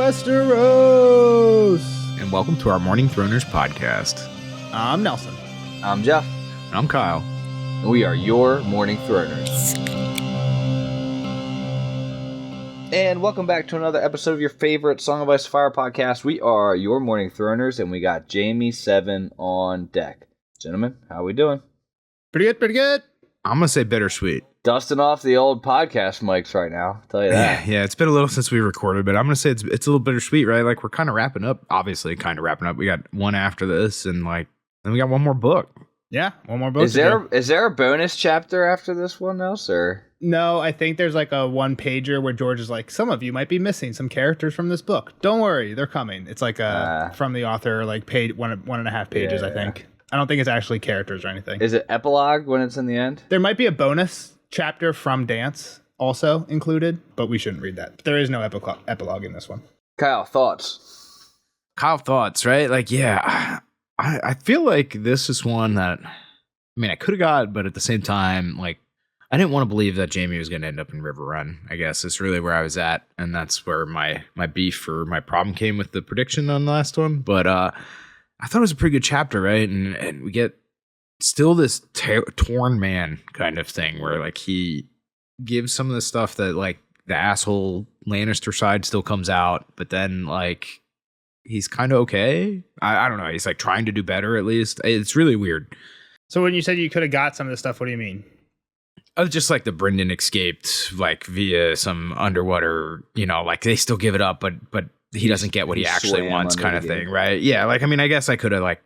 Westeros! And welcome to our Morning Throners podcast. I'm Nelson. I'm Jeff. And I'm Kyle. And we are your Morning Throners. And welcome back to another episode of your favorite Song of Ice and Fire podcast. We are your Morning Throners, and we got Jaime, VII on deck. Gentlemen, how we doing? Pretty good, pretty good. I'm going to say bittersweet. Dusting off the old podcast mics right now, I'll tell you that. Yeah, it's been a little since we recorded, but I'm going to say it's a little bittersweet, right? Like, we're kind of wrapping up, obviously kind of wrapping up. We got one after this, and then we got one more book. Yeah, one more book. Is there a bonus chapter after this one else, or? No, I think there's like a one-pager where George is like, some of you might be missing some characters from this book. Don't worry, they're coming. It's like from the author, like page one and a half pages, I think. I don't think it's actually characters or anything. Is it epilogue when it's in the end? There might be a bonus chapter from Dance also included, but we shouldn't read that. There is no epilogue in this one. Kyle, thoughts? Right? Like, yeah, I feel like this is one that, I could have got, but at the same time, like, I didn't want to believe that Jaime was going to end up in River Run, I guess. It's really where I was at, and that's where my beef or my problem came with the prediction on the last one. But I thought it was a pretty good chapter, right? And we get still this torn man kind of thing where, like, he gives some of the stuff that, like, the asshole Lannister side still comes out, but then, like, he's kind of okay. I don't know. He's, like, trying to do better, at least. It's really weird. So when you said you could have got some of this stuff, what do you mean? I was just like the Brendan escaped, like, via some underwater, like, they still give it up, but he doesn't get what he actually wants kind of thing, right? Yeah, like, I guess I could have, like,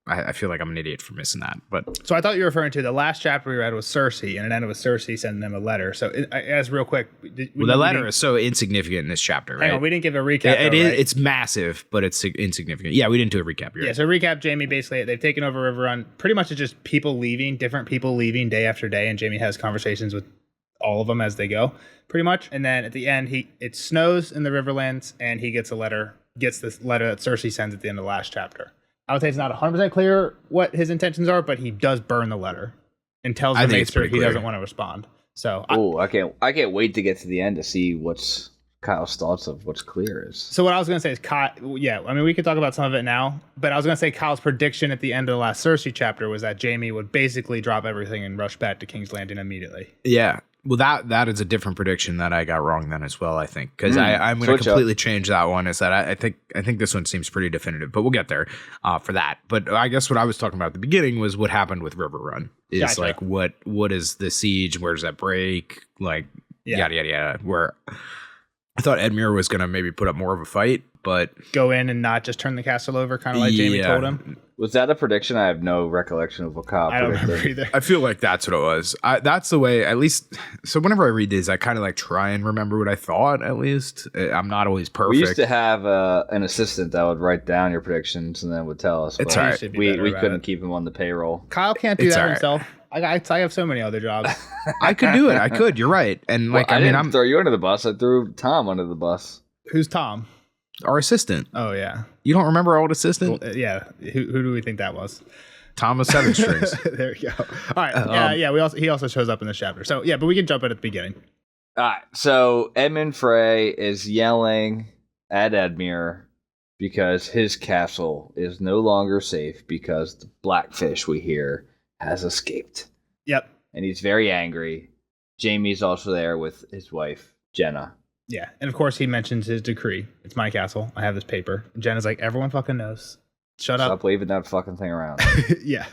I feel like I'm an idiot for missing that. But so I thought you were referring to the last chapter we read was Cersei, and it ended with Cersei sending them a letter. So as real quick, the letter is so insignificant in this chapter, right? Hang on, we didn't give a recap. It is. Right? It's massive, but it's insignificant. Yeah, we didn't do a recap. Yeah, so recap, Jaime, basically, they've taken over River Run. Pretty much it's just different people leaving day after day, and Jaime has conversations with all of them as they go, pretty much. And then at the end, it snows in the Riverlands, and he gets this letter that Cersei sends at the end of the last chapter. I would say it's not 100% clear what his intentions are, but he does burn the letter and tells the Maester he doesn't want to respond. So, I can't wait to get to the end to see what's Kyle's thoughts of what's clear is. So what I was going to say is, we could talk about some of it now, but I was going to say Kyle's prediction at the end of the last Cersei chapter was that Jaime would basically drop everything and rush back to King's Landing immediately. Yeah. Well, that is a different prediction that I got wrong then as well, I think, because I'm going to completely change that one. Is that I think this one seems pretty definitive, but we'll get there for that. But I guess what I was talking about at the beginning was what happened with River Run. Is gotcha. Like what is the siege? Where does that break? Like yada yada yada. Where I thought Edmure was going to maybe put up more of a fight, but go in and not just turn the castle over, kind of like Jaime told him. Was that a prediction? I have no recollection of what Kyle predicted. I don't remember either. I feel like that's what it was. That's the way, at least. So whenever I read these, I kind of like try and remember what I thought, at least. I'm not always perfect. We used to have an assistant that would write down your predictions and then would tell us. It's all right. We couldn't keep him on the payroll. Kyle can't do that himself. I have so many other jobs. I could do it. I could. You're right. And I didn't throw you under the bus. I threw Tom under the bus. Who's Tom? Our assistant. Oh, yeah. You don't remember our old assistant? Well, yeah. Who do we think that was? Thomas Seven Strings. There you go. All right. He also shows up in this chapter. So, yeah, but we can jump in at the beginning. All right. So, Edmund Frey is yelling at Edmure because his castle is no longer safe because the blackfish we hear has escaped. Yep. And he's very angry. Jaime's also there with his wife, Jenna. Yeah, and of course he mentions his decree. It's my castle. I have this paper. And Jenna's like, everyone fucking knows. Shut up. Stop waving that fucking thing around. Yeah.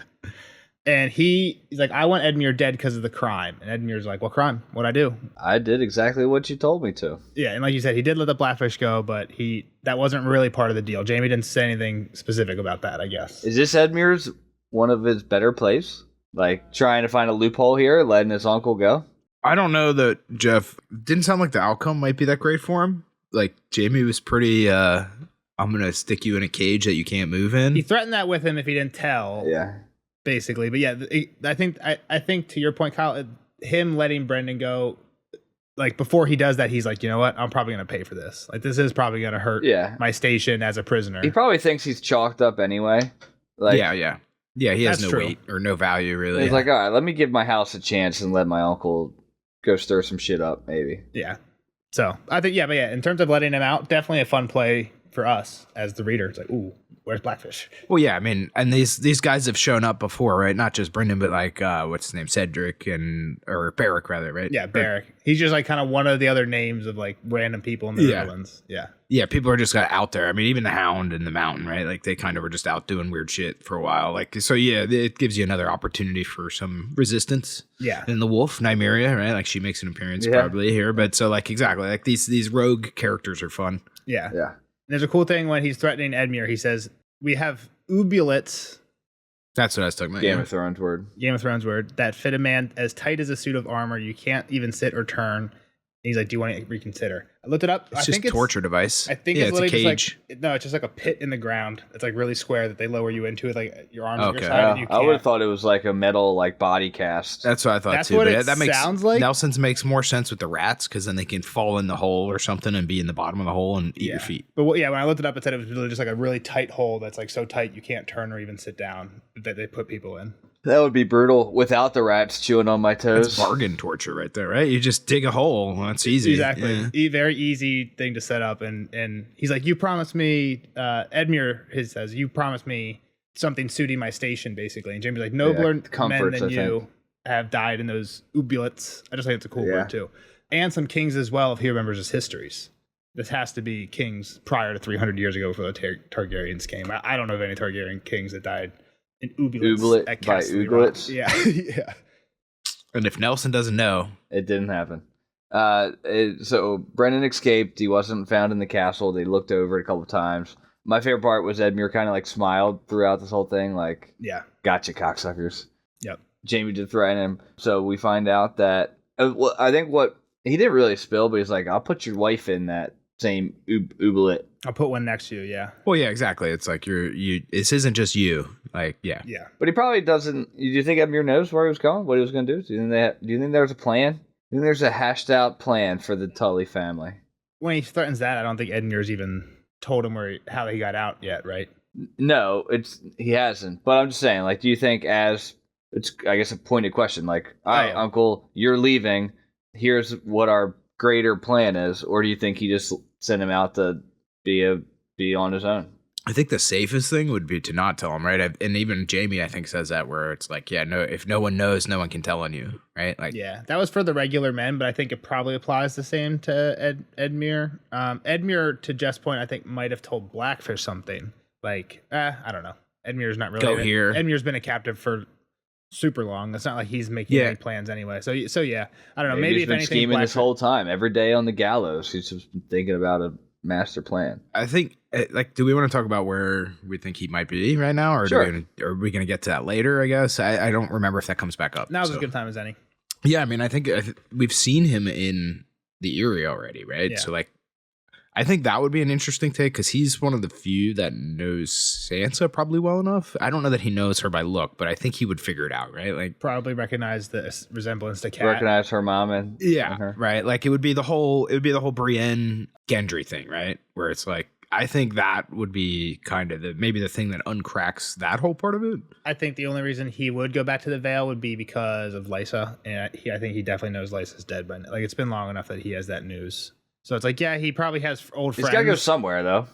And he's like, I want Edmure dead because of the crime. And Edmure's like, what crime? What'd I do? I did exactly what you told me to. Yeah, and like you said, he did let the blackfish go, but that wasn't really part of the deal. Jaime didn't say anything specific about that, I guess. Is this Edmure's one of his better plays? Like, trying to find a loophole here, letting his uncle go? I don't know that Jeff didn't sound like the outcome might be that great for him. Like, Jaime was pretty, I'm going to stick you in a cage that you can't move in. He threatened that with him if he didn't tell. Yeah. Basically. But yeah, I think to your point, Kyle, him letting Brendan go, like, before he does that, he's like, you know what? I'm probably going to pay for this. Like, this is probably going to hurt my station as a prisoner. He probably thinks he's chalked up anyway. Like, yeah, he has no weight or no value, really. He's like, all right, let me give my house a chance and let my uncle go stir some shit up, maybe. Yeah. So I think, but in terms of letting him out, definitely a fun play for us as the reader. It's like, ooh, where's Blackfish? Well, yeah, I mean, and these guys have shown up before, right? Not just Brendan, but like what's his name, Cedric or Barrick, rather, right? Yeah, Barrick. He's just like kind of one of the other names of like random people in the Netherlands. Yeah, people are just kind of out there. I mean, even the Hound and the Mountain, right? Like they kind of were just out doing weird shit for a while. Like, so yeah, it gives you another opportunity for some resistance. Yeah. And the Wolf, Nymeria, right? Like she makes an appearance probably here, but so like exactly like these rogue characters are fun. Yeah. Yeah. And there's a cool thing when he's threatening Edmure. He says, "We have ubulets." That's what I was talking about. Game of Thrones word. Game of Thrones word that fit a man as tight as a suit of armor. You can't even sit or turn. He's like, "Do you want to reconsider?" I looked it up. It's just a torture device. I think it's literally a cage. Just like, no, it's just like a pit in the ground. It's like really square that they lower you into with like your arms at your Okay. side. And you I would have can't. thought it was like a metal like body cast. That's what I thought That's too. what But it that makes sounds like. Nelson's makes more sense with the rats because then they can fall in the hole or something and be in the bottom of the hole and eat your feet. But when I looked it up, it said it was literally just like a really tight hole that's like so tight you can't turn or even sit down that they put people in. That would be brutal without the rats chewing on my toes. It's bargain torture right there, right? You just dig a hole. That's easy. Exactly. Yeah. Very easy thing to set up. And he's like, "You promised me," Edmure says, "You promised me something suiting my station," basically. And Jamie's like, "Nobler men comforts, than I you think. have died in those ubulets." I just think it's a cool word too. And some kings as well, if he remembers his histories. This has to be kings prior to 300 years ago before the Targaryens came. I don't know of any Targaryen kings that died in ubulets. Ubulet at by Casterly ubulets? Rock. Yeah. Yeah. And if Nelson doesn't know, It didn't happen. So Brendan escaped. He wasn't found in the castle. They looked over it a couple of times. My favorite part was Edmure kind of like smiled throughout this whole thing, like, Yeah. "Gotcha, cocksuckers." Yep. Jamie did threaten him. So we find out that I think what he didn't really spill, but he's like, "I'll put your wife in that same ubulet." I'll put one next to you. Yeah. well, yeah, exactly. It's like you. This isn't just you. Like, yeah. But he probably doesn't. Do you think Edmure knows where he was going? What he was going to do? Do you think there's a plan? Do you think there's a hashed out plan for the Tully family? When he threatens that, I don't think Edmure's even told him how he got out yet, right? No, he hasn't. But I'm just saying, like, do you think it's I guess a pointed question, like, "All right, Uncle, you're leaving. Here's what our greater plan is," or do you think he just sent him out to be on his own? I think the safest thing would be to not tell him, right? And even Jamie, I think, says that where it's like, yeah, no, if no one knows, no one can tell on you, right? Like, Yeah, that was for the regular men, but I think it probably applies the same to Edmure. Edmure, to Jeff's point, I think might have told Blackfish something like, I don't know. Edmure's not really Go here. Edmure's been a captive for super long. It's not like he's making any plans anyway. So yeah, I don't know. Maybe he's if been anything, scheming this whole time, every day on the gallows. He's just been thinking about a master plan. I think, like, do we want to talk about where we think he might be right now, or Sure. are we going to get to that later? I guess I don't remember if that comes back up. Now's as good time as any. Yeah, I mean, I think we've seen him in the Eyrie already, right? Yeah. So, like, I think that would be an interesting take because he's one of the few that knows Sansa probably well enough. I don't know that he knows her by look, but I think he would figure it out, right? Like, Probably recognize the resemblance to Cat. Recognize her mom and her. right. Like, it would be the whole Brienne Gendry thing, right? Where it's like, I think that would be kind of maybe the thing that uncracks that whole part of it. I think the only reason he would go back to the Vale would be because of Lysa, and I think he definitely knows Lysa's dead by now. Like, it's been long enough that he has that news. So it's like, yeah, he probably has old friends. He's got to go somewhere, though.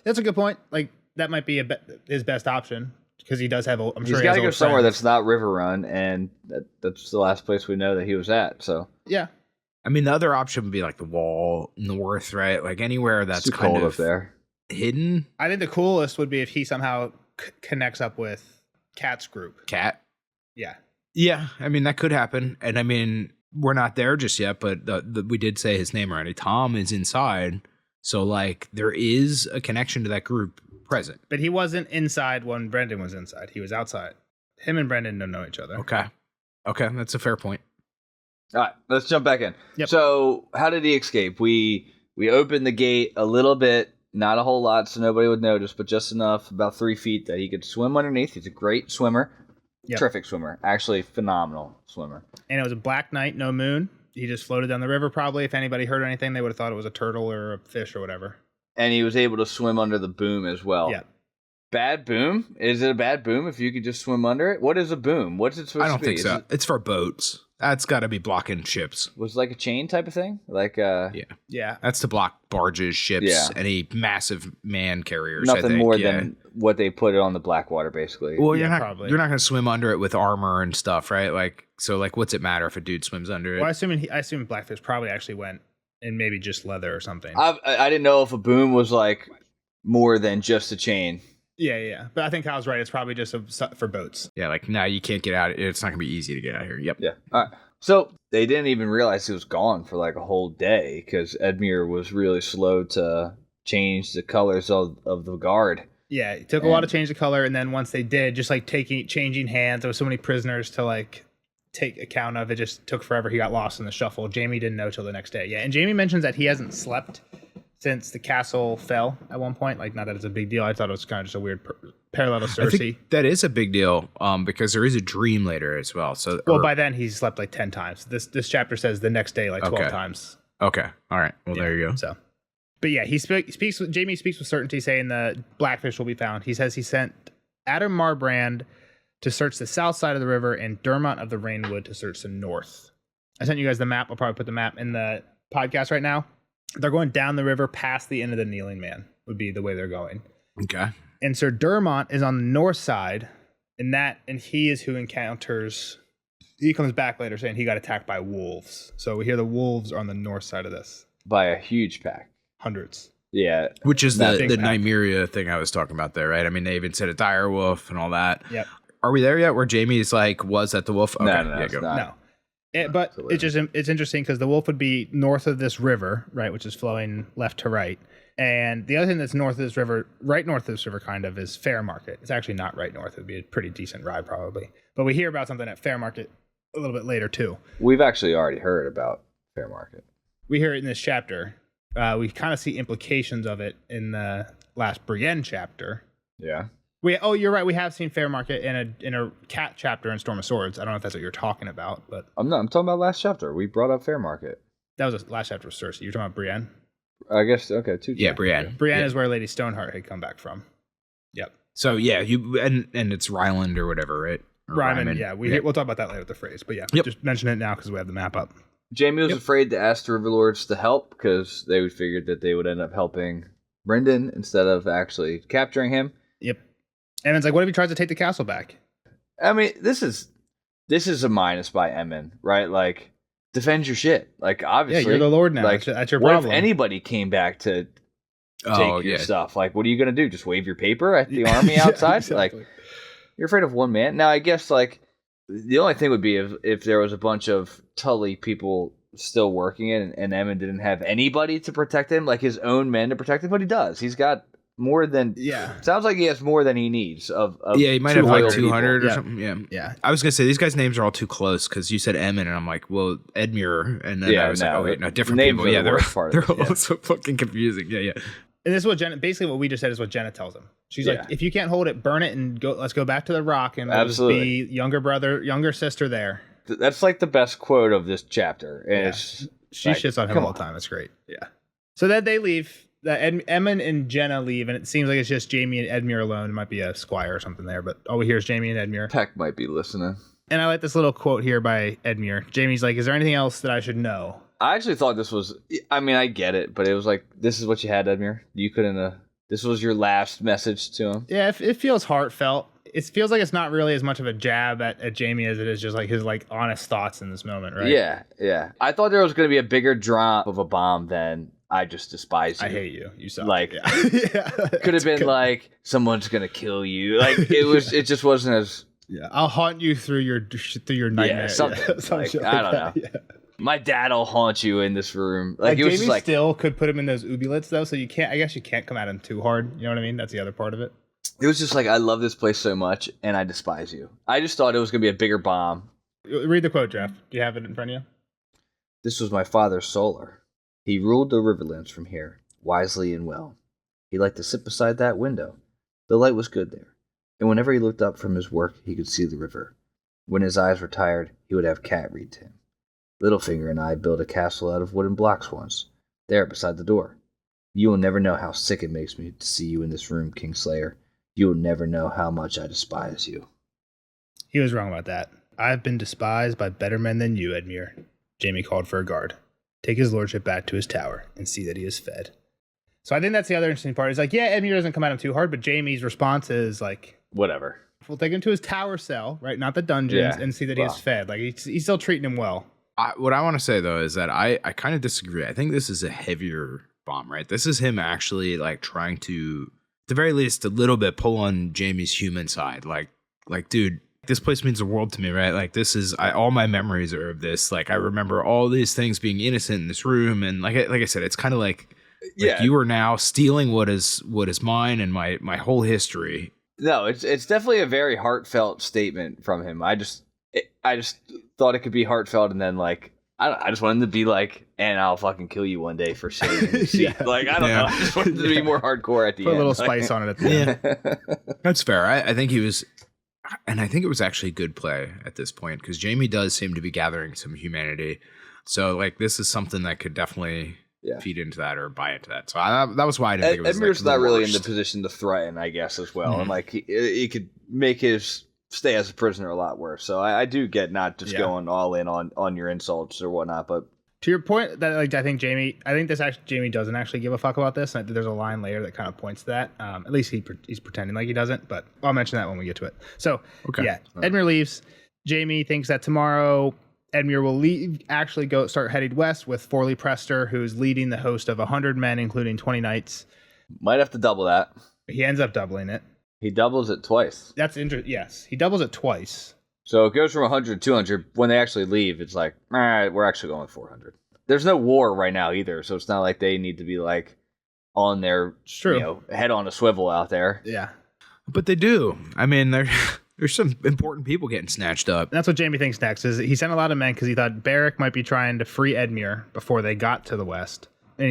That's a good point. Like, that might be his best option because he does have. I'm sure He's he got has to go old somewhere friends. that's not River Run, and that's the last place we know that he was at. So Yeah, I mean, the other option would be like the Wall North, right? Like anywhere that's it's too kind cold of up there. hidden. I think the coolest would be if he somehow connects up with Cat's group. Cat. Yeah, Yeah, I mean, that could happen. And I mean, we're not there just yet, but we did say his name already. Tom is inside. So, like, there is a connection to that group present. but he wasn't inside when Brendan was inside. He was outside. Him and Brendan don't know each other. Okay, that's a fair point. All right, let's jump back in. Yep. So, how did he escape? We opened the gate a little bit, not a whole lot, so nobody would notice, but just enough, about 3 feet, that he could swim underneath. He's a great swimmer, terrific swimmer, actually phenomenal swimmer. And it was a black night, no moon. He just floated down the river. Probably, if anybody heard anything, they would have thought it was a turtle or a fish or whatever. And he was able to swim under the boom as well. Yeah. Bad boom? Is it a bad boom if you could just swim under it? What is a boom? What's it supposed I don't to be? think so. It's for boats. That's got to be blocking ships. Was it like a chain type of thing? Like Yeah. That's to block barges, ships, Yeah. any massive man carriers. nothing I think. more Yeah. than what they put on the Blackwater, basically. Well, Yeah, you're not probably. you're not going to swim under it with armor and stuff, right? Like, so like, what's it matter if a dude swims under it? Well, I assume Blackfish probably actually went in maybe just leather or something. I didn't know if a boom was like more than just a chain. Yeah. But I think Kyle's right. It's probably just for boats. Yeah, like now you can't get out. It's not going to be easy to get out of here. Yep. Yeah. All right. So they didn't even realize he was gone for like a whole day because Edmure was really slow to change the colors of the guard. Yeah, it took a while to change the color, and then once they did, just like changing hands, there was so many prisoners to like take account of. It just took forever. He got lost in the shuffle. Jaime didn't know till the next day. Yeah, and Jaime mentions that he hasn't slept since the castle fell at one point. Like, not that it's a big deal. I thought it was kind of just a weird parallel to I Cersei. think that is a big deal because there is a dream later as well. So, Well, by then he slept like 10 times. This chapter says the next day like 12 times. okay, all right. Well, there you go. So, but yeah, Jaime speaks with certainty, saying the Blackfish will be found. He says he sent Adam Marbrand to search the south side of the river and Dermot of the Rainwood to search the north. I sent you guys the map. I'll probably put the map in the podcast right now. They're going down the river past the end of the Kneeling Man would be the way they're going. Okay. And Sir Dermot is on the north side, and he is who encounters. He comes back later saying he got attacked by wolves. So we hear the wolves are on the north side of this. By a huge pack. Hundreds. Yeah. Which is That the big pack. Nymeria thing I was talking about there, right? I mean, they even said a dire wolf and all that. Yep. Are we there yet where Jamie's like, was that the wolf? Okay, No, yeah, it's go. not. No. But it's interesting because the wolf would be north of this river, right, which is flowing left to right. And the other thing that's north of this river, right north of this river kind of, is Fairmarket. It's actually not right north. It would be a pretty decent ride probably. But we hear about something at Fairmarket a little bit later too. We've actually already heard about Fairmarket. We hear it in this chapter. We kind of see implications of it in the last Brienne chapter. Yeah. You're right. We have seen Fairmarket in a cat chapter in Storm of Swords. I don't know if that's what you're talking about, but I'm talking about last chapter. We brought up Fairmarket. that was the last chapter of Cersei. You're talking about Brienne. I guess, okay, two. Yeah, Brienne. Brienne Yeah. is where Lady Stoneheart had come back from. Yep. So yeah, and it's Ryland or whatever, right? Or Ryman. Yeah, we'll talk about that later with the phrase. But yeah, Yep. just mention it now because we have the map up. Jaime was Yep. afraid to ask the Riverlords to help because they would figured that they would end up helping Brendan instead of actually capturing him. Yep. And it's like, what if he tries to take the castle back? I mean, this is a minus by Emmon, right? Like, defend your shit. Like, Yeah, obviously, you're the Lord now. Like, That's your what problem. if anybody came back to take your stuff? Like, what are you gonna do? Just wave your paper at the army outside? Yeah, exactly. Like, you're afraid of one man. Now, I guess like the only thing would be if there was a bunch of Tully people still working it, and Emmon didn't have anybody to protect him, like his own men to protect him. But he does. He's got more than. Yeah. Sounds like he has more than he needs. Of Yeah, he might two have like loyal 200 or people. Yeah. something. Yeah. Yeah. I was gonna say these guys' names are all too close because you said Emmon and I'm like, well, Edmure, and then I was like, oh wait, no, different names people. are Yeah, the worst part of they're it, all so fucking confusing. Yeah. And this is what Jenna, basically what we just said is what Jenna tells him. She's like, Yeah. if you can't hold it, burn it and go. Let's go back to the rock and we'll just be younger sister there. That's like the best quote of this chapter. And it's She like, shits on him come all the time. It's great. Yeah. So then they leave. Emmon and Jenna leave, and it seems like it's just Jaime and Edmure alone. It might be a squire or something there, but all we hear is Jaime and Edmure. Peck might be listening. And I like this little quote here by Edmure. Jaime's like, "Is there anything else that I should know?" I actually thought this was. I mean, I get it, but it was like, this is what you had, Edmure. You couldn't. This was your last message to him. Yeah, it feels heartfelt. It feels like it's not really as much of a jab at Jaime as it is just like his like honest thoughts in this moment, right? Yeah. I thought there was going to be a bigger drop of a bomb than I just despise you. I hate you. You suck. Like, yeah. Yeah, Could have been good. like, someone's going to kill you. Like, it was. It just wasn't as. Yeah, I'll haunt you through your nightmare. something like, shit I don't that, know. Yeah. My dad'll haunt you in this room. Like, Like it was Jaime just like. still could put him in those ubulets though, so you can't. I guess you can't come at him too hard. You know what I mean? That's the other part of it. It was just like, I love this place so much, and I despise you. I just thought it was going to be a bigger bomb. Read the quote, Jeff. Do you have it in front of you? This was my father's solar. He ruled the riverlands from here, wisely and well. He liked to sit beside that window. The light was good there, and whenever he looked up from his work, he could see the river. When his eyes were tired, he would have Cat read to him. Littlefinger and I built a castle out of wooden blocks once, there beside the door. You will never know how sick it makes me to see you in this room, Kingslayer. You will never know how much I despise you. He was wrong about that. I've been despised by better men than you, Edmure. Jaime called for a guard. Take his lordship back to his tower and see that he is fed. So I think that's the other interesting part. Is like, yeah, Edmure doesn't come at him too hard, but Jaime's response is like, whatever. We'll take him to his tower cell, right? Not the dungeons, and see that he is fed. Like he's still treating him well. What I want to say though is that I kind of disagree. I think this is a heavier bomb, right? This is him actually like trying to, at the very least, a little bit pull on Jaime's human side. Like, dude, this place means the world to me, right? Like, this is all my memories are of this. Like, I remember all these things being innocent in this room, and like I said, it's kind of like you are now stealing what is mine and my whole history. No, it's definitely a very heartfelt statement from him. I just thought it could be heartfelt, and then like I just wanted him to be like, and I'll fucking kill you one day for saving the seat. Like I don't know, I just wanted it to be more hardcore at the end. Put a little spice on it at the end. That's fair. I think he was, and I think it was actually good play at this point because Jaime does seem to be gathering some humanity. So like this is something that could definitely feed into that or buy into that. So that was why I didn't think it was. Edmure's not really in the position to threaten, I guess, as well, and like he could make his stay as a prisoner a lot worse. So I do get not just going all in on your insults or whatnot, but to your point that like I think Jaime doesn't actually give a fuck about this, and there's a line later that kind of points to that. At least he's pretending like he doesn't, but I'll mention that when we get to it. So Edmure leaves. Jaime thinks that tomorrow Edmure will leave, actually start heading west with Forley Prester, who's leading the host of 100 men, including 20 knights. Might have to double that. He ends up doubling it. He doubles it twice. That's interesting. Yes, he doubles it twice. So it goes from 100 to 200. When they actually leave, it's like, all right, we're actually going 400. There's no war right now either, so it's not like they need to be like on their head on a swivel out there. Yeah, but they do. I mean, there's some important people getting snatched up. That's what Jaime thinks next. Is he sent a lot of men because he thought Beric might be trying to free Edmure before they got to the west. And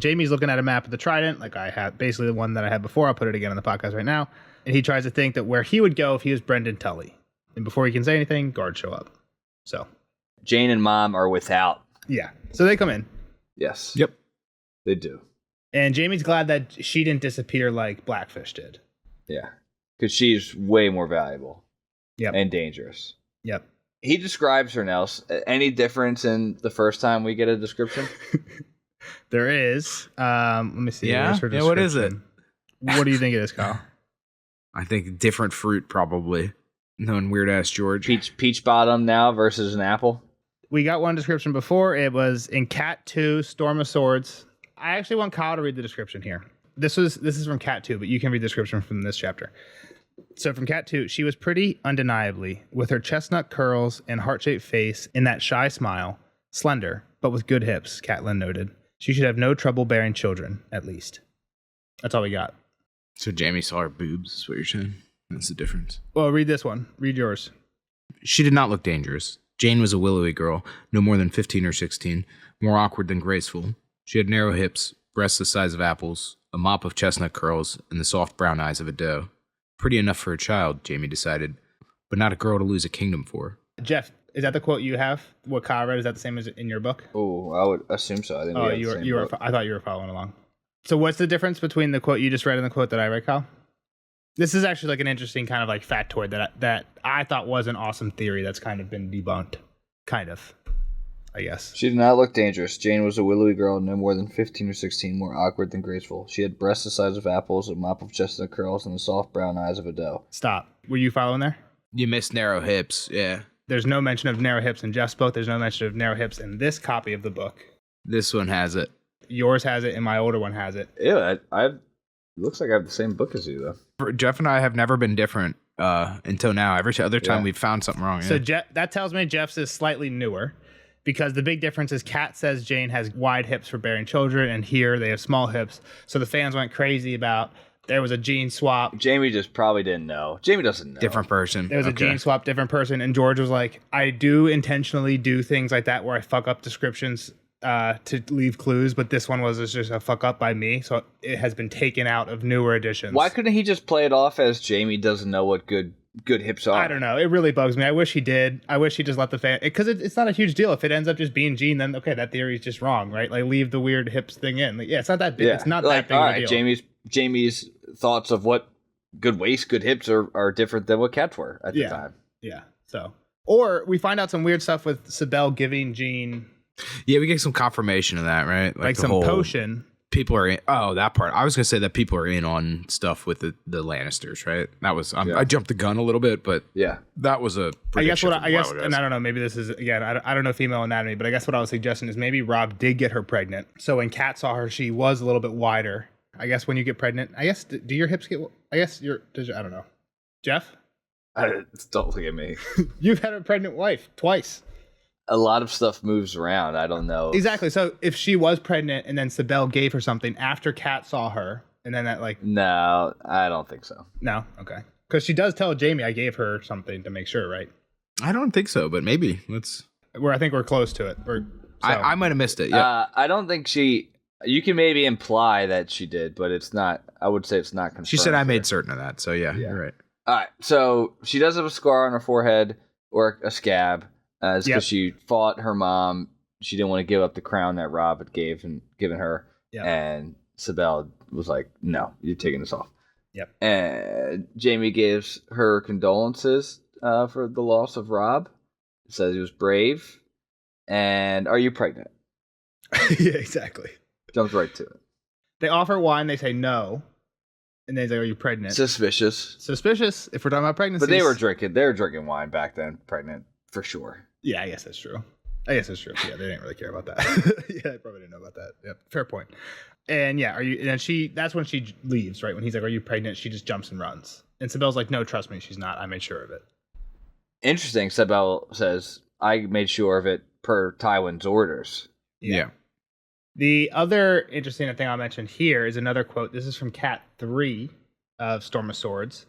Jaime's looking at a map of the Trident, like I had, basically the one that I had before. I'll put it again on the podcast right now. And he tries to think that where he would go if he was Brendan Tully. And before he can say anything, guards show up. So Jane and Mom are without. Yeah. So they come in. Yes. Yep. They do. And Jaime's glad that she didn't disappear like Blackfish did. Yeah. Because she's way more valuable. Yep. And dangerous. Yep. He describes her now. Any difference in the first time we get a description? There is. Let me see. Yeah. What is it? What do you think it is, Kyle? I think different fruit, probably. Knowing weird ass George. Peach bottom now versus an apple. We got one description before. It was in Cat 2, Storm of Swords. I actually want Kyle to read the description here. This is from Cat 2, but you can read the description from this chapter. So from Cat 2, she was pretty undeniably, with her chestnut curls and heart-shaped face in that shy smile, slender, but with good hips, Catelyn noted. She should have no trouble bearing children, at least. That's all we got. So Jaime saw her boobs, is what you're saying? That's the difference. Well, read this one. Read yours. She did not look dangerous. Jane was a willowy girl, no more than 15 or 16, more awkward than graceful. She had narrow hips, breasts the size of apples, a mop of chestnut curls, and the soft brown eyes of a doe. Pretty enough for a child, Jaime decided, but not a girl to lose a kingdom for. Jeff, is that the quote you have? What Kyle read, is that the same as in your book? Oh, I would assume so. I think. Oh, you were. I thought you were following along. So what's the difference between the quote you just read and the quote that I read, Kyle? This is actually like an interesting kind of like factoid that I thought was an awesome theory that's kind of been debunked. Kind of, I guess. She did not look dangerous. Jane was a willowy girl, no more than 15 or 16, more awkward than graceful. She had breasts the size of apples, a mop of chestnut curls, and the soft brown eyes of a doe. Stop. Were you following there? You missed narrow hips, yeah. There's no mention of narrow hips in Jeff's book. There's no mention of narrow hips in this copy of the book. This one has it. Yours has it, and my older one has it. Yeah, it looks like I have the same book as you, though. Jeff and I have never been different until now. Every other time we've found something wrong. So that tells me Jeff's is slightly newer, because the big difference is Kat says Jane has wide hips for bearing children, and here they have small hips. So the fans went crazy about there was a gene swap. Jaime just probably didn't know. Jaime doesn't know. Different person. There was a gene swap, different person, and George was like, I do intentionally do things like that where I fuck up descriptions to leave clues, but this one was just a fuck up by me, so it has been taken out of newer editions. Why couldn't he just play it off as Jaime doesn't know what good hips are? I don't know. It really bugs me. I wish he did. I wish he just let the fan, because it's not a huge deal. If it ends up just being Gene, then okay, that theory is just wrong, right? Like leave the weird hips thing in. Like, yeah, it's not that big. Yeah. It's not like, that big all of a right, deal. Jaime's thoughts of what good waist, good hips are different than what Kat's were at the time. Yeah. So Or we find out some weird stuff with Sibel giving Jean Yeah, we get some confirmation of that, right? like the some whole potion. People are in. Oh, that part. I was gonna say that people are in on stuff with the Lannisters, right? That was. I jumped the gun a little bit, but Yeah. that was a. I guess prediction what from I a guess, while ago. and I don't know, maybe this is again, I don't know female anatomy, but I guess what I was suggesting is maybe Rob did get her pregnant. So when Kat saw her, she was a little bit wider. I guess when you get pregnant, I guess do your hips get? I guess I don't know. Jeff, Don't look at me. you've had a pregnant wife twice. A lot of stuff moves around. I don't know. Exactly. So if she was pregnant and then Sibel gave her something after Kat saw her, and then that like No, I don't think so. no, okay, because she does tell Jaime I gave her something to make sure, right? I don't think so, but maybe let's. I think we're close to it. I might have missed it. Yeah. I don't think she. You can maybe imply that she did, but it's not. I would say it's not confirmed. She said I here. made certain of that, so yeah, you're right. All right. So she does have a scar on her forehead or a scab. It's because she fought her mom. She didn't want to give up the crown that Rob had given her. Yep. And Sibel was like, "No, you're taking this off." Yep. And Jaime gives her condolences for the loss of Rob. Says he was brave. And are you pregnant? Yeah, exactly. Jumps right to it. They offer wine. They say no, and they say, "Are you pregnant?" Suspicious. Suspicious. If we're talking about pregnancy, But they were drinking wine back then, pregnant, for sure. Yeah, I guess that's true. Yeah, they didn't really care about that. Yeah, they probably didn't know about that. Yep, fair point. And yeah, and then that's when she leaves, right? When he's like, "Are you pregnant?" She just jumps and runs. And Sibel's like, "No, trust me, she's not. I made sure of it." Interesting. Sibel says, I made sure of it per Tywin's orders. Yeah. The other interesting thing I'll mention here is another quote. This is from Cat 3 of Storm of Swords.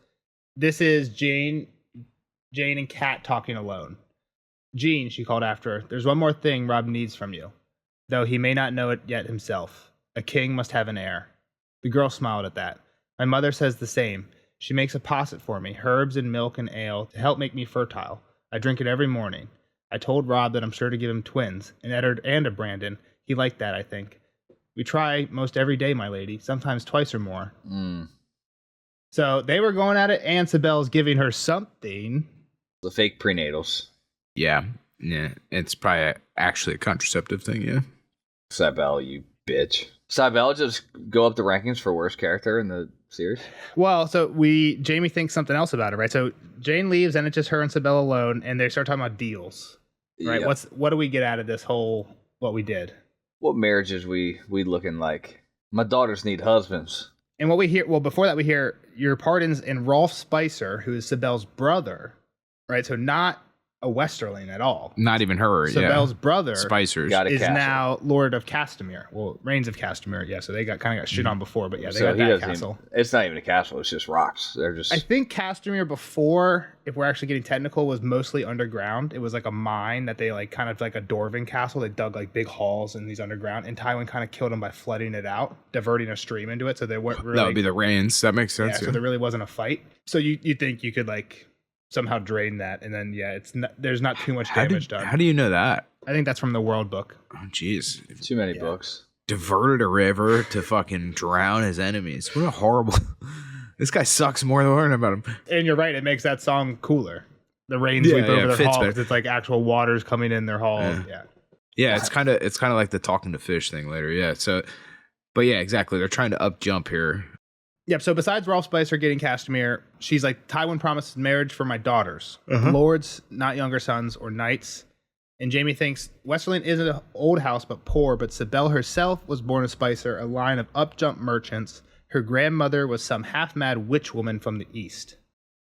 This is Jane and Cat talking alone. "Jean," she called after her, "there's one more thing Rob needs from you, though he may not know it yet himself. A king must have an heir." The girl smiled at that. "My mother says the same. She makes a posset for me, herbs and milk and ale, to help make me fertile. I drink it every morning. I told Rob that I'm sure to give him twins, an Eddard and a Brandon. He liked that, I think. We try most every day, my lady, sometimes twice or more." So they were going at it, and Sibel's giving her something. The fake prenatals. Yeah. It's probably actually a contraceptive thing. Yeah. Sibel, you bitch. Sibel just go up the rankings for worst character in the series? Well, so Jaime thinks something else about it, right? So Jane leaves, and it's just her and Sibel alone, and they start talking about deals, right? Yep. What do we get out of this whole what we did? What marriages we looking like? My daughters need husbands. And what we hear, well, before that, we hear your pardons and Rolf Spicer, who is Sibel's brother, right? So not a Westerling at all. Not even her. Sibel's brother Spicers Got a is castle. now Lord of Castamere. Well, Reigns of Castamere, yeah. So they kind of got shit on before, but yeah, they So got he that doesn't castle. it's not even a castle. It's just rocks. They're just. I think Castamere before, if we're actually getting technical, was mostly underground. It was like a mine that they like kind of like a Dwarven castle. They dug like big halls in these underground, and Tywin kind of killed them by flooding it out, diverting a stream into it. So they weren't really. That would be the Reigns. That makes sense. Yeah, so there really wasn't a fight. So you think you could like somehow drain that, and then there's not too much damage done. How do you know that? I think that's from the World Book. Oh, jeez. Too many books. Diverted a river to fucking drown his enemies. What a horrible. This guy sucks more than learning about him. And you're right, it makes that song cooler. The rain Yeah, sweep over their fits halls. better. It's like actual waters coming in their halls. Yeah. Yeah, it's kind of like the talking to fish thing later. Yeah. So, but yeah, exactly. They're trying to up jump here. Yep. So besides Rolf Spicer getting Castamere, she's like, Tywin promises marriage for my daughters, lords, not younger sons or knights. And Jaime thinks Westerling isn't an old house but poor, but Sibel herself was born of Spicer, a line of up-jump merchants. Her grandmother was some half-mad witch woman from the east.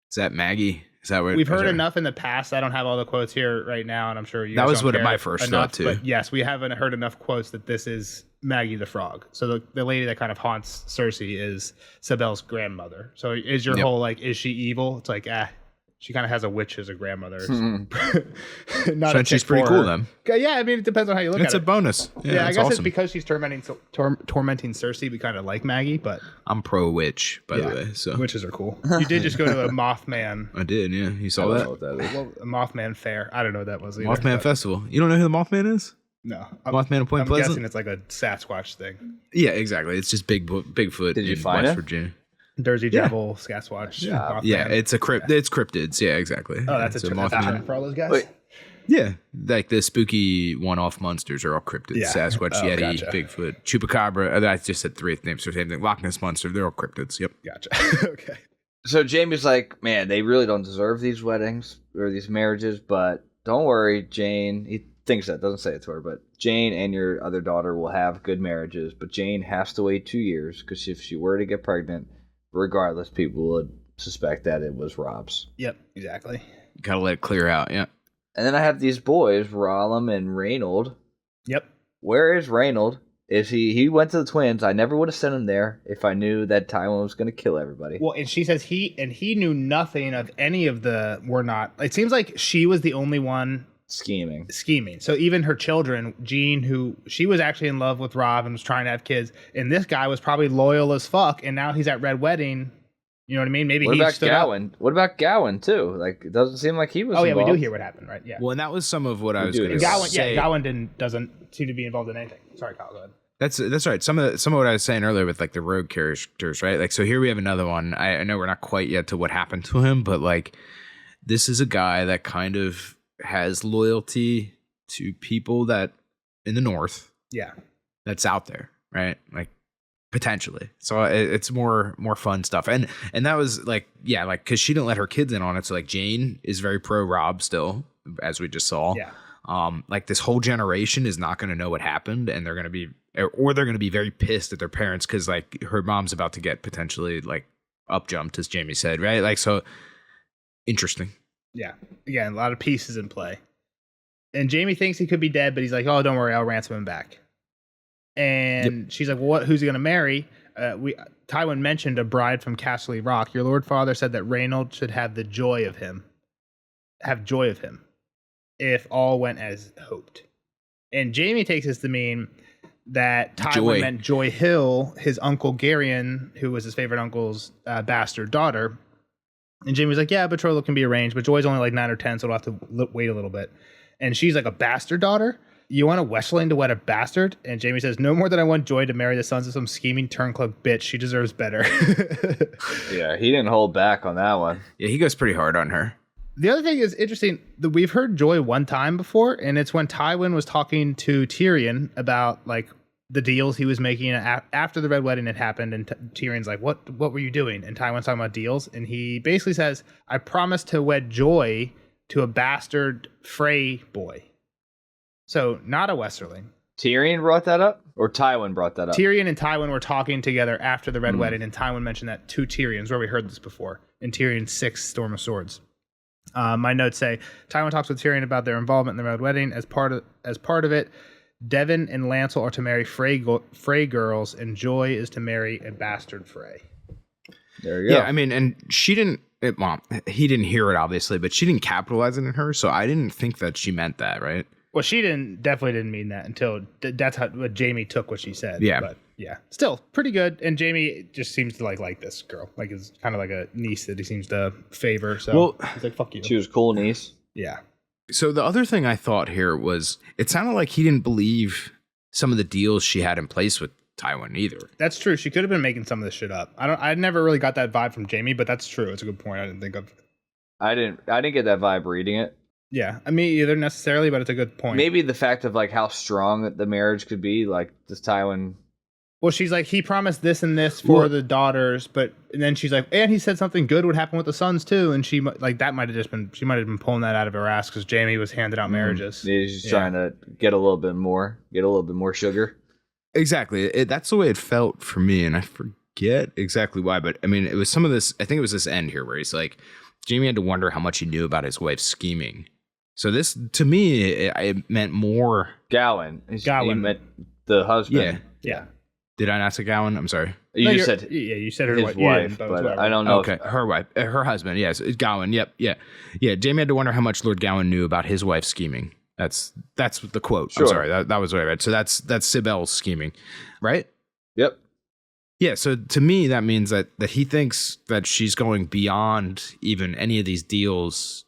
Is that Maggie? Is that what We've heard enough in the past. I don't have all the quotes here right now, and I'm sure you. That guys was don't what care my first enough, thought too. But yes, we haven't heard enough quotes that this is Maggie the Frog. So the lady that kind of haunts Cersei is Sibel's grandmother. So is your whole like, is she evil? It's like, she kind of has a witch as a grandmother. Not So a she's tick pretty for cool her. then. Yeah, I mean, it depends on how you look It's at a it. bonus. Yeah, I that's guess awesome. it's because she's tormenting Cersei. We kind of like Maggie, but I'm pro witch, by the way. So witches are cool. You did just go to a Mothman. I did. Yeah, you I saw don't that know what that is. Well, a Mothman fair. I don't know what that was either. Mothman but- Festival. You don't know who the Mothman is? No. Mothman of Point I'm Pleasant. guessing it's like a Sasquatch thing. Yeah, exactly. It's just Bigfoot. Did you in find West it? Virginia. Jersey Devil, Sasquatch. Yeah. Yeah, it's it's cryptids. Yeah, exactly. Oh, that's a term for all those guys? Wait. Yeah, like the spooky one-off monsters are all cryptids. Yeah. Sasquatch, Yeti, Gotcha. Bigfoot, Chupacabra. I just said 3 names for the same thing. Loch Ness Monster. They're all cryptids. Yep. Gotcha. Okay. So Jamie's like, man, they really don't deserve these weddings or these marriages, but don't worry, Jane. He thinks that, doesn't say it to her, but Jane and your other daughter will have good marriages, but Jane has to wait 2 years because if she were to get pregnant, regardless, people would suspect that it was Rob's. Yep, exactly. Gotta let it clear out. Yeah. And then I have these boys, Rollum and Reynold. Yep. Where is Reynold? Is he went to the twins. I never would have sent him there if I knew that Tywin was going to kill everybody. Well, and she says he knew nothing of any of the were not. It seems like she was the only one Scheming. So even her children, Jean, who she was actually in love with Rob and was trying to have kids, and this guy was probably loyal as fuck, and now he's at Red Wedding. You know what I mean? Maybe What he about stood Gowan? up. What about Gowan too? Like it doesn't seem like he was. Oh yeah, we do involved. hear what happened, right? Yeah. Well, and that was some of what I was do. going And to Gowan, say. Gowan doesn't seem to be involved in anything. Sorry, Kyle. Go ahead. That's right. Some of what I was saying earlier with like the rogue characters, right? Like, so here we have another one. I know we're not quite yet to what happened to him, but like, this is a guy that kind of has loyalty to people that in the North. Yeah. That's out there, right? Like, potentially. So it's more fun stuff. And that was like, yeah, like, because she didn't let her kids in on it. So like, Jane is very pro Rob still, as we just saw. Yeah. Like this whole generation is not going to know what happened, and they're going to be, or they're going to be very pissed at their parents because like her mom's about to get potentially like up jumped, as Jamie said, right? Like, so interesting. Yeah. Again, a lot of pieces in play. And Jamie thinks he could be dead, but he's like, "Oh, don't worry, I'll ransom him back." And she's like, "Well, who's he going to marry?" Tywin mentioned a bride from Castle Rock. Your Lord Father said that Reynold should have joy of him, if all went as hoped. And Jamie takes this to mean that Tywin meant Joy Hill, his uncle Garyon, who was his favorite uncle's bastard daughter. And Jamie's like, yeah, betrothal can be arranged, but Joy's only like 9 or 10, so we'll have to wait a little bit. And she's like, a bastard daughter? You want a Westling to wed a bastard? And Jamie says, no more than I want Joy to marry the sons of some scheming turncloak bitch. She deserves better. Yeah, he didn't hold back on that one. Yeah, he goes pretty hard on her. The other thing is interesting that we've heard Joy one time before, and it's when Tywin was talking to Tyrion about like the deals he was making after the Red Wedding had happened, and Tyrion's like, "What were you doing?" And Tywin's talking about deals, and he basically says, "I promised to wed Joy to a bastard Frey boy." So not a Westerling. Tyrion brought that up, or Tywin brought that up. Tyrion and Tywin were talking together after the Red Wedding, and Tywin mentioned that to Tyrion's where we heard this before in Tyrion's 6th Storm of Swords. My notes say Tywin talks with Tyrion about their involvement in the Red Wedding. As part of it, Devon and Lancel are to marry Frey girls, and Joy is to marry a bastard Frey. There you go. Yeah, I mean, and she didn't. He didn't hear it obviously, but she didn't capitalize it in her, so I didn't think that she meant that, right? Well, she definitely didn't mean that until that's what Jamie took what she said. Yeah. But yeah, still pretty good. And Jamie just seems to like this girl. Like it's kind of like a niece that he seems to favor. So he's like, fuck you. She was cool niece. Yeah. So the other thing I thought here was it sounded like he didn't believe some of the deals she had in place with Tywin either. That's true. She could have been making some of this shit up. I never really got that vibe from Jamie, but that's true. It's a good point. I didn't think of. I didn't get that vibe reading it. Yeah, I mean, either necessarily, but it's a good point. Maybe the fact of like how strong the marriage could be, like this Tywin. Well, she's like, he promised this and this for the daughters, and then she's like, and he said something good would happen with the sons too, and she like that might have just been, she might have been pulling that out of her ass because Jamie was handing out marriages. He's just trying to get a little bit more sugar. Exactly. That's the way it felt for me, and I forget exactly why, but I mean, it was some of this. I think it was this end here where he's like, Jamie had to wonder how much he knew about his wife's scheming. So this, to me, it meant more. Gowan. He meant the husband. Yeah. Did I not say Gowan? I'm sorry. You said you said her his wife, but but I don't know. Okay, her wife, her husband. Yes, Gowan. Yep, yeah. Jamie had to wonder how much Lord Gowan knew about his wife's scheming. That's the quote. Sure. I'm sorry, that was what I read. So that's Sibel's scheming, right? Yep. Yeah. So to me, that means that he thinks that she's going beyond even any of these deals.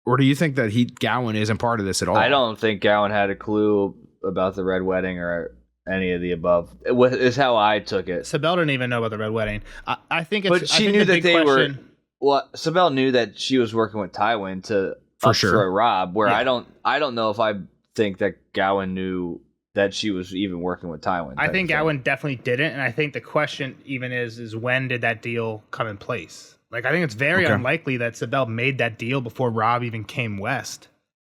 Or do you think that Gowan isn't part of this at all? I don't think Gowan had a clue about the Red Wedding or any of the above. Is how I took it. Sibel didn't even know about the Red Wedding. I think it's. But she I think knew the that big they question, were. Well, Sibel knew that she was working with Tywin to For upthrow sure. Robb. Where Yeah. I don't know if I think that Gawain knew that she was even working with Tywin. I type think of thing. Gawain definitely didn't, and I think the question even is when did that deal come in place? Like, I think it's very Okay. unlikely that Sibel made that deal before Robb even came west,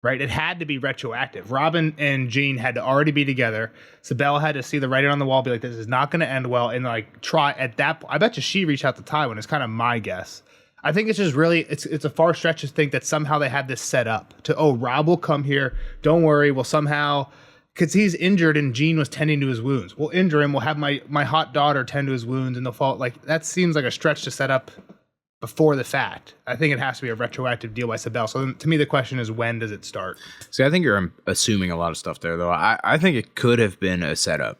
right? It had to be retroactive. Robb and Jean had to already be together. Sibel had to see the writing on the wall, be like, this is not going to end well, and like try at that. I bet you she reached out to Tywin. It's kind of my guess. I think it's just really it's a far stretch to think that somehow they had this set up to Robb will come here. Don't worry, we'll somehow. Because he's injured and Jean was tending to his wounds. We'll injure him. We'll have my hot daughter tend to his wounds and they'll fall. Like, that seems like a stretch to set up before the fact. I think it has to be a retroactive deal by Sibel. So to me, the question is, when does it start? See, I think you're assuming a lot of stuff there, though. I think it could have been a setup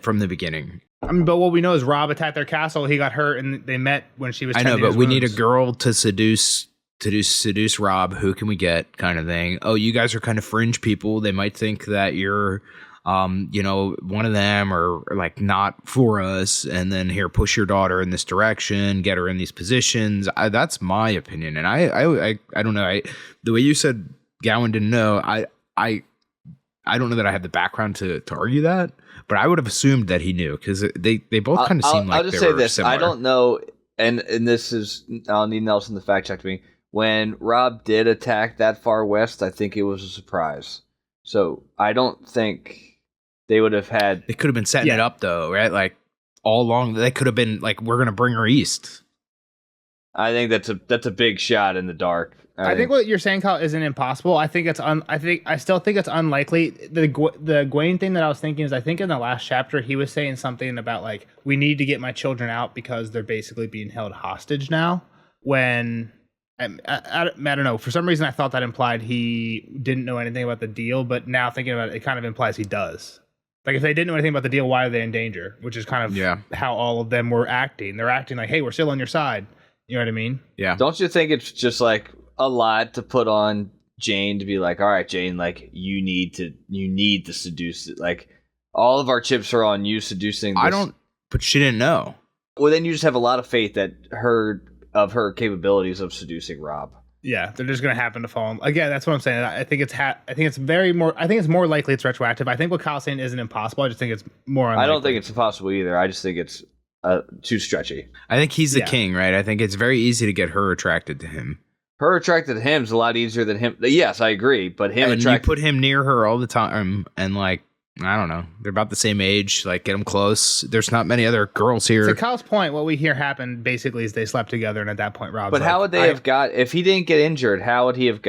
from the beginning. I mean, but what we know is Robb attacked their castle. He got hurt and they met when she was I tending know, his but we need a wounds. girl to seduce Robb. Who can we get? Kind of thing. Oh, you guys are kind of fringe people. They might think that you're, one of them or like not for us. And then here, push your daughter in this direction, get her in these positions. That's my opinion. And I don't know. The way you said Gawain didn't know, I don't know that I have the background to argue that, but I would have assumed that he knew because they both kind of seem like I'll just they say were this. similar. I don't know, and this is, I'll need Nelson to fact check me. When Robb did attack that far west, I think it was a surprise. So I don't think they would have had. They could have been setting it up though, right? Like all along, they could have been like, we're gonna bring her east. I think that's a big shot in the dark. I think what you're saying, Kyle, isn't impossible. I think it's I still think it's unlikely. The Gawain thing that I was thinking is, I think in the last chapter he was saying something about like, we need to get my children out because they're basically being held hostage now. When I don't know, for some reason I thought that implied he didn't know anything about the deal, but now thinking about it, it kind of implies he does. Like, if they didn't know anything about the deal, why are they in danger? Which is kind of how all of them were acting. They're acting like, hey, we're still on your side. You know what I mean? Yeah. Don't you think it's just like a lot to put on Jane to be like, all right, Jane, like you need to seduce it. Like, all of our chips are on you seducing this. But she didn't know. Well, then you just have a lot of faith that her capabilities of seducing Robb. Yeah, they're just going to happen to fall in. Again, that's what I'm saying. I think it's more likely it's retroactive. I think what Kyle's saying isn't impossible. I just think it's more unlikely. I don't think it's impossible either. I just think it's too stretchy. I think he's the king, right? I think it's very easy to get her attracted to him. Her attracted to him is a lot easier than him. Yes, I agree. But you put him near her all the time, and like, I don't know, they're about the same age. Like, get them close. There's not many other girls here. To Kyle's point, what we hear happened basically is they slept together, and at that point, Robb's But how would they have got if he didn't get injured? How would they have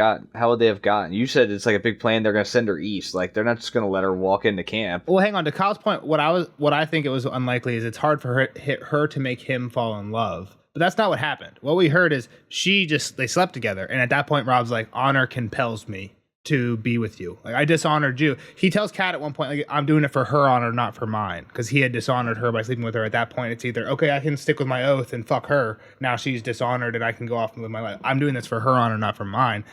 gotten? You said it's like a big plan. They're going to send her east. Like, they're not just going to let her walk into camp. Well, hang on. To Kyle's point, what I think it was unlikely is it's hard for her to make him fall in love. But that's not what happened. What we heard is they slept together, and at that point, Robb's like, honor compels me to be with you. Like, I dishonored you. He tells Kat at one point, like, I'm doing it for her honor, not for mine, because he had dishonored her by sleeping with her. At that point, it's either, okay, I can stick with my oath and fuck her. Now she's dishonored, and I can go off and live my life. I'm doing this for her honor, not for mine.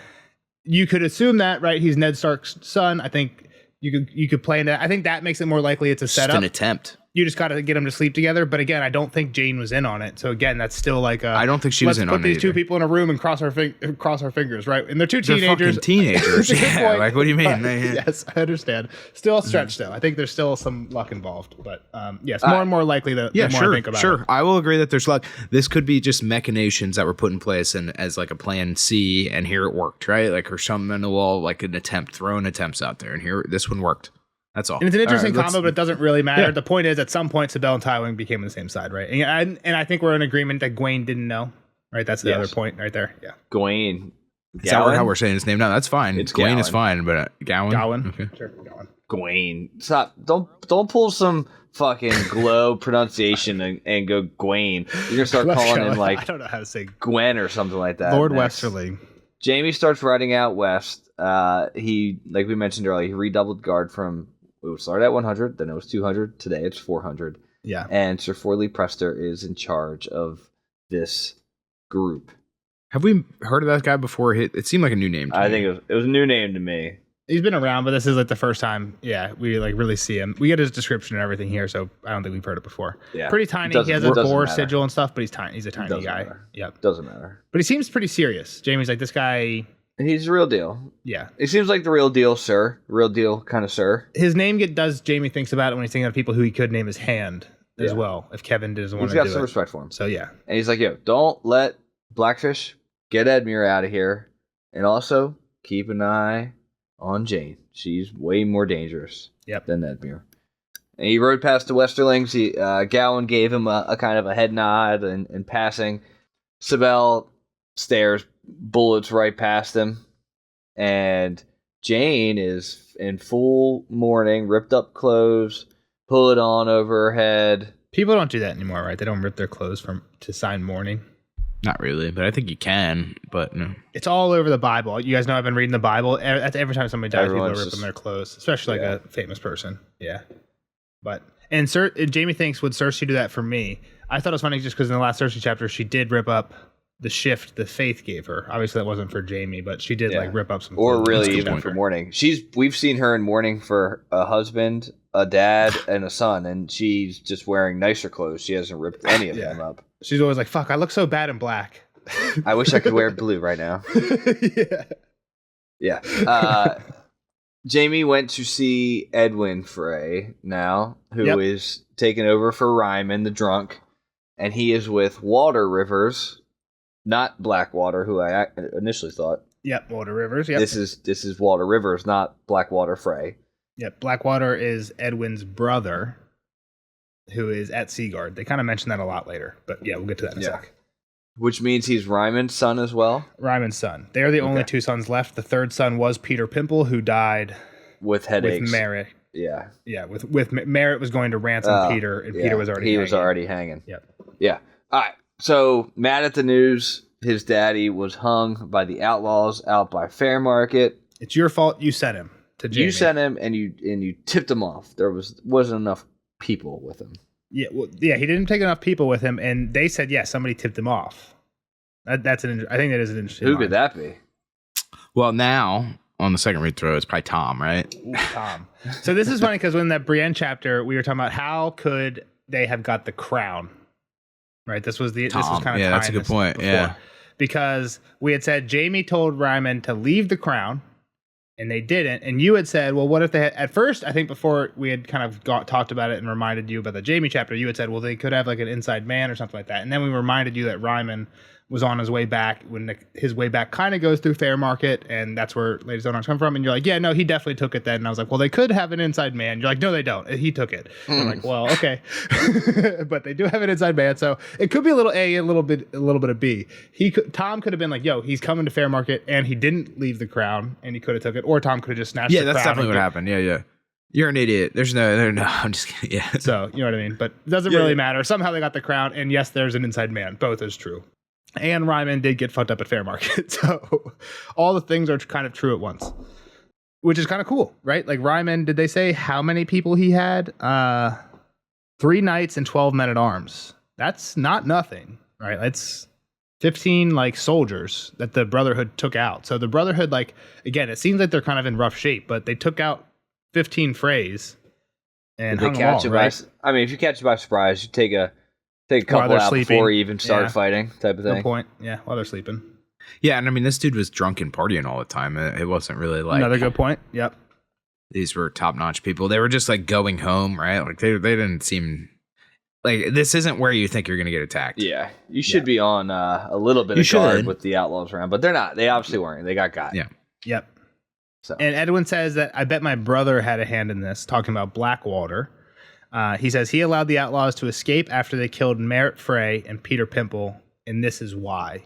You could assume that, right? He's Ned Stark's son. I think you could play into that. I think that makes it more likely it's a setup. Just an attempt. You just got to get them to sleep together. But again, I don't think Jane was in on it. So again, that's still like I don't think she was in on it. Let's put these two people in a room and cross our fingers, right? And they're two They're teenagers. fucking teenagers. Yeah, like, what do you mean? Yes, I understand. Still a stretch, though. I think there's still some luck involved. But yes, more and more likely the more I think about it. I will agree that there's luck. This could be just machinations that were put in place and as like a plan C, and here it worked, right? Like, or something on the wall, like an attempt, throwing attempts out there, and here this one worked. That's all. And it's an interesting right, combo, but it doesn't really matter. Yeah. The point is, at some point, Sibel and Tywin became on the same side, right? And I think we're in agreement that Gawain didn't know, right? That's the other point right there. Yeah. Gawain. Is that how we're saying his name now? That's fine. It's Gawain Gowan. is fine, but Gawain. Gawain. Okay. Sure, Gawain. Gawain. Stop. Don't pull some fucking glow pronunciation and go Gawain. You're going to start calling him like I don't know how to say Gwen or something like that. Lord next. Westerly. Jaime starts riding out west. He, like we mentioned earlier, he redoubled guard from, it started at 100, then it was 200, today it's 400. Yeah. And Sir Forley Prester is in charge of this group. Have we heard of that guy before? It seemed like a new name to me. I think it was a new name to me. He's been around, but this is like the first time, we like really see him. We get his description and everything here, so I don't think we've heard it before. Yeah. Pretty tiny. He has a boar matter. sigil and stuff, but he's tiny. He's a tiny Doesn't guy. matter. Yep. Doesn't matter. But he seems pretty serious. Jamie's like, this guy. He's the real deal. Yeah. He seems like the real deal, sir. Real deal kind of sir. His name does Jamie thinks about it when he's thinking of people who he could name his hand as well, if Kevin doesn't want to do it. He's got some respect for him. So, yeah. And he's like, yo, don't let Blackfish get Edmure out of here. And also, keep an eye on Jane. She's way more dangerous than Edmure. And he rode past the Westerlings. Gowan gave him a kind of a head nod and passing. Sibel stares bullets right past him. And Jane is in full mourning, ripped up clothes, hood on over her head. People don't do that anymore, right? They don't rip their clothes to sign mourning. Not really, but I think you can. But no, it's all over the Bible. You guys know I've been reading the Bible. Every time somebody dies, people are ripping their clothes, especially like a famous person. Yeah, but and Jamie thinks, would Cersei do that for me? I thought it was funny just because in the last Cersei chapter, she did rip up the shift the faith gave her. Obviously, that wasn't for Jamie, but she did like rip up some. Or really even for mourning. We've seen her in mourning for a husband, a dad, and a son, and she's just wearing nicer clothes. She hasn't ripped any of them up. She's always like, fuck, I look so bad in black. I wish I could wear blue right now. Yeah. Jamie went to see Edwin Frey now, who is taking over for Ryman the drunk, and he is with Walter Rivers, not Blackwater, who I initially thought. Yep, Walter Rivers. Yep. This is Walter Rivers, not Blackwater Frey. Yep, Blackwater is Edwin's brother, who is at Seaguard. They kind of mention that a lot later, but yeah, we'll get to that in a sec. Which means he's Ryman's son as well? Ryman's son. They are the only two sons left. The third son was Peter Pimple, who died with headaches. With Merritt. Yeah. Yeah, with Merritt was going to ransom Peter, and Peter was already hanging. He was already hanging. Yep. Yeah. All right. So, mad at the news, his daddy was hung by the outlaws out by Fairmarket. It's your fault you sent him to Jamie. You sent him, and you tipped him off. There wasn't enough people with him. Yeah, he didn't take enough people with him, and they said, somebody tipped him off. I think that is an interesting Who could that be? Well, now, on the second read through, it's probably Tom, right? Ooh, Tom. So this is funny, because when that Brienne chapter, we were talking about how could they have got the crown, right? This was kind of that's a good point, before. Yeah. Because we had said Jamie told Ryman to leave the crown, and they didn't. And you had said, well, what if they had, at first, I think before we had kind of talked about it and reminded you about the Jamie chapter, you had said, well, they could have like an inside man or something like that. And then we reminded you that Ryman was on his way back when his way back kind of goes through Fairmarket, and that's where Lady Stonehearts come from. And you're like, yeah, no, he definitely took it then. And I was like, well, they could have an inside man. You're like, no, they don't. He took it. I'm like, well, okay, but they do have an inside man, so it could be a little A, a little bit of B. Tom could have been like, yo, he's coming to Fairmarket, and he didn't leave the crown, and he could have took it, or Tom could have just snatched. Yeah, the crown. that's definitely what happened. Yeah. You're an idiot. No, I'm just kidding. Yeah. So, you know what I mean? But it doesn't really matter. Somehow they got the crown, and yes, there's an inside man. Both is true. And Ryman did get fucked up at Fairmarket. So all the things are kind of true at once, which is kind of cool, right? Like Ryman, did they say how many people he had? 3 knights and 12 men at arms. That's not nothing, right? That's 15 like soldiers that the Brotherhood took out. So the Brotherhood, like, again, it seems like they're kind of in rough shape, but they took out 15 Freys and hung them all, right? If you catch it by surprise, you take a couple out before you even start fighting, type of thing. No point. Yeah, while they're sleeping. Yeah, and I mean, this dude was drunk and partying all the time. It wasn't really like another good point. Yep. These were top-notch people. They were just like going home, right? Like they didn't seem like this isn't where you think you're going to get attacked. Yeah, you should be on a little bit of guard with the outlaws around, but they're not. They obviously weren't. They got. Yeah. Yep. So. And Edwin says that I bet my brother had a hand in this, talking about Blackwater. He says he allowed the outlaws to escape after they killed Merritt Frey and Peter Pimple, and this is why.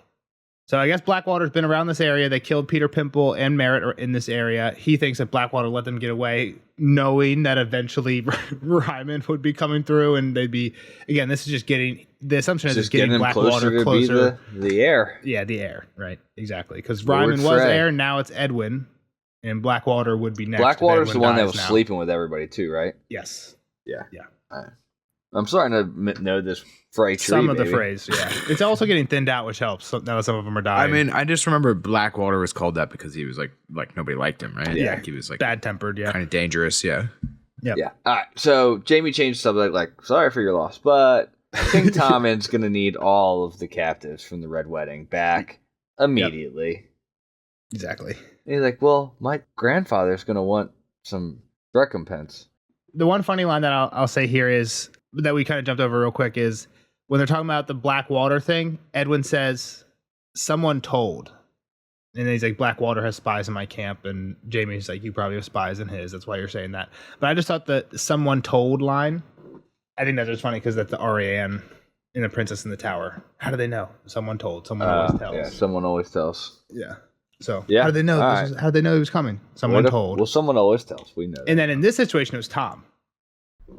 So I guess Blackwater's been around this area. They killed Peter Pimple and Merritt are in this area. He thinks that Blackwater let them get away, knowing that eventually Ryman would be coming through, and they'd be, again, this is just getting, the assumption is just getting Blackwater closer. The heir. Yeah, the heir, right, exactly. Because Ryman was heir, now it's Edwin, and Blackwater would be next. Blackwater's the one that was sleeping with everybody too, right? Yes. Yeah. Yeah. All right. I'm starting to know this Frey tree. Some of the phrase, yeah. It's also getting thinned out, which helps. So now some of them are dying. I mean, I just remember Blackwater was called that because he was like nobody liked him, right? Yeah. Like, he was like bad-tempered, yeah. kind of dangerous, yeah. Yep. Yeah. All right. So Jaime changed something like, sorry for your loss, but King Tommen's going to need all of the captives from the Red Wedding back immediately. Yep. Exactly. And he's like, well, my grandfather's going to want some recompense. The one funny line that I'll say here is that we kind of jumped over real quick is when they're talking about the Blackwater thing, Edwin says, someone told. And then he's like, Blackwater has spies in my camp. And Jaime's like, you probably have spies in his. That's why you're saying that. But I just thought the someone told line, I think that's just funny because that's the RAN in The Princess in the Tower. How do they know? Someone told. Someone always tells. Yeah, someone always tells. Yeah. So yeah. How did they know? How did they know he was coming? Someone told. Well, someone always tells. We know that. And then in this situation, it was Tom.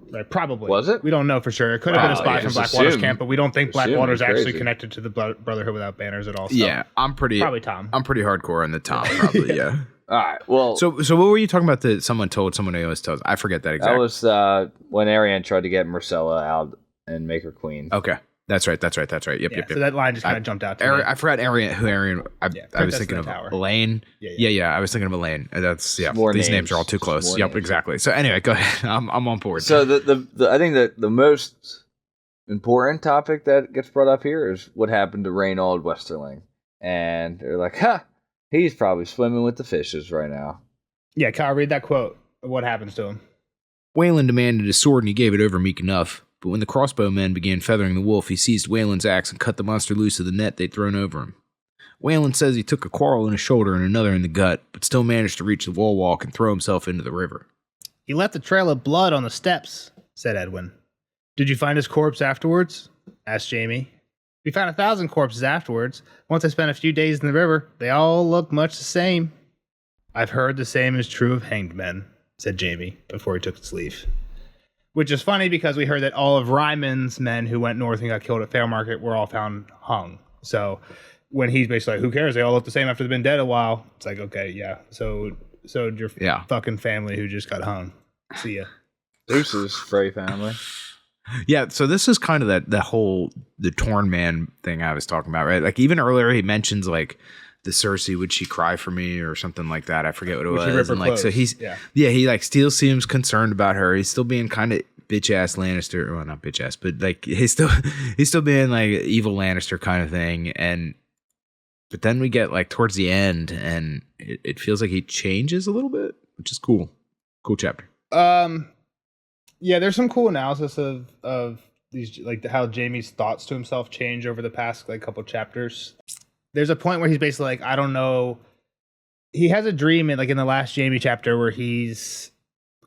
Right, probably. Was it? We don't know for sure. It could have been a spy from Blackwater's camp, but we don't think Blackwater's actually connected to the Brotherhood Without Banners at all. So Yeah, probably Tom. I'm pretty hardcore on the Tom, probably. yeah. All right. Well, so what were you talking about? That someone told, someone always tells. I forget that exactly. That was when Arianne tried to get Marcella out and make her queen. Okay. That's right. Yep. So that line just kind of jumped out to me. I forgot who Arian. I was thinking of Elaine. Yeah. I was thinking of Elaine. That's these names are all too close. Yep, exactly. So anyway, go ahead. I'm on board. So I think that the most important topic that gets brought up here is what happened to Reynold Westerling, and they're like, he's probably swimming with the fishes right now. Yeah, Kyle, read that quote. What happens to him? Wayland demanded his sword, and he gave it over meek enough. But when the crossbowmen began feathering the wolf, he seized Wayland's axe and cut the monster loose of the net they'd thrown over him. Wayland says he took a quarrel in his shoulder and another in the gut, but still managed to reach the wall walk and throw himself into the river. He left a trail of blood on the steps, said Edwin. Did you find his corpse afterwards? Asked Jaime. We found 1,000 corpses afterwards. Once I spent a few days in the river, they all look much the same. I've heard the same is true of hanged men, said Jaime before he took his leave. Which is funny because we heard that all of Ryman's men who went north and got killed at Fair Market were all found hung. So when he's basically like, who cares? They all look the same after they've been dead a while. It's like, okay, yeah. So your fucking family who just got hung. See ya. Deuces, Frey family. Yeah, so this is kind of the Torn Man thing I was talking about, right? Like even earlier he mentions like the Cersei, would she cry for me or something like that? I forget what it was. And like, so he like still seems concerned about her. He's still being kind of bitch ass Lannister. Well, not bitch ass, but like he's still being like evil Lannister kind of thing. But then we get like towards the end, and it feels like he changes a little bit, which is cool. Cool chapter. Yeah, there's some cool analysis of these, like how Jaime's thoughts to himself change over the past like couple chapters. There's a point where he's basically like, I don't know. He has a dream in the last Jaime chapter where he's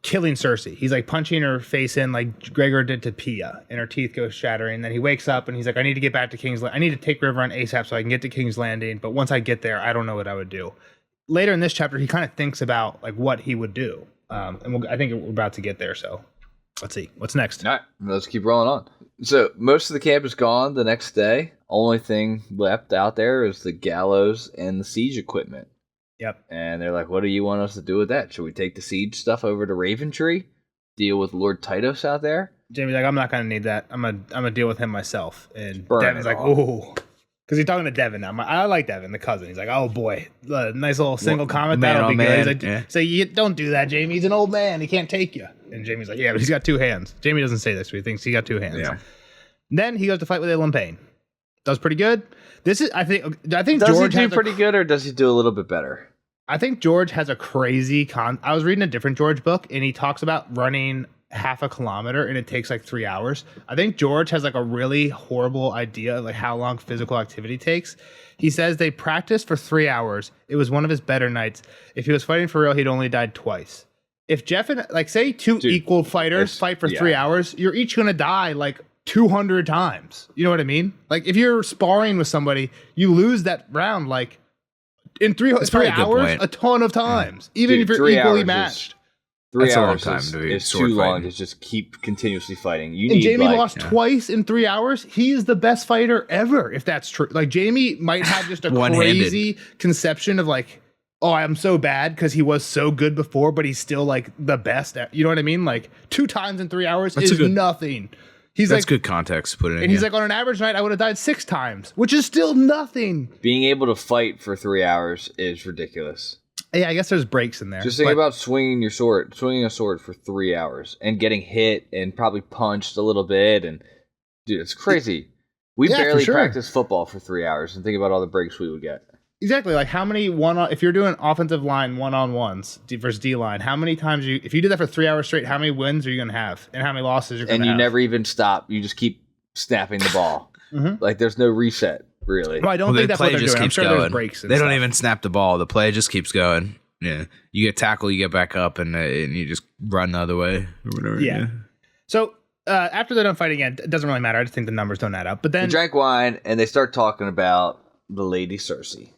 killing Cersei. He's like punching her face in like Gregor did to Pia, and her teeth go shattering. And then he wakes up and he's like, I need to get back to King's Landing. I need to take River on ASAP so I can get to King's Landing. But once I get there, I don't know what I would do. Later in this chapter, he kind of thinks about like what he would do. I think we're about to get there. So let's see what's next. All right, let's keep rolling on. So most of the camp is gone the next day. Only thing left out there is the gallows and the siege equipment. Yep. And they're like, what do you want us to do with that? Should we take the siege stuff over to Raventree? Deal with Lord Tytos out there? Jaime's like, I'm not going to need that. I'm gonna deal with him myself. And Burn Devin's like, oh. Because he's talking to Devin now. I like Devin, the cousin. He's like, oh boy, nice little single comment. That'll be good. He's like, so you don't do that, Jaime. He's an old man. He can't take you. And Jaime's like, yeah, but he's got two hands. Jaime doesn't say this, but he thinks he got two hands. Yeah. Then he goes to fight with Ilyn Payne. Does pretty good. I think does George he do pretty good, or does he do a little bit better? I think George has a crazy I was reading a different George book, and he talks about running half a kilometer, and it takes like 3 hours. I think George has like a really horrible idea of like how long physical activity takes. He says they practiced for 3 hours. It was one of his better nights. If he was fighting for real, he'd only died twice. If Jeff and like say two equal fighters fight for 3 hours, you're each gonna die like 200 times. You know what I mean? Like if you're sparring with somebody, you lose that round like in 3 hours, a ton of times. Even if you're equally matched. 3 That's hours a long time to be is sword too long fighting. to just keep continuously fighting. You and need Jaime lost twice in 3 hours. He is the best fighter ever, if that's true. Like Jaime might have just a crazy conception of like, oh, I'm so bad because he was so good before, but he's still like the best. You know what I mean? Like 2 times in 3 hours is nothing. He's That's like, good context to put it in. and he's like, on an average night, I would have died 6 times, which is still nothing. Being able to fight for 3 hours is ridiculous. Yeah, I guess there's breaks in there. Just think about swinging a sword for 3 hours and getting hit and probably punched a little bit. And dude, it's crazy. We barely practice football for 3 hours, and think about all the breaks we would get. Exactly. Like how many if you're doing offensive line one-on-ones versus D-line, how many times if you do that for 3 hours straight, how many wins are you going to have? And how many losses you're going to have? And you never even stop. You just keep snapping the ball. Like there's no reset, really. Well, I don't think that's what they're doing. I'm sure there's breaks. They don't even snap the ball. The play just keeps going. Yeah. You get tackled, you get back up, and you just run the other way or whatever. Yeah. So after they're done fighting again, it doesn't really matter. I just think the numbers don't add up. But then they drank wine, and they start talking about the Lady Cersei.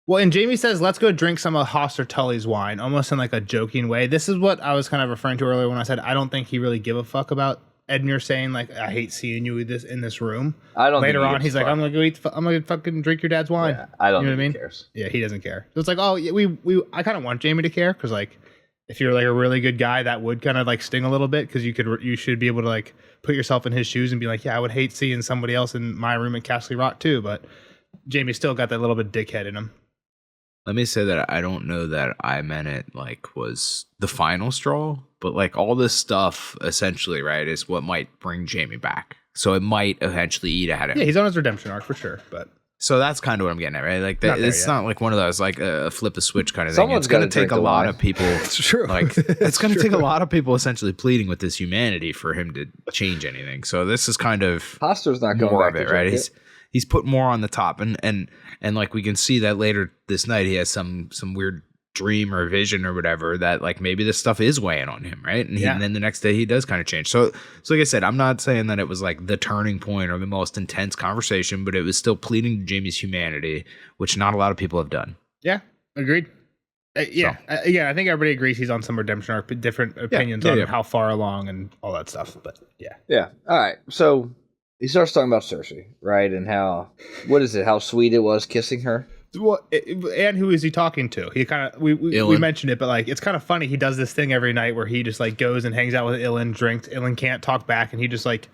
Well, and Jaime says, let's go drink some of Hoster Tully's wine, almost in like a joking way. This is what I was kind of referring to earlier when I said I don't think he really give a fuck about Edmure saying, like, I hate seeing you in this room. I don't Later think on, he's like, I'm going to fucking drink your dad's wine. Yeah, I don't you know think what I mean? he cares. Yeah, he doesn't care. So it's like, oh, yeah, I kind of want Jaime to care because, like, if you're like a really good guy, that would kind of like sting a little bit because you should be able to like put yourself in his shoes and be like, yeah, I would hate seeing somebody else in my room at Castle Rock too. But Jaime still got that little bit dickhead in him. Let me say that I don't know that I meant it like was the final straw, but like all this stuff essentially, right, is what might bring Jaime back. So it might eventually eat ahead of him. Yeah, he's on his redemption arc for sure. But so that's kind of what I'm getting at, right? Like it's not like one of those like flip the switch kind of thing. Someone's It's going to gotta take a drink the lot wine. of people. it's true. Like it's going to take a lot of people essentially pleading with his humanity for him to change anything. So this is kind of Hoster's not going more back of it, to right? drink it. He's put more on the top, and like we can see that later this night he has some weird dream or vision or whatever that like maybe this stuff is weighing on him, right? And then the next day he does kind of change. So like I said, I'm not saying that it was like the turning point or the most intense conversation, but it was still pleading to Jaime's humanity, which not a lot of people have done. Yeah, agreed. Yeah, again, I think everybody agrees he's on some redemption arc, different opinions on how far along and all that stuff. But Yeah. All right. So he starts talking about Cersei, right? And how sweet it was kissing her. Well, and who is he talking to? He kind of we mentioned it, but like it's kind of funny. He does this thing every night where he just like goes and hangs out with Ilyn, drinks. Ilyn can't talk back, and he just like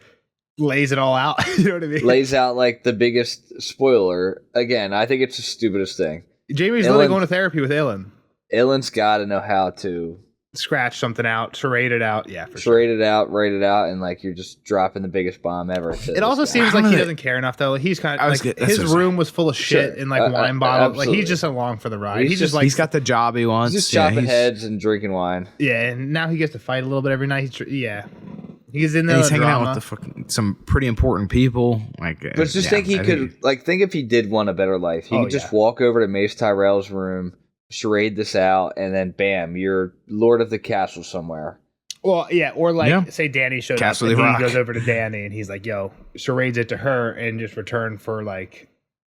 lays it all out. You know what I mean? Lays out like the biggest spoiler. Again, I think it's the stupidest thing. Jaime's literally going to therapy with Ilyn. Ilyn's got to know how to scratch something out, charade it out. Yeah, for charade it out, write it out, and like you're just dropping the biggest bomb ever. It also seems like he doesn't care enough though. He's kind of like his room was full of shit and like wine bottles. Like he's just along for the ride. He's just like he's got the job he wants. He's just chopping heads and drinking wine. Yeah, and now he gets to fight a little bit every night. He's in there. He's hanging out with some pretty important people. Like, but just think he could think if he did want a better life, he could just walk over to Mace Tyrell's room, charade this out, and then bam, you're Lord of the Castle somewhere. Well, yeah, or like say Dany showed up and he goes over to Dany and he's like, "Yo," charades it to her in just return for like,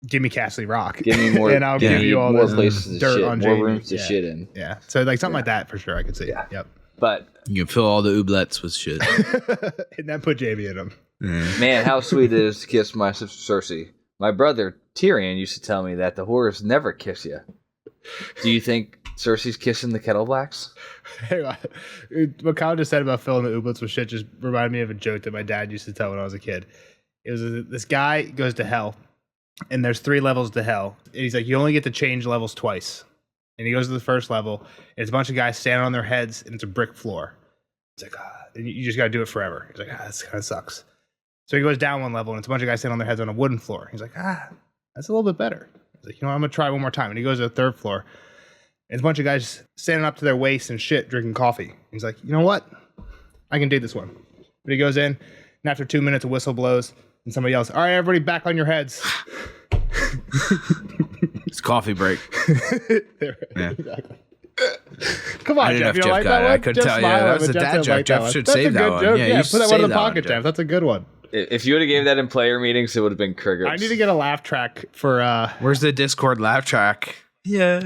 "Give me Castle Rock, give me more, and I'll give you all more this places dirt shit, on more Jaime. rooms to shit in." Yeah, so like something like that for sure, I could see. Yeah. Yep. But you can fill all the oubliettes with shit, and then put Jaime in them. Man, how sweet it is to kiss my sister Cersei. My brother Tyrion used to tell me that the whores never kiss you. Do you think Cersei's kissing the Kettle Blacks? Hang on. What Kyle just said about filling the oubliettes with shit just reminded me of a joke that my dad used to tell when I was a kid. It was this guy goes to hell, and there's 3 levels to hell. And he's like, you only get to change levels twice. And he goes to the first level, and it's a bunch of guys standing on their heads, and it's a brick floor. It's like, and you just got to do it forever. He's like, this kind of sucks. So he goes down 1 level, and it's a bunch of guys standing on their heads on a wooden floor. He's like, that's a little bit better. He's like, I'm going to try one more time. And he goes to the 3rd floor. And it's a bunch of guys standing up to their waist and shit, drinking coffee. He's like, you know what? I can do this one. But he goes in, and after 2 minutes, a whistle blows, and somebody yells, all right, everybody back on your heads. It's coffee break. Yeah. Come on, Jeff. You don't like that one? I couldn't tell you. That was a dad joke. Jeff should save that one. Yeah, put that one in the pocket, Jeff. That's a good one. If you would have gave that in player meetings, it would have been crickets. I need to get a laugh track for... Where's the Discord laugh track? Yeah.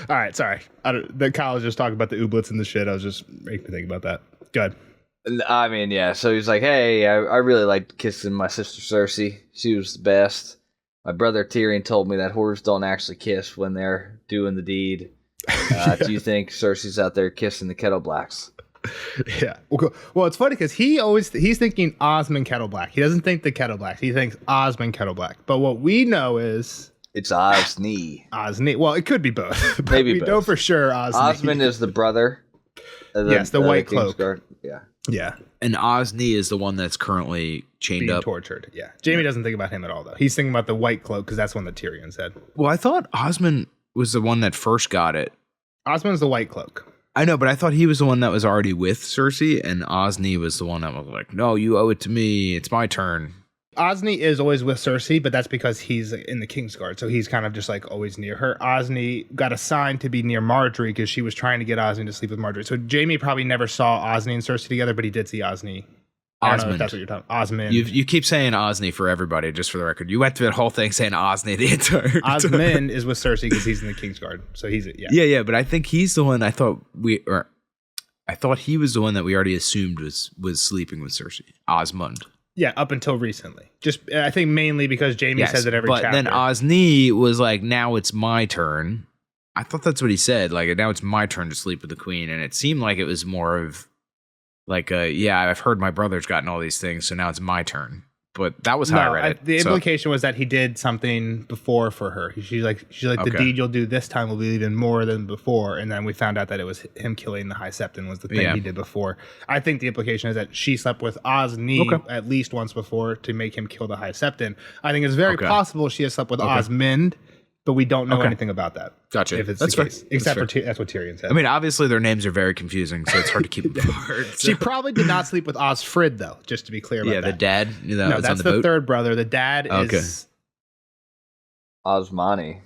All right, sorry. Kyle was just talking about the oubliettes and the shit. I was just making me think about that. Good. I mean, yeah. So he's like, hey, I really liked kissing my sister Cersei. She was the best. My brother Tyrion told me that whores don't actually kiss when they're doing the deed. Do you think Cersei's out there kissing the Kettle Blacks? Yeah. Well, it's funny because he's thinking Osmond Kettle Black. He doesn't think the Kettle Black. He thinks Osmond Kettle Black. But what we know is It's Osney. Osney. Well, it could be both. But Maybe we both. know for sure Osney. Osmond is the brother. Yes, the white cloak. Kingsguard. Yeah. Yeah. And Osney is the one that's currently chained Being up. tortured. Yeah. Jamie doesn't think about him at all, though. He's thinking about the white cloak because that's one that Tyrion said. Well, I thought Osmond was the one that first got it. Osmond's the white cloak. I know, but I thought he was the one that was already with Cersei, and Osney was the one that was like, no, you owe it to me. It's my turn. Osney is always with Cersei, but that's because he's in the Kingsguard, so he's kind of just like always near her. Osney got assigned to be near Marjorie because she was trying to get Osney to sleep with Marjorie. So Jamie probably never saw Osney and Cersei together, but he did see Osney. I don't know if that's what you're talking about. Osmond. You keep saying Osney for everybody, just for the record. You went through that whole thing saying Osney the entire time. Osmond is with Cersei because he's in the Kingsguard, so he's Yeah, but I think he's the one I thought he was the one that we already assumed was sleeping with Cersei. Osmond. Yeah, up until recently. Just I think mainly because Jamie says it every but chapter. then Osney was like, now it's my turn. I thought that's what he said. Like, now it's my turn to sleep with the queen. And it seemed like it was more of like, I've heard my brother's gotten all these things, so now it's my turn. But that was how I read it. The implication was that he did something before for her. She's like, the deed you'll do this time will be even more than before. And then we found out that it was him killing the High Septon was the thing he did before. I think the implication is that she slept with Osney at least once before to make him kill the High Septon. I think it's very possible she has slept with Osmond, but we don't know anything about that. Gotcha. If it's That's the fair. case. Except for that's what Tyrion said. I mean, obviously their names are very confusing, so it's hard to keep them apart. She probably did not sleep with Osfrid, though, just to be clear about that. The dad. No, was that's on the the boat? third brother. The dad is... Osmani.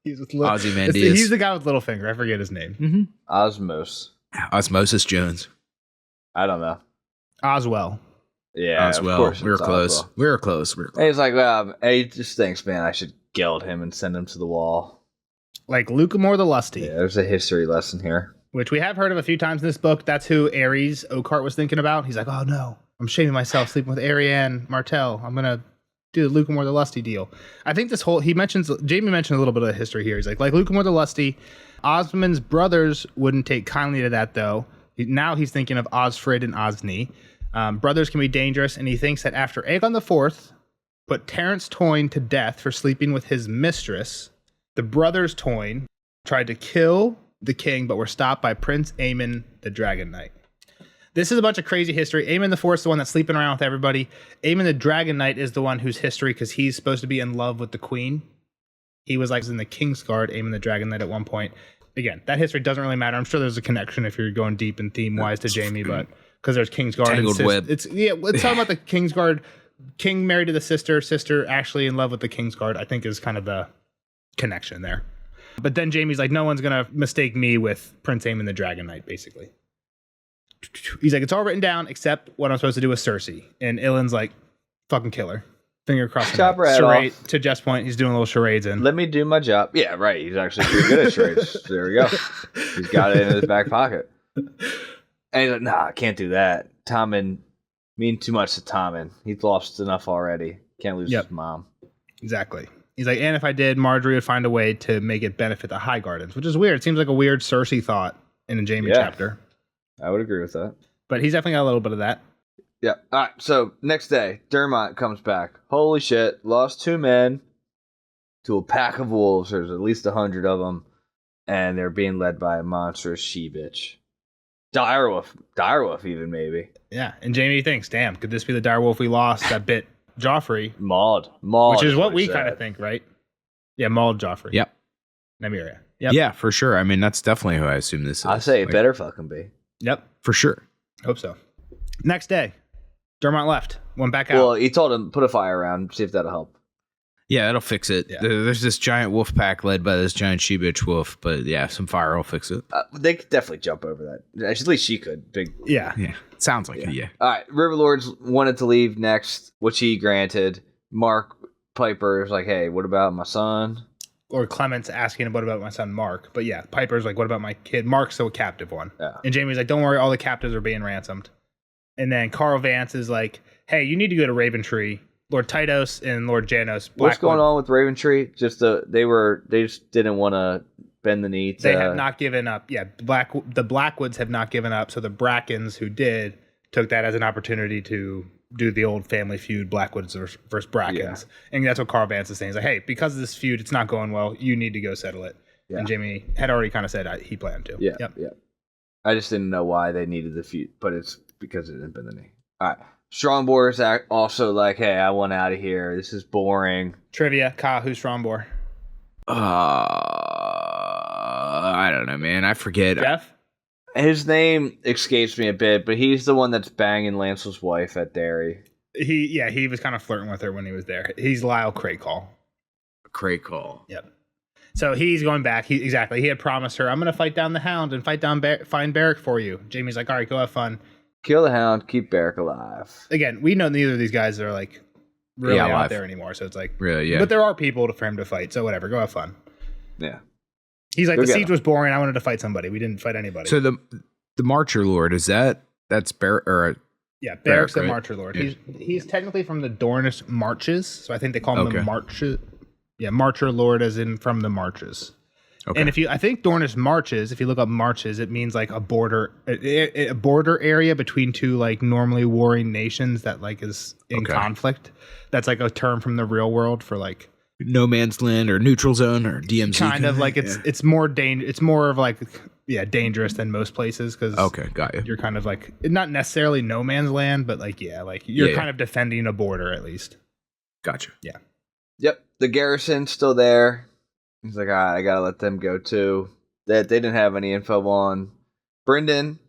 He's with Ozymandias. He's the guy with Littlefinger. I forget his name. Mm-hmm. Osmos. Osmosis Jones. I don't know. Oswell. Yeah, Oswell. of course We were close. Oswell. We were close. And he's like, well, he just thinks, man, I should geld him and send him to the wall. Like Lucamore the Lusty. Yeah, there's a history lesson here. Which we have heard of a few times in this book. That's who Ares Oakheart was thinking about. He's like, oh no, I'm shaming myself sleeping with Arianne Martell. I'm going to do the Lucamore the Lusty deal. I think Jamie mentioned a little bit of history here. He's like Lucamore the Lusty. Osmond's brothers wouldn't take kindly to that, though. Now he's thinking of Osfrid and Osney. Brothers can be dangerous, and he thinks that after Aegon IV put Terence Toyne to death for sleeping with his mistress, the brothers Toyne tried to kill the king, but were stopped by Prince Aemon the Dragon Knight. This is a bunch of crazy history. Aemon IV is the one that's sleeping around with everybody. Aemon the Dragon Knight is the one whose history, because he's supposed to be in love with the queen. He was like in the Kingsguard, Aemon the Dragon Knight at one point. Again, that history doesn't really matter. I'm sure there's a connection if you're going deep and theme-wise to Jamie, but because there's Kingsguard. Tangled web. It's talking about the Kingsguard. King married to the sister actually in love with the Kingsguard, I think is kind of the connection there. But then Jamie's like, no one's going to mistake me with Prince Aemon the Dragon Knight, basically. He's like, it's all written down except what I'm supposed to do with Cersei. And Ilyn's like, fucking kill her. Finger crossed. Chop her head off. To Jeff's point, he's doing little charades. And let me do my job. Yeah, right. He's actually pretty good at charades. There we go. He's got it in his back pocket. And he's like, nah, I can't do that. Tommen mean too much to Tommen. He's lost enough already. Can't lose his mom. Exactly. He's like, and if I did, Marjorie would find a way to make it benefit the High Gardens, which is weird. It seems like a weird Cersei thought in a Jaime chapter. I would agree with that. But he's definitely got a little bit of that. Yeah. All right. So next day, Dermot comes back. Holy shit. Lost 2 men to a pack of wolves. There's at least 100 of them. And they're being led by a monstrous she-bitch. Direwolf even, maybe. Yeah. And Jaime thinks, damn, could this be the direwolf we lost that bit Joffrey? Maud. Which is what we kind of think, right? Yeah, Maud Joffrey. Yep. Nymeria. Yep. Yeah, for sure. I mean, that's definitely who I assume this is. I say it better fucking be. Yep. For sure. Hope so. Next day, Dermot left. Went back out. Well, he told him, put a fire around, see if that'll help. Yeah, that'll fix it. Yeah. There's this giant wolf pack led by this giant she-bitch wolf, but yeah, some fire will fix it. They could definitely jump over that. At least she could. Big. Yeah. Yeah, sounds like it, yeah. All right, Riverlords wanted to leave next, which he granted. Mark Piper is like, hey, what about my son? Or Clement's asking him, what about my son Mark? But yeah, Piper's like, what about my kid? Mark's the captive one. Yeah. And Jamie's like, don't worry, all the captives are being ransomed. And then Carl Vance is like, hey, you need to go to Raventree. Lord Tytos and Lord Janos. What's going on with Raventree? Just they just didn't want to bend the knee. They have not given up. Yeah, the Blackwoods have not given up. So the Brackens, who did, took that as an opportunity to do the old family feud, Blackwoods versus Brackens. Yeah. And that's what Carl Vance is saying. He's like, hey, because of this feud, it's not going well. You need to go settle it. Yeah. And Jamie had already kind of said he planned to. Yeah. Yep. Yeah. I just didn't know why they needed the feud, but it's because it didn't bend the knee. All right. Strong Boar is also like, hey, I want out of here. This is boring. Trivia, Kyle, who's Strong Boar? I don't know, man. I forget. Jeff? His name escapes me a bit, but he's the one that's banging Lancel's wife at Derry. He was kind of flirting with her when he was there. He's Lyle Craycall. Craycall. Yep. So he's going back. He had promised her, I'm going to fight down the Hound and find Barrack for you. Jamie's like, all right, go have fun. Kill the Hound, keep Barrack alive. Again, we know neither of these guys are like really out there anymore. So it's like, really, yeah. But there are people for him to fight. So whatever, go have fun. Yeah. He's like, the siege was boring. I wanted to fight somebody. We didn't fight anybody. So the Marcher Lord, that's Barrack or? Yeah, Barrack's the Marcher Lord. Yeah. He's technically from the Dornish Marches. So I think they call him the Marches. Yeah, Marcher Lord as in from the Marches. Okay. And I think Dornish Marches, if you look up Marches, it means like a border area between two like normally warring nations that like is in conflict. That's like a term from the real world for like no man's land or neutral zone or DMZ. Kind of like it's more it's more of like dangerous than most places because got you. You're kind of like not necessarily no man's land, but like you're kind of defending a border at least. Gotcha. Yeah. Yep. The garrison's still there. He's like, all right, I gotta let them go too. They didn't have any info on Brendan.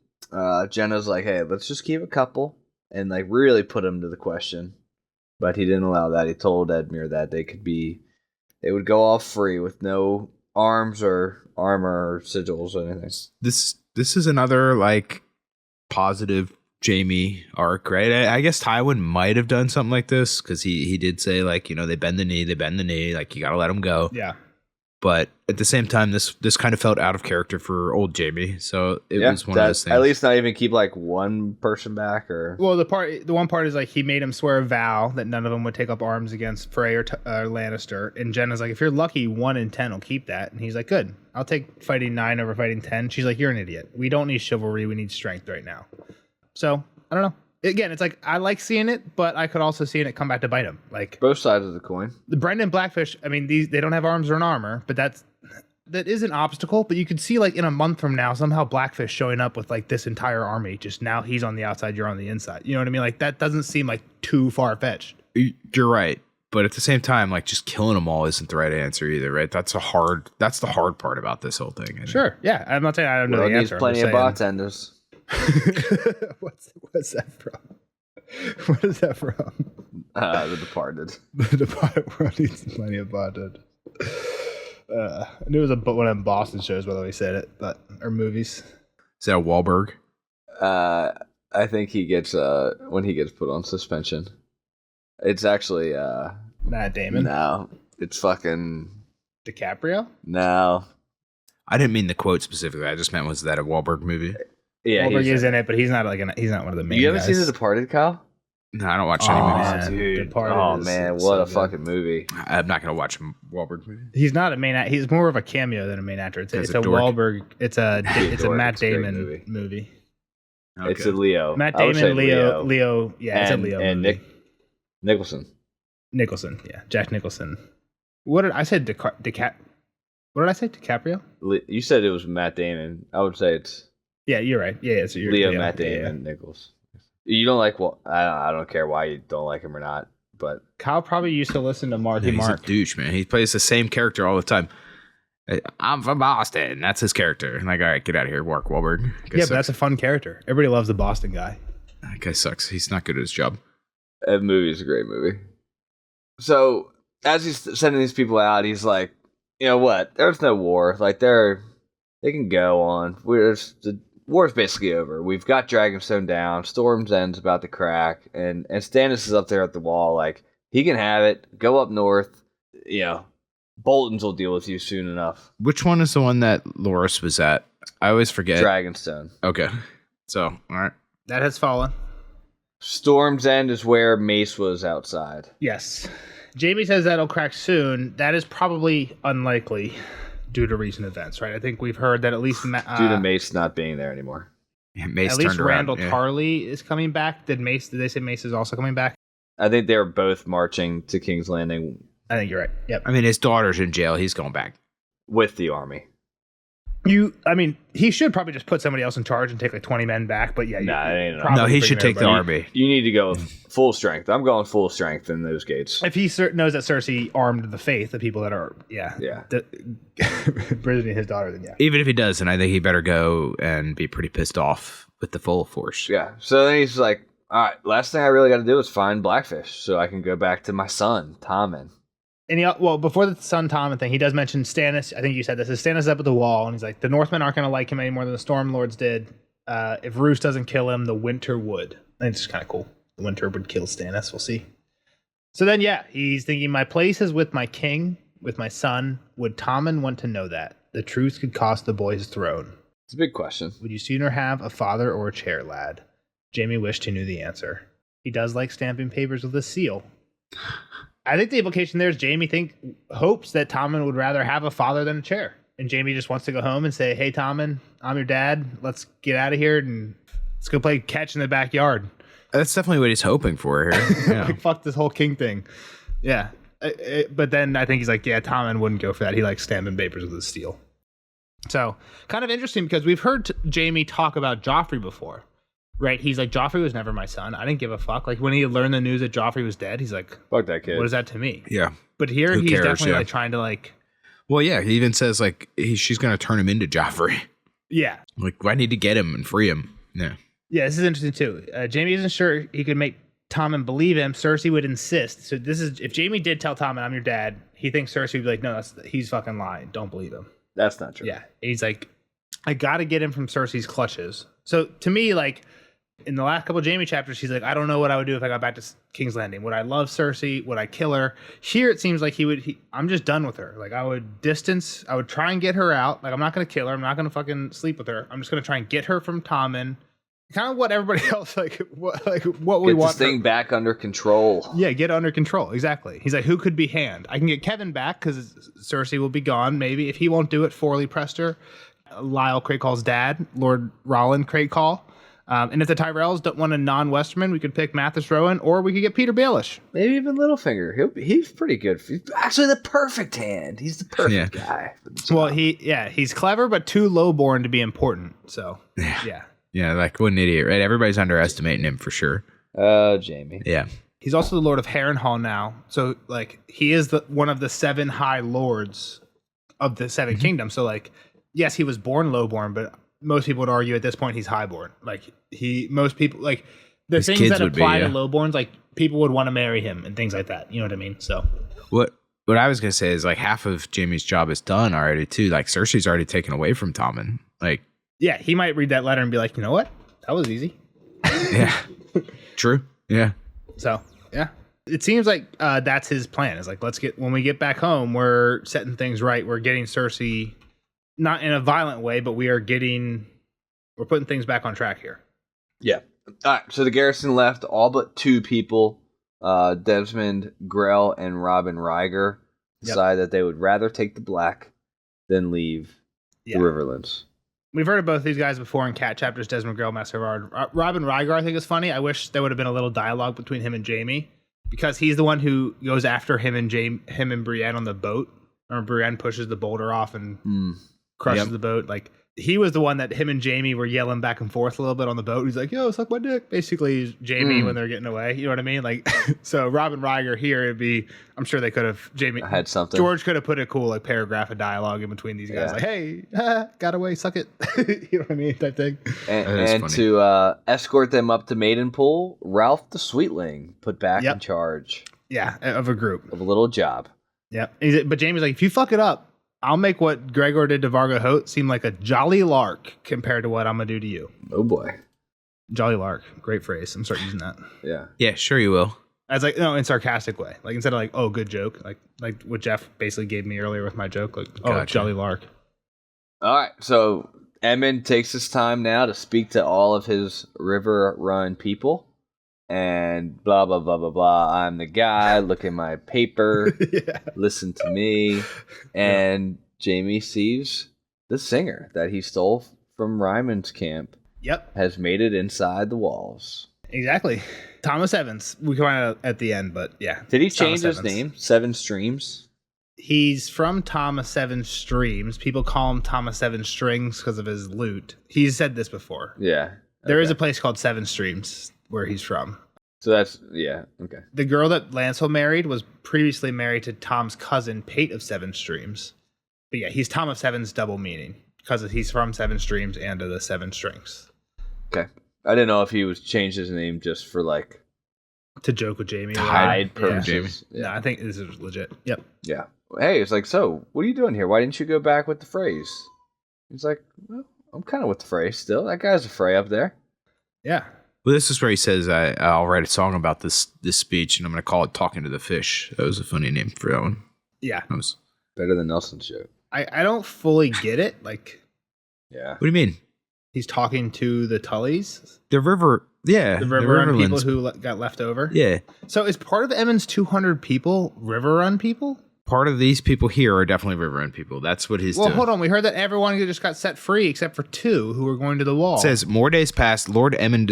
Jenna's like, hey, let's just keep a couple and like really put him to the question. But he didn't allow that. He told Edmure that they would go off free with no arms or armor or sigils or anything. This is another like positive Jaime arc, right? I guess Tywin might have done something like this because he did say like, they bend the knee, like you gotta let him go. Yeah. But at the same time, this kind of felt out of character for old Jaime. So it was one of those things. At least not even keep like one person back or. Well, the one part is like he made him swear a vow that none of them would take up arms against Frey or Lannister. And Jenna's like, if you're lucky, 1 in 10 will keep that. And he's like, good. I'll take fighting 9 over fighting 10. She's like, you're an idiot. We don't need chivalry. We need strength right now. So I don't know. Again, it's like I like seeing it, but I could also see it come back to bite him. Like both sides of the coin. The Brendan Blackfish. I mean, they don't have arms or an armor, but that is an obstacle. But you could see like in a month from now, somehow Blackfish showing up with like this entire army. Just now he's on the outside, you're on the inside. You know what I mean? Like that doesn't seem like too far fetched. You're right, but at the same time, like just killing them all isn't the right answer either, right? That's the hard part about this whole thing. Sure, yeah. I'm not saying I don't know the answer. Plenty of bartenders. What's that from? What is that from? The Departed. The Departed world needs plenty of bartenders. I knew it was one of them Boston shows, by the way he said it, or movies. Is that a Wahlberg? I think he gets when he gets put on suspension. It's actually Matt Damon. No, it's fucking DiCaprio. No, I didn't mean the quote specifically. I just meant was that a Wahlberg movie? Yeah, Wahlberg is in it, but he's not he's not one of the main. You haven't guys. seen The Departed, Kyle? No, I don't watch any movies. Dude. Departed what a fucking movie! I'm not gonna watch a Wahlberg movie. He's not a main. He's more of a cameo than a main actor. It's a Wahlberg. It's a Matt Damon movie. Okay. It's a Leo. Matt Damon, Leo. Yeah, it's a Leo and movie. Nicholson. Yeah, Jack Nicholson. What did I say? What did I say? DiCaprio. You said it was Matt Damon. I would say it's. Yeah, you're right. Yeah, it's Leo, Matt Damon, Nichols. You don't like I don't care why you don't like him or not, but Kyle probably used to listen to Marky Mark. He's a douche, man. He plays the same character all the time. I'm from Boston. That's his character. I'm like, all right, get out of here, Mark Wahlberg. But that's a fun character. Everybody loves the Boston guy. That guy sucks. He's not good at his job. That movie is a great movie. So as he's sending these people out, he's like, you know what? There's no war. Like they can go on. The war's basically over. We've got Dragonstone down. Storm's End's about to crack, and Stannis is up there at the wall. Like he can have it. Go up north. Bolton's will deal with you soon enough. Which one is the one that Loras was at? I always forget. Dragonstone. Okay. So, all right. That has fallen. Storm's End is where Mace was outside. Yes. Jamie says that'll crack soon. That is probably unlikely. due to recent events, right? I think we've heard that at least due to Mace not being there anymore. Yeah, Mace at least turned around, Randall Tarley is coming back. Did they say Mace is also coming back? I think they were both marching to King's Landing I think you're right. Yep. I mean, his daughter's in jail. He's going back. with the army. He should probably just put somebody else in charge and take like 20 men back. But yeah, Nah, it ain't enough. probably No, he bring should take the everybody. army. You need to go full strength. I'm going full strength in those gates. If he knows that Cersei armed the faith, the people that are, Yeah. Brittany and his daughter, then yeah. Even if he doesn't, I think he better go and be pretty pissed off with the full force. Yeah. So then he's like, all right, last thing I really got to do is find Blackfish so I can go back to my son, Tommen. And before the son Tommen thing, he does mention Stannis. I think you said this. Stannis is up at the wall, and he's like, the Northmen aren't going to like him any more than the Storm Lords did. If Roose doesn't kill him, the Winter would. And it's just kind of cool. The Winter would kill Stannis. We'll see. So then, yeah, he's thinking, my place is with my king, with my son. Would Tommen want to know that? The truth could cost the boy his throne. It's a big question. Would you sooner have a father or a chair, lad? Jaime wished he knew the answer. He does like stamping papers with a seal. I think the implication there is Jaime hopes that Tommen would rather have a father than a chair. And Jaime just wants to go home and say, hey, Tommen, I'm your dad. Let's get out of here and let's go play catch in the backyard. That's definitely what he's hoping for here. Yeah. Like, fuck this whole king thing. Yeah. But then I think he's like, yeah, Tommen wouldn't go for that. He likes stamping papers with a steel. So kind of interesting because we've heard Jaime talk about Joffrey before. Right, he's like, Joffrey was never my son. I didn't give a fuck. Like, when he learned the news that Joffrey was dead, he's like, fuck that kid. What is that to me? Yeah. But here, Who he's cares, definitely yeah. like trying to like... Well, yeah, he even says, like, she's going to turn him into Joffrey. Yeah. Like, I need to get him and free him. Yeah. Yeah, this is interesting, too. Jaime isn't sure he could make Tommen believe him. Cersei would insist. So this is... If Jaime did tell Tommen, I'm your dad, he thinks Cersei would be like, no, he's fucking lying. Don't believe him. That's not true. Yeah. He's like, I got to get him from Cersei's clutches. So to me, like... In the last couple of Jaime chapters, she's like, I don't know what I would do if I got back to King's Landing. Would I love Cersei? Would I kill her? Here, it seems like I'm just done with her. Like, I would try and get her out. Like, I'm not going to kill her. I'm not going to fucking sleep with her. I'm just going to try and get her from Tommen. Kind of what everybody else, what we Get want. this thing back under control. Yeah, get under control. Exactly. He's like, who could be hand? I can get Kevin back because Cersei will be gone, maybe. If he won't do it, Forley Prester, Lyle Craigcall's dad, Lord Roland Craigcall. And if the Tyrells don't want a non-Westerman, we could pick Mathis Rowan, or we could get Peter Baelish. Maybe even Littlefinger. He's pretty good. He's actually the perfect hand. He's the perfect guy. Well, he's clever, but too lowborn to be important. So, yeah. Yeah, like, what an idiot, right? Everybody's underestimating him for sure. Jaime. Yeah. He's also the Lord of Harrenhal now. So, like, he is one of the 7 high lords of the 7 kingdoms. So, like, yes, he was born lowborn, but most people would argue at this point he's highborn. Like, most people, like, the His things kids that would be, apply to yeah. lowborns, like, people would want to marry him and things like that. You know what I mean? So, What I was going to say is, like, half of Jaime's job is done already, too. Like, Cersei's already taken away from Tommen. Like, yeah, he might read that letter and be like, you know what? That was easy. yeah. True. Yeah. So, yeah. It seems like that's his plan. It's like, when we get back home, we're setting things right. We're getting Cersei, not in a violent way, but we're putting things back on track here. Yeah. All right. So the garrison left all but 2 people. Desmond Grell and Robin Ryger decided that they would rather take the Black than leave the Riverlands. We've heard of both these guys before in cat chapters. Desmond Grell, Master Vard. Robin Ryger, I think, is funny. I wish there would have been a little dialogue between him and Jaime, because he's the one who goes after him and Brienne on the boat. Or Brienne pushes the boulder off and crushes the boat. Like, he was the one that him and Jaime were yelling back and forth a little bit on the boat. He's like, yo, suck my dick. Basically, Jaime when they're getting away. You know what I mean? Like, so Robin Ryger here, it'd be, I'm sure they could have, I had something. George could have put a cool, like, paragraph of dialogue in between these guys. Like, hey, got away, suck it. You know what I mean? Type thing. And to escort them up to Maidenpool, Ralph the Sweetling put back in charge. Yeah, of a group. Of a little job. Yeah. But Jaime's like, if you fuck it up, I'll make what Gregor did to Vargo Hoat seem like a jolly lark compared to what I'm going to do to you. Oh, boy. Jolly lark. Great phrase. I'm start using that. Yeah. Yeah, sure you will. As like, no, in sarcastic way. Like, instead of like, oh, good joke. Like what Jeff basically gave me earlier with my joke. Like, oh, Gotcha. jolly lark. All right. So Edmund takes his time now to speak to all of his River Run people. And blah, blah, blah, blah, blah. I'm the guy. Look at my paper. Listen to me. And Jaime sees the singer that he stole from Ryman's camp Yep, has made it inside the walls. exactly. Thomas Evans. We come out at the end, but yeah. Did he it's change Thomas his Evans. name? Seven Streams? He's from Thomas Seven Streams. People call him Thomas Seven Strings because of his lute. He's said this before. Yeah. There is a place called Seven Streams where he's from. So that's, yeah, okay. The girl that Lancel married was previously married to Tom's cousin, Pate of Seven Streams. But yeah, he's Thomas Seven's double meaning because he's from Seven Streams and of the Seven Strings. Okay. I didn't know if he was changed his name just for like To joke with Jamie. To or hide whatever. purposes. Yeah. No, I think this is legit. Yep. Yeah. Hey, it's like, so what are you doing here? Why didn't you go back with the phrase? He's like, well, I'm kind of with the phrase still. That guy's a Frey up there. Yeah. Well, this is where he says, I'll write a song about this speech, and I'm going to call it Talking to the Fish. That was a funny name for that one. Yeah. That was, Better than Nelson's joke. I don't fully get it. Like, Yeah. what do you mean? he's talking to the Tullys, The river, yeah. the River Run people Riverlands. who got left over. Yeah. So is part of Emmons 200 people River Run people? Part of these people here are definitely River Run people. That's what he's Well, doing. hold on. We heard that everyone just got set free except for 2 who were going to the wall. It says, more days passed, Lord Emmond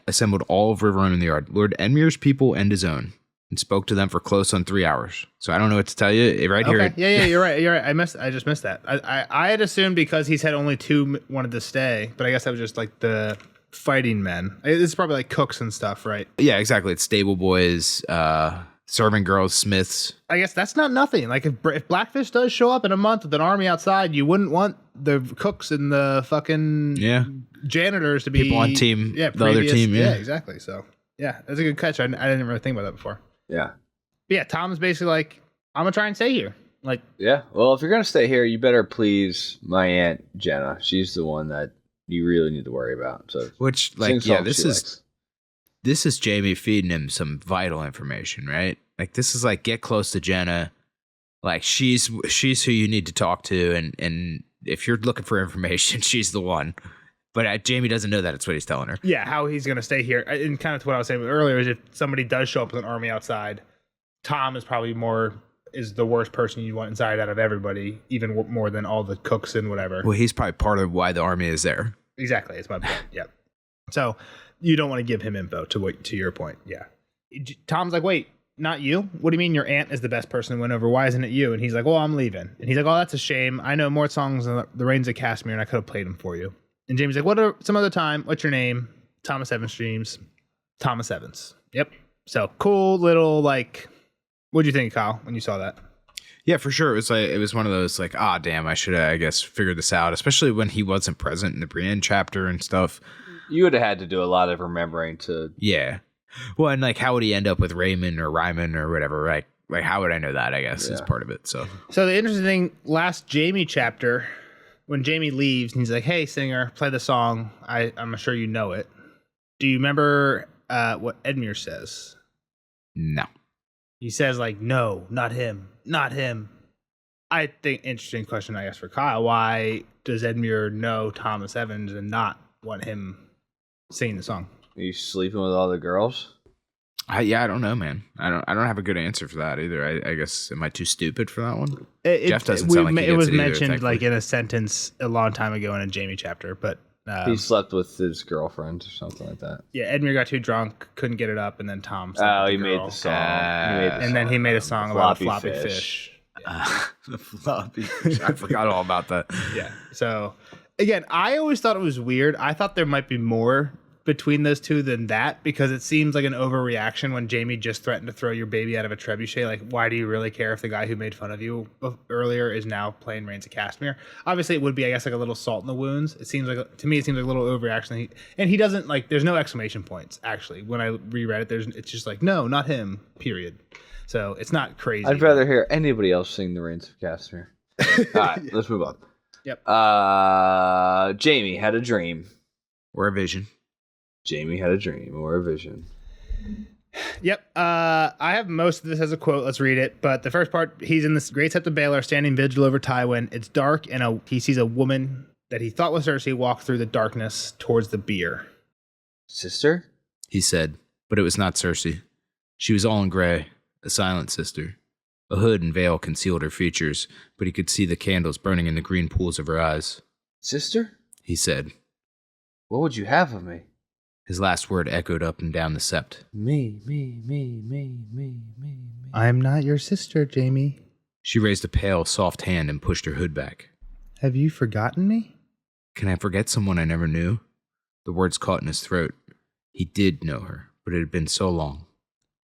assembled all of River Run in the yard, Lord Enmir's people and his own, and spoke to them for close on 3 hours. So I don't know what to tell you. Right okay. here. Yeah, you're right. You're right. I just missed that. I had assumed because he said only 2 wanted to stay, but I guess that was just like the fighting men. This is probably like cooks and stuff, right? Yeah, exactly. It's stable boys, servant girls, smiths. I guess that's not nothing. Like if Blackfish does show up in a month with an army outside, you wouldn't want the cooks and the fucking janitors to be People on team, Yeah, the other team, yeah. exactly. So yeah, that's a good catch. I didn't really think about that before. Yeah. But yeah, Tom's basically like, I'm gonna try and stay here. Like, Yeah. Well, if you're going to stay here, you better please my Aunt Jenna. She's the one that you really need to worry about. So, Which, sing like, yeah, songs this she is likes. this is Jamie feeding him some vital information, right? Like, this is like, get close to Jenna. Like, she's who you need to talk to, and if you're looking for information, she's the one. But Jamie doesn't know that. It's what he's telling her. yeah, how he's gonna stay here. And kind of what I was saying earlier is if somebody does show up with an army outside, Tom is probably is the worst person you want inside out of everybody, even more than all the cooks and whatever. Well, he's probably part of why the army is there. Exactly, it's my point. Yep. So you don't want to give him info to your point. Yeah. Tom's like, wait, not you? What do you mean your aunt is the best person to win over? Why isn't it you? And he's like, well, I'm leaving. And he's like, oh, that's a shame. I know more songs than the Rains of Kashmir, and I could have played them for you. And Jamie's like, what are some other time? What's your name? Thomas Evans Streams. Thomas Evans. Yep. So cool little like. What'd you think, Kyle, when you saw that? Yeah, for sure. It was one of those like, damn, I should have, I guess, figured this out, especially when he wasn't present in the Brienne chapter and stuff. You would have had to do a lot of remembering to. Yeah. Well, and like, how would he end up with Raymond or Ryman or whatever? Like how would I know that? I guess is part of it. So the interesting thing, last Jamie chapter, when Jamie leaves and he's like, hey, singer, play the song. I'm sure you know it. Do you remember what Edmure says? no. He says, like, no, not him, not him. I think interesting question, I guess, for Kyle. Why does Edmure know Thomas Evans and not want him singing the song? Are you sleeping with all the girls? I don't know, man. I don't have a good answer for that either. I guess, am I too stupid for that one? Jeff doesn't sound like he it gets was it either, mentioned thankfully. like in a sentence a long time ago in a Jamie chapter, but He slept with his girlfriend or something like that. yeah, Edmure got too drunk, couldn't get it up, and then Tom. slept Oh, with he the made girl. the song. And then he made a song about a floppy fish. The floppy fish. I forgot all about that. Yeah. So again, I always thought it was weird. I thought there might be more between those two than that, because it seems like an overreaction when Jamie just threatened to throw your baby out of a trebuchet. Like, why do you really care if the guy who made fun of you earlier is now playing Rains of Kashmir? Obviously, it would be, I guess, like a little salt in the wounds. It seems like, to me, it seems like a little overreaction. And he doesn't, like, there's no exclamation points, actually. When I reread it, it's just like, no, not him, period. So it's not crazy. I'd rather hear anybody else sing the Rains of Kashmir. All right, let's move on. Yep. Jamie had a dream. Or a vision. Jamie had a dream or a vision. Yep. I have most of this as a quote. Let's read it. But the first part, he's in this great sept of Baelor, standing vigil over Tywin. It's dark, and he sees a woman that he thought was Cersei walk through the darkness towards the bier. Sister? He said, but it was not Cersei. She was all in gray, a silent sister, A hood and veil concealed her features, but he could see the candles burning in the green pools of her eyes. Sister? He said. What would you have of me? His last word echoed up and down the sept. Me. I am not your sister, Jaime. She raised a pale, soft hand and pushed her hood back. Have you forgotten me? Can I forget someone I never knew? The words caught in his throat. He did know her, but it had been so long.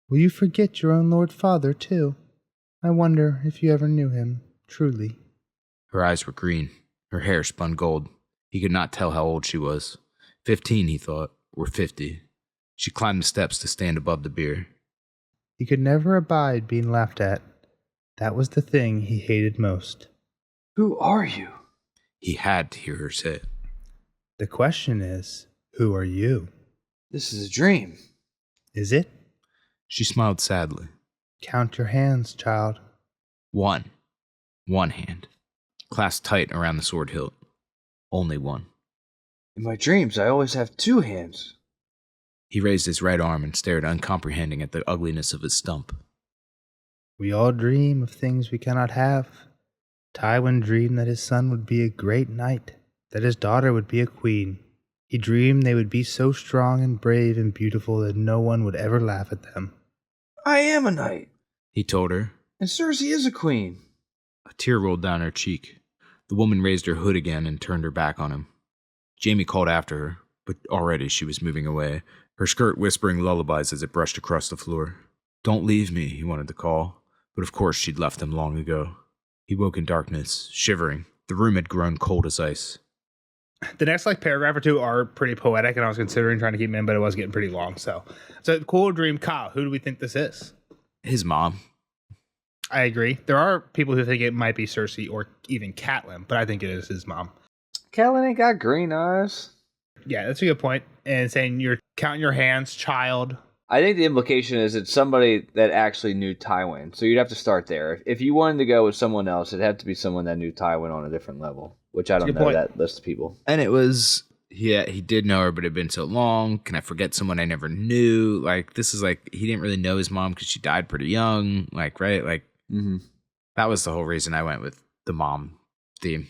Will you forget your own Lord Father, too? I wonder if you ever knew him, truly. Her eyes were green. Her hair spun gold. He could not tell how old she was. 15, he thought, or 50. She climbed the steps to stand above the bier. He could never abide being laughed at. That was the thing he hated most. Who are you? He had to hear her say it. The question is, who are you? This is a dream. Is it? She smiled sadly. Count your hands, child. One hand, clasped tight around the sword hilt. Only one. In my dreams, I always have 2 hands. He raised his right arm and stared uncomprehending at the ugliness of his stump. We all dream of things we cannot have. Tywin dreamed that his son would be a great knight, that his daughter would be a queen. He dreamed they would be so strong and brave and beautiful that no one would ever laugh at them. I am a knight, He told her. and Cersei is a queen. A tear rolled down her cheek. The woman raised her hood again and turned her back on him. Jaime called after her, but already she was moving away, her skirt whispering lullabies as it brushed across the floor. Don't leave me, he wanted to call, but of course she'd left him long ago. He woke in darkness, shivering. The room had grown cold as ice. The next paragraph or two are pretty poetic, and I was considering trying to keep them in, but it was getting pretty long. So cool dream, Kyle. Who do we think this is? His mom. I agree. There are people who think it might be Cersei or even Catelyn, but I think it is his mom. Catelyn ain't got green eyes. Yeah, that's a good point. And saying you're counting your hands, child. I think the implication is it's somebody that actually knew Tywin. So you'd have to start there. If you wanted to go with someone else, it'd have to be someone that knew Tywin on a different level, which I don't know that list of people. And it was, yeah, he did know her, but it had been so long. Can I forget someone I never knew? This is he didn't really know his mom because she died pretty young. Right? That was the whole reason I went with the mom theme.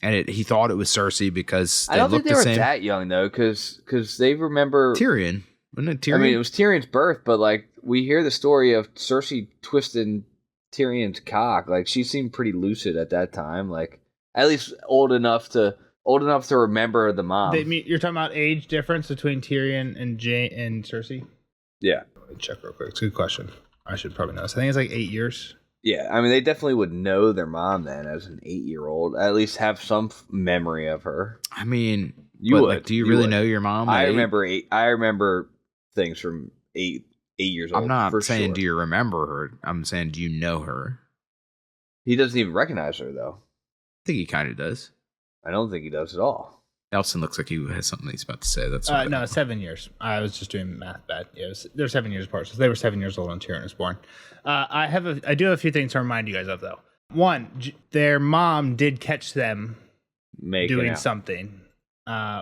And he thought it was Cersei because I don't think they were same. that young, though, because they remember... Tyrion. Wasn't it Tyrion? I mean, it was Tyrion's birth, but, we hear the story of Cersei twisting Tyrion's cock. She seemed pretty lucid at that time. At least old enough to remember the mom. You're talking about age difference between Tyrion and Cersei? Yeah. Let me check real quick. It's a good question. I should probably know this. I think it's 8 years. Yeah, I mean, they definitely would know their mom then as an 8-year-old. At least have some memory of her. I mean, you would. Do you really know your mom? I remember things from 8 years old. I'm not saying sure. do you remember her. I'm saying do you know her? He doesn't even recognize her, though. I think he kind of does. I don't think he does at all. Nelson looks like he has something he's about to say. That's no, 7 years. I was just doing math bad. Yeah, they're 7 years apart. So they were 7 years old when Tyrion was born. I do have a few things to remind you guys of, though. One, their mom did catch them doing something.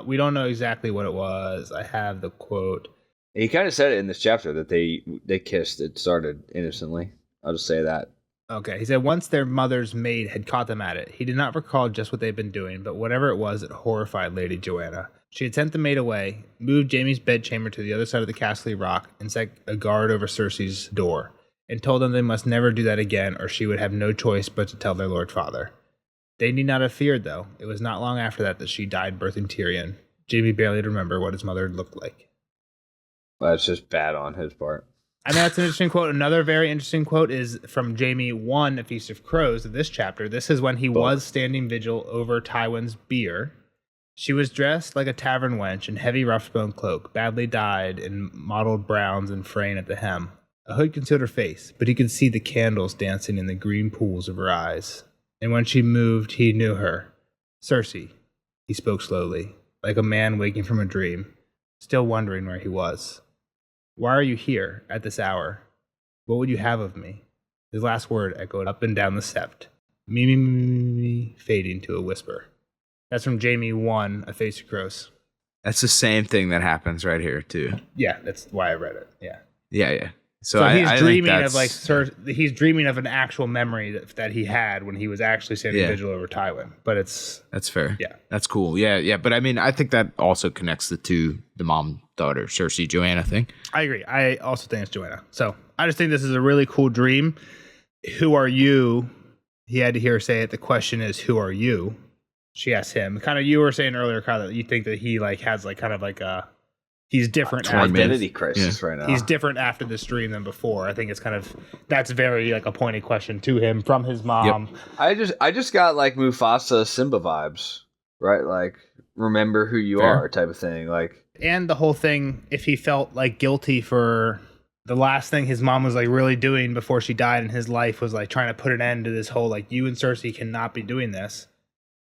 We don't know exactly what it was. I have the quote. He kind of said it in this chapter that they kissed. It started innocently. I'll just say that. Okay, he said once their mother's maid had caught them at it. He did not recall just what they'd been doing, but whatever it was, it horrified Lady Joanna. She had sent the maid away, moved Jaime's bedchamber to the other side of the castle rock, and set a guard over Cersei's door, and told them they must never do that again, or she would have no choice but to tell their lord father. They need not have feared, though. It was not long after that she died birthing Tyrion. Jaime barely remembered what his mother looked like. Well, that's just bad on his part. I mean, that's an interesting quote. Another very interesting quote is from Jaime 1, A Feast of Crows, of this chapter. This is when he was standing vigil over Tywin's bier. She was dressed like a tavern wench in heavy rough-spun cloak, badly dyed in mottled browns and fraying at the hem. A hood concealed her face, but he could see the candles dancing in the green pools of her eyes. And when she moved, he knew her. Cersei, he spoke slowly, like a man waking from a dream, still wondering where he was. Why are you here at this hour? What would you have of me? His last word echoed up and down the sept, me, fading to a whisper. That's from Jaime 1, A Feast of Crows. That's the same thing that happens right here, too. Yeah, that's why I read it. Yeah. Yeah. So he's I dreaming think of like he's dreaming of an actual memory that he had when he was actually standing vigil over Tywin. But that's fair. Yeah, that's cool. Yeah. But I mean, I think that also connects the mom daughter Cersei Joanna thing. I agree. I also think it's Joanna. So I just think this is a really cool dream. Who are you? He had to hear her say it. The question is, who are you? She asked him. Kind of, you were saying earlier, Kyle, that you think that he like has like kind of like a he's different. Identity crisis right now. He's different after this dream than before. I think it's kind of that's very like a pointed question to him from his mom. Yep. I just got like Mufasa Simba vibes, right? Like remember who you are type of thing. Like, and the whole thing, if he felt like guilty for the last thing his mom was like really doing before she died in his life was like trying to put an end to this whole like you and Cersei cannot be doing this.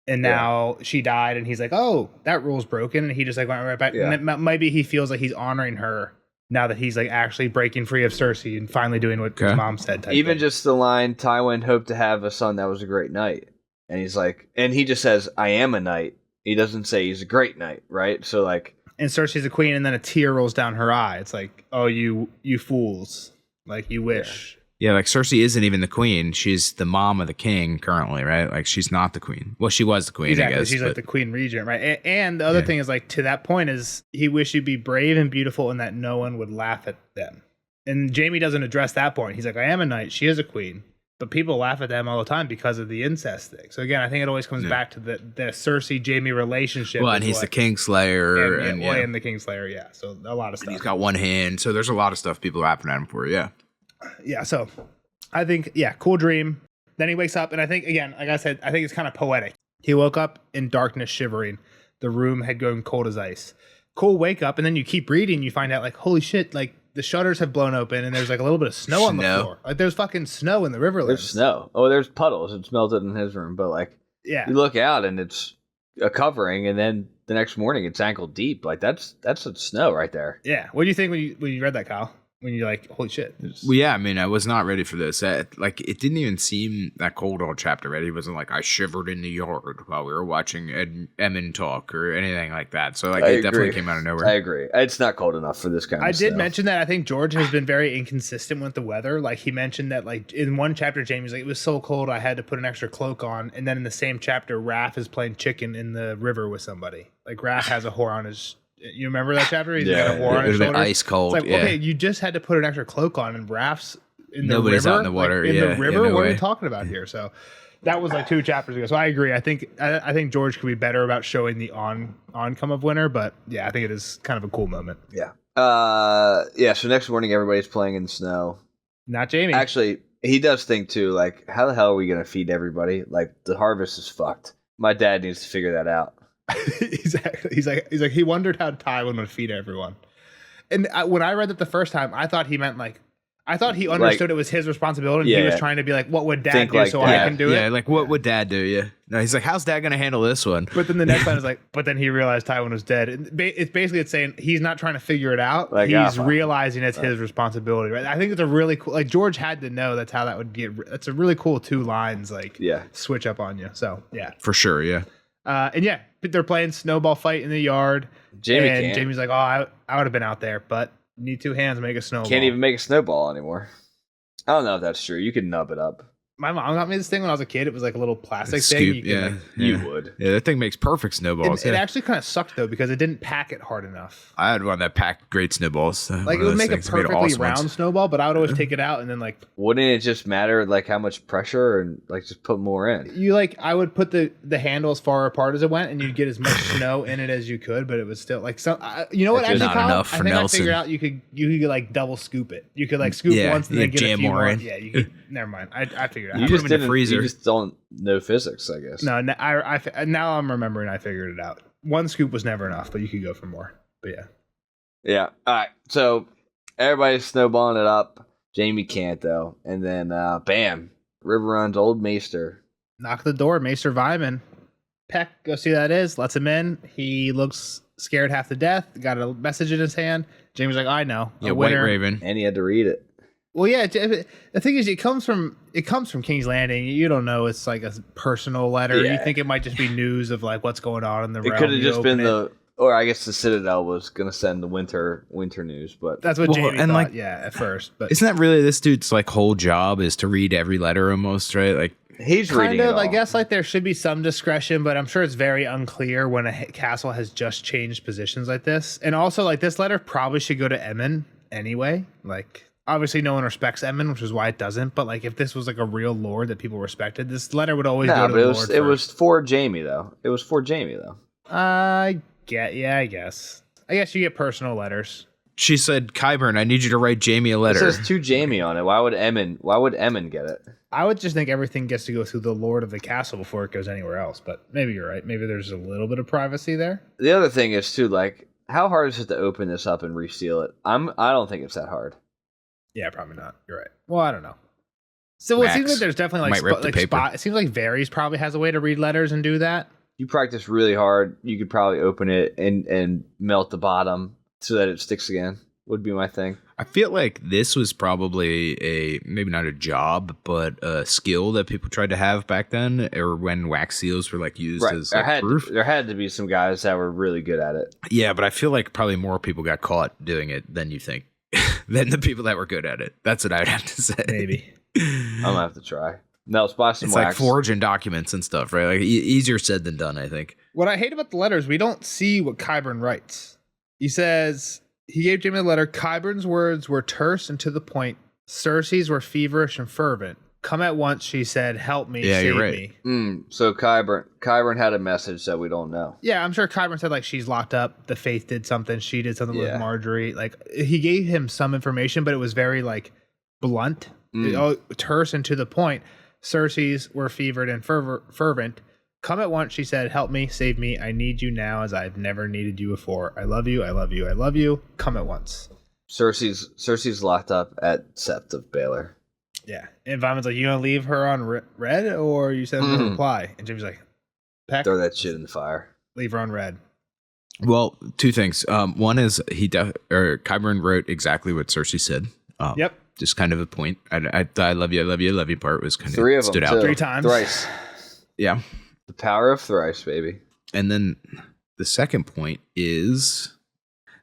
And now she died, and he's like, "Oh, that rule's broken," and he just like went right back. Yeah. Maybe he feels like he's honoring her now that he's like actually breaking free of Cersei and finally doing what his mom said. Even just the line, "Tywin hoped to have a son that was a great knight," and he's like, and he just says, "I am a knight." He doesn't say he's a great knight, right? So like, and Cersei's a queen, and then a tear rolls down her eye. It's like, "Oh, you fools! Like you wish." Yeah, like Cersei isn't even the queen. She's the mom of the king currently, right? Like she's not the queen. Well, she was the queen, exactly. I guess. She's like the queen regent, right? And the other thing is like to that point is he wished he'd be brave and beautiful and that no one would laugh at them. And Jaime doesn't address that point. He's like, I am a knight. She is a queen. But people laugh at them all the time because of the incest thing. So again, I think it always comes back to the Cersei Jaime relationship. Well, and he's the Kingslayer, and the Kingslayer, yeah. So a lot of stuff. And he's got one hand, so there's a lot of stuff people laughing at him for, yeah. Yeah, so I think, cool dream. Then he wakes up, and I think, again, like I said, I think it's kind of poetic. He woke up in darkness, shivering. The room had gone cold as ice. Cool wake up, and then you keep reading, you find out, like, holy shit, like, the shutters have blown open, and there's, like, a little bit of snow on the floor. Like, there's fucking snow in the Riverlands. There's snow. Oh, there's puddles. It's melted in his room, but, like, you look out, and it's a covering, and then the next morning, it's ankle deep. Like, that's snow right there. Yeah. What do you think when you read that, Kyle? When you're like, holy shit. Well, yeah, I mean, I was not ready for this. Like, it didn't even seem that cold all chapter, right? He wasn't like, I shivered in the yard while we were watching Emmon talk or anything like that. So, like, it definitely came out of nowhere. I agree. It's not cold enough for this kind of stuff. I did mention that I think George has been very inconsistent with the weather. Like, he mentioned that, like, in one chapter, Jaime's like, it was so cold, I had to put an extra cloak on. And then in the same chapter, Raph is playing chicken in the river with somebody. Like, Raph has a whore on his... You remember that chapter? He's got a whore on his shoulders. Ice cold. It's like, okay, you just had to put an extra cloak on, and Raph's in the Nobody's river. Out in the water. Like, in the river? No what way. are we talking about here? So that was like 2 chapters ago. So I agree. I think George could be better about showing the oncome of winter, but yeah, I think it is kind of a cool moment. Yeah. So next morning, everybody's playing in the snow. Not Jaime. Actually, he does think too, like, how the hell are we going to feed everybody? Like, the harvest is fucked. My dad needs to figure that out. Exactly. He's like he wondered how Tywin would feed everyone. And when I read that the first time, I thought he meant like I thought he understood it was his responsibility. And he was trying to be like, what would Dad do I can do it? Yeah, like what would Dad do? Yeah. No, he's like, how's Dad going to handle this one? But then the next line is like, but then he realized Tywin was dead. It's basically saying he's not trying to figure it out. Like, he's realizing it's his responsibility. Right? I think it's a really cool. Like George had to know that's how that would get. That's a really cool 2 lines. Like switch up on you. So yeah, for sure. Yeah. And yeah, they're playing snowball fight in the yard. Jaime's like, oh, I would have been out there, but need 2 hands to make a snowball. Can't even make a snowball anymore. I don't know if that's true. You can nub it up. My mom got me this thing when I was a kid. It was like a little plastic thing. Thing. You would. Yeah, that thing makes perfect snowballs. It actually kind of sucked though because it didn't pack it hard enough. I had one that packed great snowballs. Like it would make a perfectly round snowball, but I would always take it out and then like. Wouldn't it just matter like how much pressure and like just put more in? I would put the handle as far apart as it went, and you'd get as much snow in it as you could, but it was still like some. You know what? Actually, not enough for Nelson. I figured out you could like double scoop it. You could like scoop once and then get a few more in. Yeah, you could. Never mind. I figured it out. You just didn't. You just don't know physics, I guess. No, now I'm remembering. I figured it out. 1 scoop was never enough, but you could go for more. But yeah. Yeah. All right. So everybody's snowballing it up. Jaime can't though, and then bam, Riverrun's old maester. Knock the door, Maester Vyman. Peck, go see who that is. Lets him in. He looks scared half to death. Got a message in his hand. Jaime's like, I know. Yeah, White Raven. And he had to read it. Well, yeah. The thing is, it comes from King's Landing. You don't know it's like a personal letter. Yeah. You think it might just be news of like what's going on in the realm. It could have just been or I guess the Citadel was gonna send the winter news, but That's what Well, Jamie and, thought, like, at first. But Isn't that really this dude's like whole job is to read every letter almost, right? Like, he's reading kind it of, I all. guess, like there should be some discretion, but I'm sure it's very unclear when a castle has just changed positions like this. And also, like, this letter probably should go to Emmon anyway. Like, obviously, no one respects Emmon, which is why it doesn't. But like, if this was like a real lord that people respected, this letter would always go to but the it lord. was it was for Jamie though. It was for Jamie though. I guess. I guess you get personal letters. she said, Kyburn, I need you to write Jamie a It letter. says to Jamie on it. Why would Emmon get it? I would just think everything gets to go through the lord of the castle before it goes anywhere else. But maybe you're right. Maybe there's a little bit of privacy there. The other thing is too, like, how hard is it to open this up and reseal it? I don't think it's that hard. Yeah, probably not. You're right. Well, I don't know. So it seems Max like there's definitely might rip the paper. spot. It seems like Varys probably has a way to read letters and do that. You practice really hard, you could probably open it and melt the bottom so that it sticks again. Would be my thing. I feel like this was probably maybe not a job, but a skill that people tried to have back then, or when wax seals were like used Right. as like, proof. There had to be some guys that were really good at it. Yeah, but I feel like probably more people got caught doing it than you think, than the people that were good at it. That's what I'd have to say. Maybe. I'm gonna have to try. No, let's buy some It's wax. like forging documents and stuff, right? Like easier said than done, I think. What I hate about the letters, we don't see what Qyburn writes. He says he gave Jaime a letter. Qyburn's words were terse and to the point. Cersei's were feverish and fervent. Come at once, she said. Help me, Yeah, save you're right. me. So Kyburn had a message that we don't know. Yeah, I'm sure Qyburn said like she's locked up. The Faith did something. She did something with Yeah. Marjorie. Like he gave him some information, but it was very like blunt, terse and to the point. Cersei's were fevered and fervent. Come at once, she said. Help me, save me. I need you now as I've never needed you before. I love you. I love you. I love you. Come at once. Cersei's locked up at Sept of Baelor. Yeah. And Vimon's like, you gonna leave her on red, or you send her a reply? And Jim's like, Peck, Throw that shit in the fire. leave her on red. Well, two things. One is Qyburn wrote exactly what Cersei said. Yep. Just kind of a point. I love you, I love you, I love you part was kind Three of of them stood out. too. 3 times. Thrice. Yeah. The power of thrice, baby. And then the second point is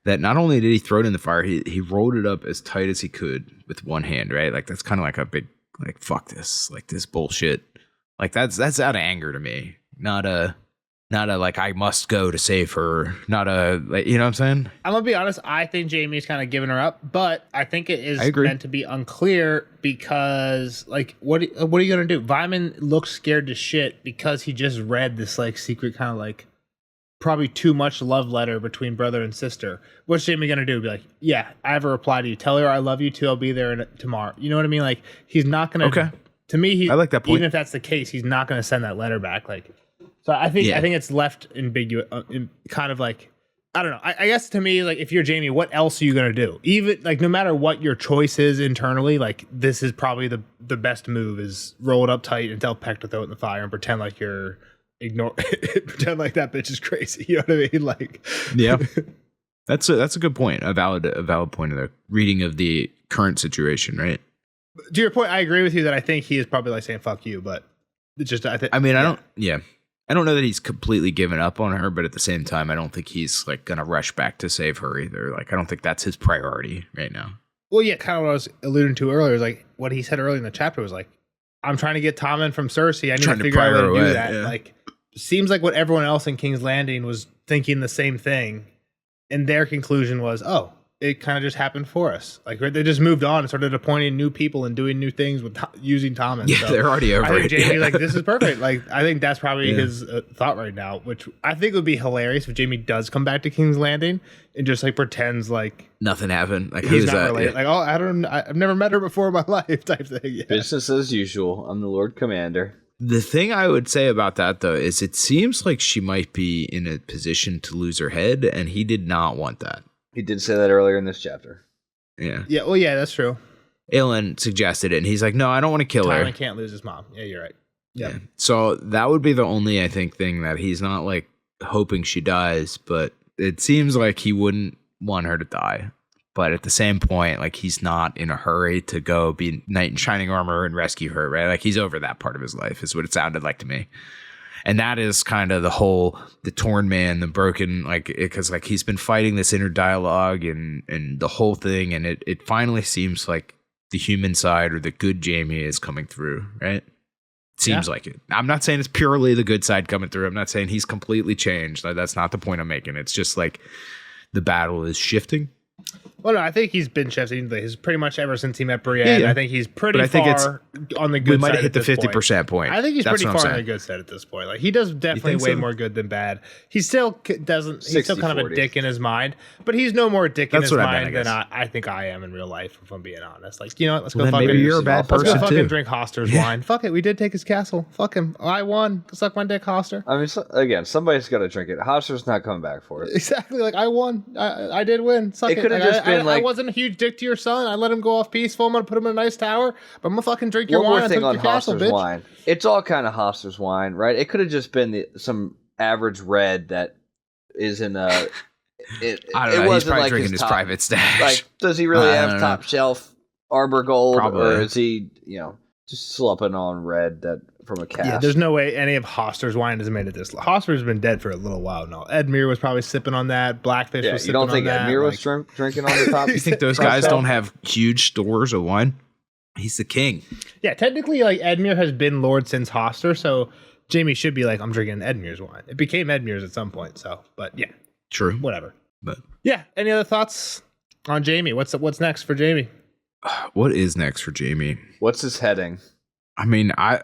that not only did he throw it in the fire, he rolled it up as tight as he could with one hand, right? Like that's kind of like a big like fuck this, like this bullshit. Like that's out of anger to me. Not a like I must go to save her. Not a like, you know what I'm saying? I'm gonna be honest. I think Jaime's kind of giving her up, but I think it is I agree. meant to be unclear because, like, what are you gonna do? Vimon looks scared to shit because he just read this like secret kind of like probably too much love letter between brother and sister. What's Jaime gonna do? Be like, yeah, I have a reply to you. Tell her I love you too. I'll be there tomorrow. You know what I mean? Like, he's not gonna. Okay. To me, I like that point. Even if that's the case, he's not gonna send that letter back. Like. So I think it's left ambiguous, kind of like I don't know. I guess to me, like if you're Jaime, what else are you gonna do? Even like no matter what your choice is internally, like this is probably the best move is roll it up tight and tell Peck to throw it in the fire and pretend like you're pretend like that bitch is crazy. You know what I mean? Like Yeah. That's a good point. A valid point of the reading of the current situation, right? To your point, I agree with you that I think he is probably like saying "fuck you," but it's just I think. I don't know that he's completely given up on her, but at the same time, I don't think he's like gonna rush back to save her either. Like, I don't think that's his priority right now. Well, yeah, kind of what I was alluding to earlier is like what he said earlier in the chapter was like, I'm trying to get Tommen from Cersei. I need to figure out how to do that. Yeah. Like, seems like what everyone else in King's Landing was thinking the same thing, and their conclusion was, oh, it kind of just happened for us. Like they just moved on and started appointing new people and doing new things with using Tommen. Yeah, so they're already over I think it. Jaime's like, this is perfect. Like, I think that's probably his thought right now, which I think would be hilarious if Jaime does come back to King's Landing and just like pretends like Nothing happened. Like, he's who's not that? related. Like, oh, I've never met her before in my life type thing. Yeah. Business as usual. I'm the Lord Commander. The thing I would say about that, though, is it seems like she might be in a position to lose her head, and he did not want that. He did say that earlier in this chapter. Yeah. Yeah, well, yeah, that's true. Aelin suggested it, and he's like, no, I don't want to kill her. Tywin can't lose his mom. Yeah, you're right. Yep. Yeah. So that would be the only, I think, thing that he's not like hoping she dies, but it seems like he wouldn't want her to die. But at the same point, like he's not in a hurry to go be knight in shining armor and rescue her, right? Like he's over that part of his life, is what it sounded like to me. And that is kind of the torn man, the broken, like, because like he's been fighting this inner dialogue and the whole thing. And it finally seems like the human side or the good Jaime is coming through, right? Seems like it. I'm not saying it's purely the good side coming through. I'm not saying he's completely changed. That's not the point I'm making. It's just like the battle is shifting. Well, no, I think he's been shifting. He's pretty much ever since he met Brienne. I think he's pretty far on the good side. We might have hit the 50% point. I think he's pretty far on the good side at this point. Like he does definitely way more good than bad. He still doesn't. He's still kind of a dick in his mind, but he's no more dick in his mind than I think I am in real life. If I'm being honest, like let's go. Fucking, maybe you're a bad person too. Let's go fucking drink Hoster's wine. Fuck it, we did take his castle. Fuck him. I won. Suck my dick, Hoster. I mean, again, somebody's got to drink it. Hoster's not coming back for it. Exactly. Like I won. I did win. Suck it. It could have just been like. I wasn't a huge dick to your son. I let him go off peaceful. I'm gonna put him in a nice tower. But I'm gonna fucking drink your wine. One more thing on castle, Hoster's bitch. wine. It's all kind of Hoster's wine, right? It could have just been some average red that is in a. I don't know. He's probably like drinking his private stash. Like, does he really have top shelf Arbor Gold, Probably. or is he, just slumping on red that from a cask? Yeah, there's no way any of Hoster's wine has made it this. Hoster's been dead for a little while now. Edmure was probably sipping on that. Blackfish was sipping on that. You don't think Edmure was drinking on the top? You think those guys don't have huge stores of wine? He's the king. Yeah, technically, like Edmure has been Lord since Hoster, so Jaime should be like, I'm drinking Edmure's wine. It became Edmure's at some point, so but yeah, true, whatever. But yeah, any other thoughts on Jaime? What's next for Jaime? What is next for Jaime? What's his heading? I mean, I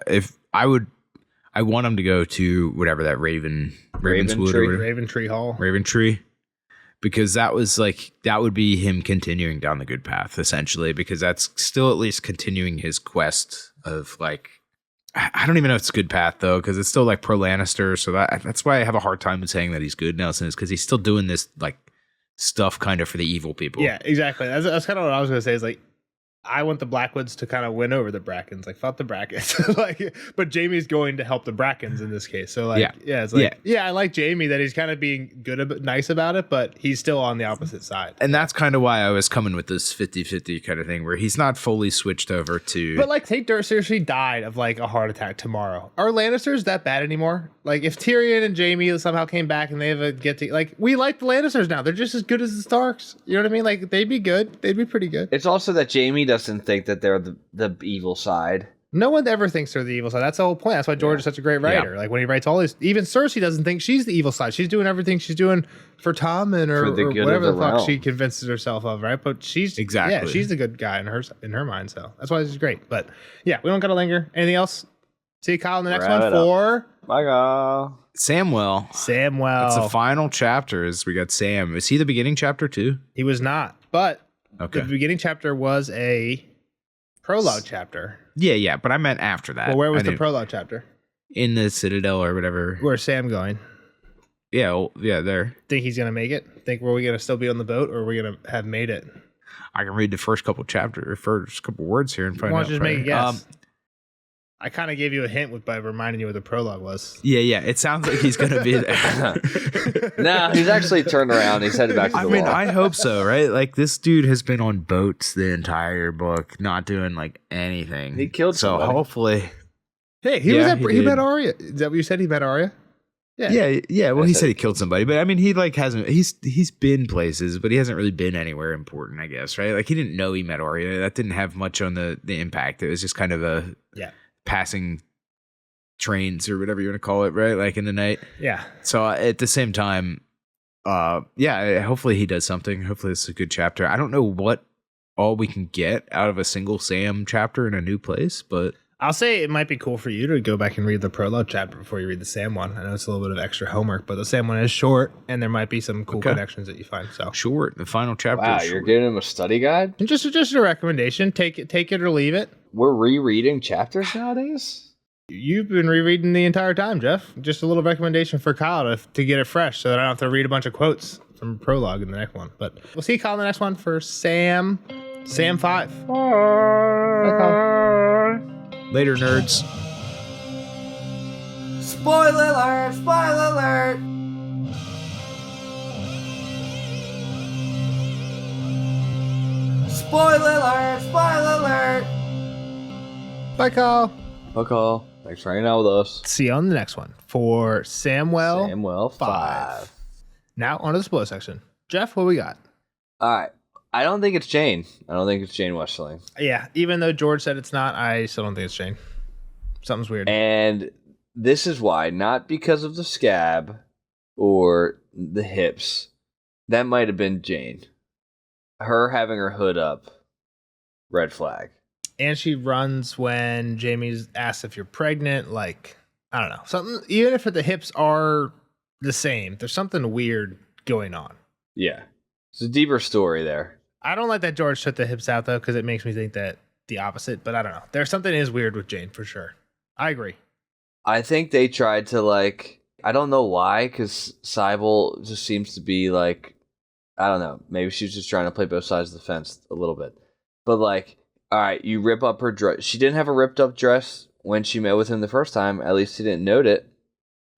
want him to go to whatever that Raventree Hall. Raventree. Because that would be him continuing down the good path, essentially, because that's still at least continuing his quest of like, I don't even know if it's a good path though, because it's still like pro Lannister. So that's why I have a hard time with saying that he's good, Nelson, is because he's still doing this like stuff kind of for the evil people. Yeah, exactly. That's kind of what I was going to say is like, I want the Blackwoods to kind of win over the Brackens. Like, fuck the Brackens. But Jaime's going to help the Brackens in this case. So, it's like, I like Jaime that he's kind of being nice about it, but he's still on the opposite side. And that's kind of why I was coming with this 50-50 kind of thing, where he's not fully switched over to. But, like, Tate seriously died of, like, a heart attack tomorrow. Are Lannisters that bad anymore? Like, if Tyrion and Jaime somehow came back and they have a like, we like the Lannisters now. They're just as good as the Starks. You know what I mean? Like, they'd be good. They'd be pretty good. It's also that Jaime doesn't think that they're the evil side. No one ever thinks they're the evil side. That's the whole point. That's why George is such a great writer. Yeah. Like when he writes all these, even Cersei doesn't think she's the evil side. She's doing everything she's doing for Tom and or whatever the fuck she convinces herself of, right? But she's she's the good guy in her mind. So that's why this is great. But yeah, we don't gotta linger. Anything else? See you, Kyle, in the next one for bye, Kyle. Samwell. That's the final chapter. Is we got Sam. Is he the beginning chapter too? He was not, but the beginning chapter was a prologue chapter. Yeah, but I meant after that. Well, where was the prologue chapter? In the Citadel or whatever. Where's Sam going? Yeah, there. Think he's gonna make it? Think we're gonna still be on the boat, or are we gonna have made it? I can read the first couple words here and find out. Why don't you just make a guess? I kind of gave you a hint by reminding you what the prologue was. Yeah. It sounds like he's going to be there. No, he's actually turned around. He's headed back to the wall. I hope so, right? Like, this dude has been on boats the entire book, not doing, like, anything. He killed somebody. So, hopefully... Hey, he met Arya. Is that what you said? He met Arya? Yeah. Well, he said he killed somebody, but I mean, he like hasn't. He's been places, but he hasn't really been anywhere important, I guess. Right? Like he didn't know he met Arya. That didn't have much on the impact. It was just kind of a passing trains or whatever you want to call it, right? Like in the night. Yeah. So at the same time, hopefully he does something. Hopefully it's a good chapter. I don't know what all we can get out of a single Sam chapter in a new place, but. I'll say it might be cool for you to go back and read the prologue chapter before you read the Sam one. I know it's a little bit of extra homework, but the Sam one is short, and there might be some cool connections that you find. So short. The final chapter. Wow, is short. You're giving him a study guide? And just a recommendation. Take it or leave it. We're rereading chapters nowadays? You've been rereading the entire time, Jeff. Just a little recommendation for Kyle to get it fresh, so that I don't have to read a bunch of quotes from prologue in the next one. But we'll see Kyle in the next one for Sam 5. Bye, Kyle. Later, nerds. Spoiler alert! Spoiler alert! Spoiler alert! Spoiler alert! Bye, Kyle. Bye, Kyle. Thanks for hanging out with us. See you on the next one for Samuel 5. Now on to the spoiler section. Jeff, what we got? All right. I don't think it's Jane. I don't think it's Jane Westerling. Yeah, even though George said it's not, I still don't think it's Jane. Something's weird. And this is why. Not because of the scab or the hips. That might have been Jane. Her having her hood up. Red flag. And she runs when Jamie's asked if you're pregnant. Like, I don't know. Something, even if the hips are the same, there's something weird going on. Yeah. It's a deeper story there. I don't like that George took the hips out, though, because it makes me think that the opposite. But I don't know. There's something is weird with Jane, for sure. I agree. I think they tried to, like, I don't know why, because Sybil just seems to be, like, I don't know. Maybe she's just trying to play both sides of the fence a little bit. But, like, all right, you rip up her dress. She didn't have a ripped up dress when she met with him the first time. At least he didn't note it.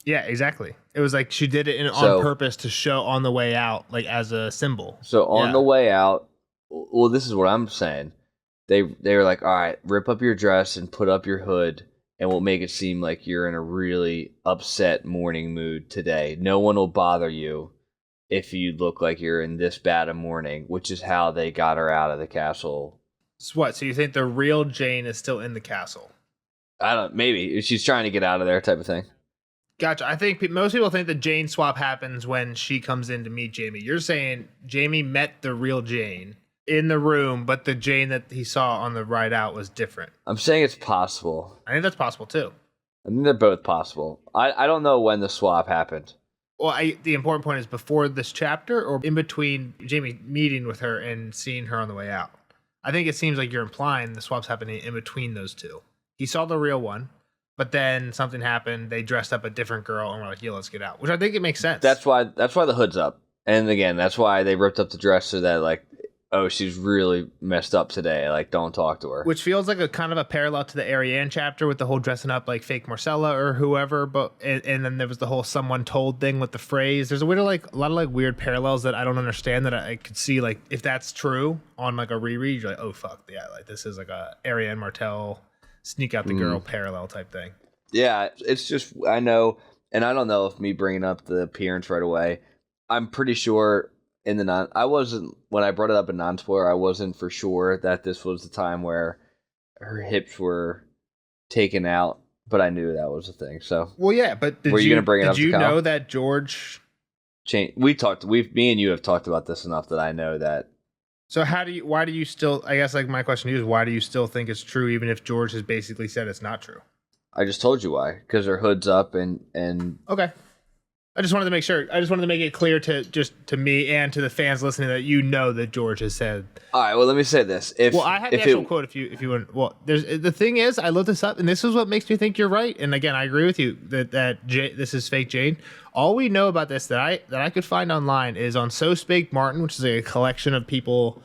Yeah, exactly. It was like she did it on purpose to show on the way out, like as a symbol. So on the way out, well, this is what I'm saying. They were like, all right, rip up your dress and put up your hood, and we'll make it seem like you're in a really upset mourning mood today. No one will bother you if you look like you're in this bad a mourning, which is how they got her out of the castle. So what? So you think the real Jane is still in the castle? Maybe she's trying to get out of there, type of thing. Gotcha. I think most people think the Jane swap happens when she comes in to meet Jamie. You're saying Jamie met the real Jane in the room, but the Jane that he saw on the ride out was different. I'm saying it's possible. I think that's possible too. I think they're both possible. I don't know when the swap happened. Well, the important point is before this chapter or in between Jamie meeting with her and seeing her on the way out. I think it seems like you're implying the swap's happening in between those two. He saw the real one, but then something happened. They dressed up a different girl and were like, "Yeah, let's get out." Which I think it makes sense. That's why the hood's up. And again, that's why they ripped up the dress so that, like, oh, she's really messed up today. Like, don't talk to her. Which feels like a kind of a parallel to the Ariane chapter with the whole dressing up like fake Marcella or whoever. But and then there was the whole someone told thing with the phrase. There's a lot of weird parallels that I don't understand that I could see, like, if that's true on like a reread, you're like, oh fuck yeah, like this is like a Ariane Martell sneak out the girl parallel type thing. Yeah, it's just, I know, and I don't know if me bringing up the appearance right away, I'm pretty sure in the I wasn't, when I brought it up in non-spoiler, I wasn't for sure that this was the time where her hips were taken out, but I knew that was a thing. So, well, yeah, but were you going to bring it up? Did you know that George? Me and you have talked about this enough that I know that. So why do you still, I guess, like, my question to you is, why do you still think it's true even if George has basically said it's not true? I just told you why, because her hood's up and okay. I just wanted to make sure. I just wanted to make it clear to me and to the fans listening that you know that George has said. All right. Well, let me say this. I have the actual quote. If you want. Well, the thing is, I looked this up, and this is what makes me think you're right. And again, I agree with you that this is fake Jane. All we know about this that I could find online is on So Spake Martin, which is a collection of people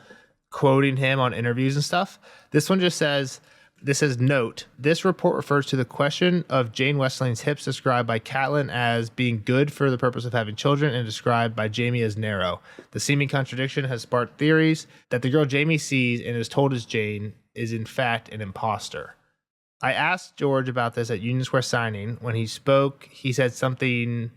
quoting him on interviews and stuff. This one just says. This says, note, this report refers to the question of Jane Westerling's hips described by Catelyn as being good for the purpose of having children and described by Jaime as narrow. The seeming contradiction has sparked theories that the girl Jaime sees and is told as Jane is in fact an imposter. I asked George about this at Union Square signing. When he spoke, he said something...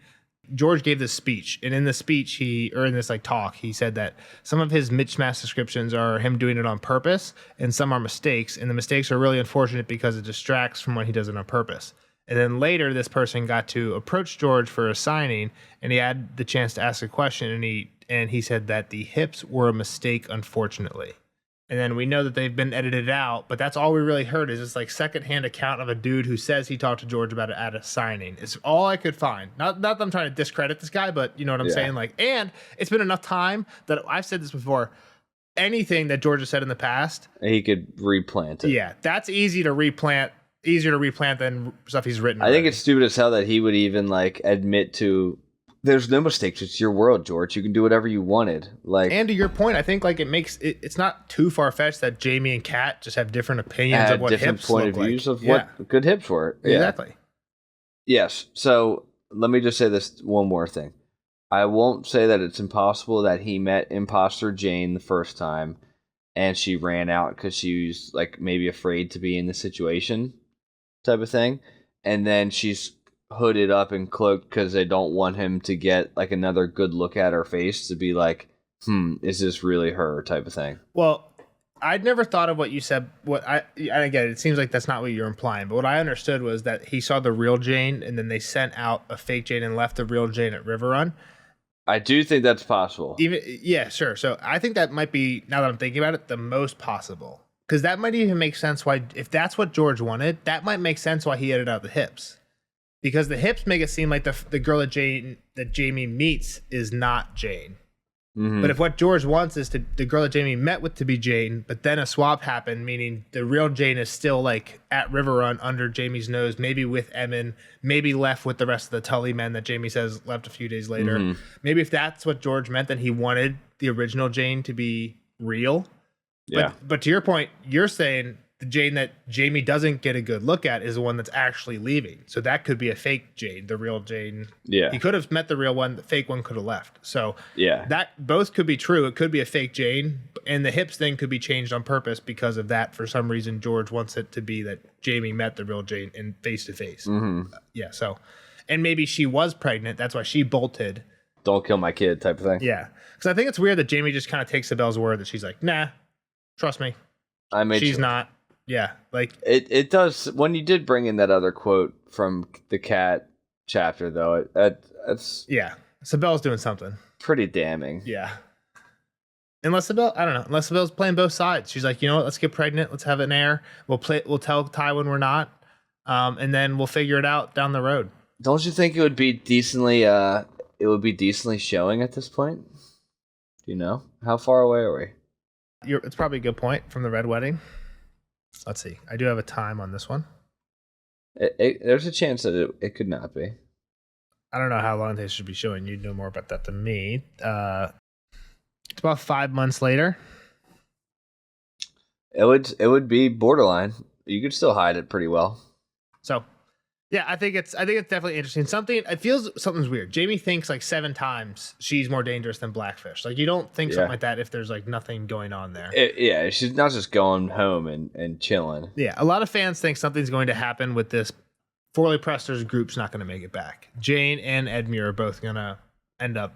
George gave this speech, and in the speech, in this talk, he said that some of his mismatched descriptions are him doing it on purpose, and some are mistakes, and the mistakes are really unfortunate because it distracts from when he does it on purpose. And then later, this person got to approach George for a signing, and he had the chance to ask a question, and he said that the hips were a mistake, unfortunately. And then we know that they've been edited out, but that's all we really heard is this secondhand account of a dude who says he talked to George about it at a signing. It's all I could find. Not that I'm trying to discredit this guy, but you know what I'm saying? And it's been enough time that I've said this before. Anything that George has said in the past, he could replant it. Yeah, that's easier to replant than stuff he's written. I think it's stupid as hell that he would even admit to. There's no mistakes. It's your world, George. You can do whatever you wanted. And to your point, I think it makes it's not too far fetched that Jaime and Kat just have different opinions of what different hips point of views of what good hips were. Yeah. Exactly. Yes. So let me just say this one more thing. I won't say that it's impossible that he met imposter Jane the first time, and she ran out because she was maybe afraid to be in the situation, type of thing. and then she's hooded up and cloaked because they don't want him to get like another good look at her face to be like, is this really her type of thing. Well, I'd never thought of what you said. And again, it seems like that's not what you're implying, but what I understood was that he saw the real Jane and then they sent out a fake Jane and left the real Jane at River Run. I do think that's possible. Yeah, sure. So I think that might be, now that I'm thinking about it, the most possible. Because that might even make sense why, if that's what George wanted, that might make sense why he edited out the hips. Because the hips make it seem like the girl that Jamie meets is not Jane. Mm-hmm. But if what George wants is the girl that Jamie met with to be Jane, but then a swap happened, meaning the real Jane is still like at River Run under Jamie's nose, maybe with Emmon, maybe left with the rest of the Tully men that Jamie says left a few days later. Mm-hmm. Maybe if that's what George meant, then he wanted the original Jane to be real. Yeah. But to your point, you're saying the Jane that Jamie doesn't get a good look at is the one that's actually leaving. So that could be a fake Jane, the real Jane. Yeah. He could have met the real one. The fake one could have left. So yeah, that both could be true. It could be a fake Jane, and the hips thing could be changed on purpose because of that. For some reason, George wants it to be that Jamie met the real Jane in face to face. Yeah. So, and maybe she was pregnant. That's why she bolted. Don't kill my kid type of thing. Yeah. Because I think it's weird that Jamie just kind of takes Isabel's word that she's like, nah, trust me. She's not. Yeah, like it does. When you did bring in that other quote from the cat chapter, though, it's Sabelle's doing something pretty damning. Yeah, unless Sabelle's playing both sides. She's like, you know what? Let's get pregnant. Let's have an heir. We'll tell Ty when we're not, and then we'll figure it out down the road. Don't you think it would be decently? It would be decently showing at this point. Do you know how far away are we? It's probably a good point from the Red Wedding. Let's see. I do have a time on this one. There's a chance that it could not be. I don't know how long they should be showing. You'd know more about that than me. It's about 5 months later. It would be borderline. You could still hide it pretty well. So, yeah, I think it's definitely interesting. It feels something's weird. Jamie thinks like 7 times she's more dangerous than Blackfish. Like you don't think something like that if there's like nothing going on there. She's not just going home and chilling. Yeah, a lot of fans think something's going to happen with this. Forley Prester's group's not going to make it back. Jane and Edmure are both going to end up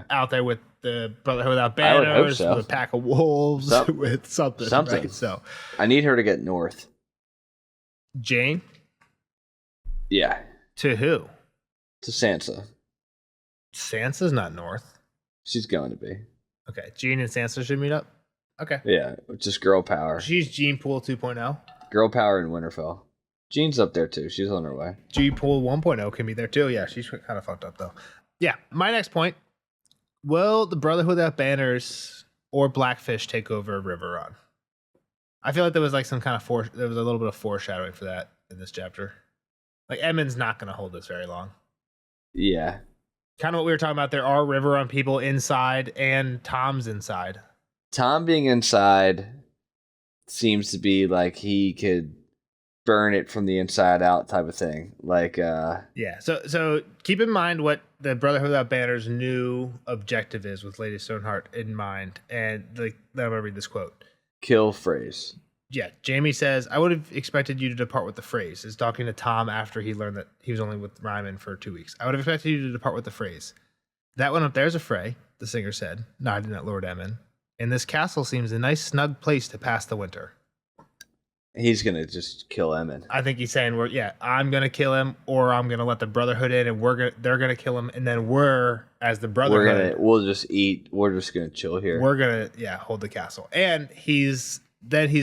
out there with the Brotherhood Without Banners, with a pack of wolves, with something. Right? So I need her to get north. Jane? Yeah. To who? To Sansa. Sansa's not north. She's going to be. Okay. Jean and Sansa should meet up? Okay. Yeah. Just girl power. She's Jean Poole 2.0. Girl power in Winterfell. Jean's up there too. She's on her way. Jean Poole 1.0 can be there too. Yeah. She's kind of fucked up though. Yeah. My next point. Will the Brotherhood Without Banners or Blackfish take over River Run? I feel like there was like some kind of there was a little bit of foreshadowing for that in this chapter. Like, Emmon's not going to hold this very long. Yeah. Kind of what we were talking about. There are River Run people inside, and Tom's inside. Tom being inside seems to be like he could burn it from the inside out type of thing. Like, yeah. So keep in mind what the Brotherhood Without Banners' new objective is with Lady Stoneheart in mind. And then I'm going to read this quote. Kill Phrase. Yeah, Jamie says, I would have expected you to depart with the phrase. Is talking to Tom after he learned that he was only with Ryman for 2 weeks. I would have expected you to depart with the phrase. That one up there's a fray, the singer said, nodding at Lord Emmon. And this castle seems a nice, snug place to pass the winter. He's going to just kill Emmon. I think he's saying, I'm going to kill him, or I'm going to let the Brotherhood in, and they're going to kill him, and then as the Brotherhood... We'll just eat. We're just going to chill here. We're going to, hold the castle. And he's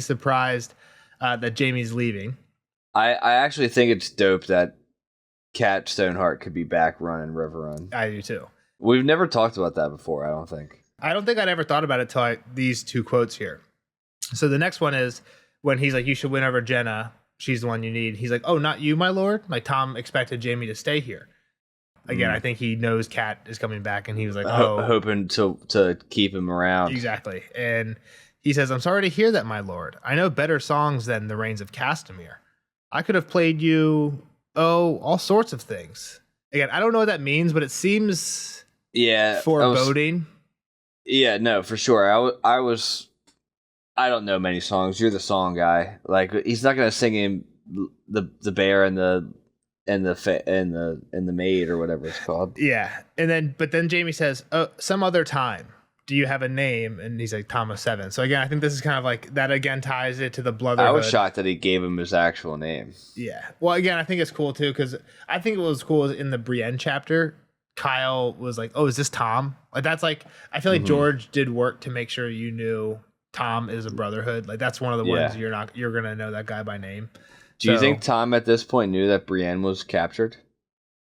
surprised that Jamie's leaving. I actually think it's dope that Cat Stoneheart could be back running River Run. I do too. We've never talked about that before, I don't think. I don't think I'd ever thought about it till these 2 quotes here. So the next one is when he's like, you should win over Jenna. She's the one you need. He's like, oh, not you, my lord? Like, Tom expected Jamie to stay here. Again, I think he knows Cat is coming back, and he was like, hoping to keep him around. Exactly. And he says, I'm sorry to hear that, my lord. I know better songs than the Reigns of Castamere. I could have played you, all sorts of things. Again, I don't know what that means, but it seems foreboding. No, for sure. I don't know many songs. You're the song guy. Like, he's not going to sing him the bear and the and the maid or whatever it's called. Yeah. But then Jaime says, "Oh, some other time. Do you have a name?" And he's like, Thomas 7. So again, I think this is kind of like that again ties it to the Brotherhood. I was shocked that he gave him his actual name. Yeah. Well, again, I think it's cool too, because I think what was cool is in the Brienne chapter, Kyle was like, "Oh, is this Tom?" Like that's like I feel like George did work to make sure you knew Tom is a Brotherhood. Like that's one of the ones you're gonna know that guy by name. Do you think Tom at this point knew that Brienne was captured?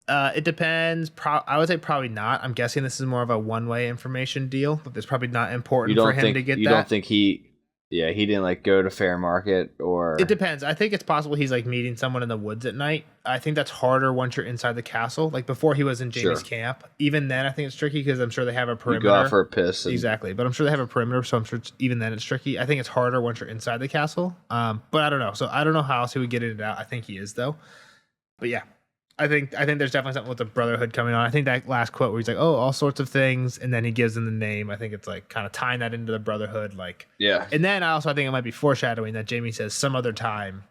It depends. I would say probably not. I'm guessing this is more of a one-way information deal, but it's probably not important for him to get that. You don't think he didn't like go to fair market or... It depends. I think it's possible he's like meeting someone in the woods at night. I think that's harder once you're inside the castle. Like before he was in Jaime's camp. Even then, I think it's tricky because I'm sure they have a perimeter. You go out for a piss. Exactly. But I'm sure they have a perimeter, so I'm sure even then it's tricky. I think it's harder once you're inside the castle. But I don't know. So I don't know how else he would get it out. I think he is, though. But yeah. I think there's definitely something with the Brotherhood coming on. I think that last quote where he's like, "Oh, all sorts of things," and then he gives them the name. I think it's like kind of tying that into the Brotherhood, like And then I think it might be foreshadowing that Jaime says some other time,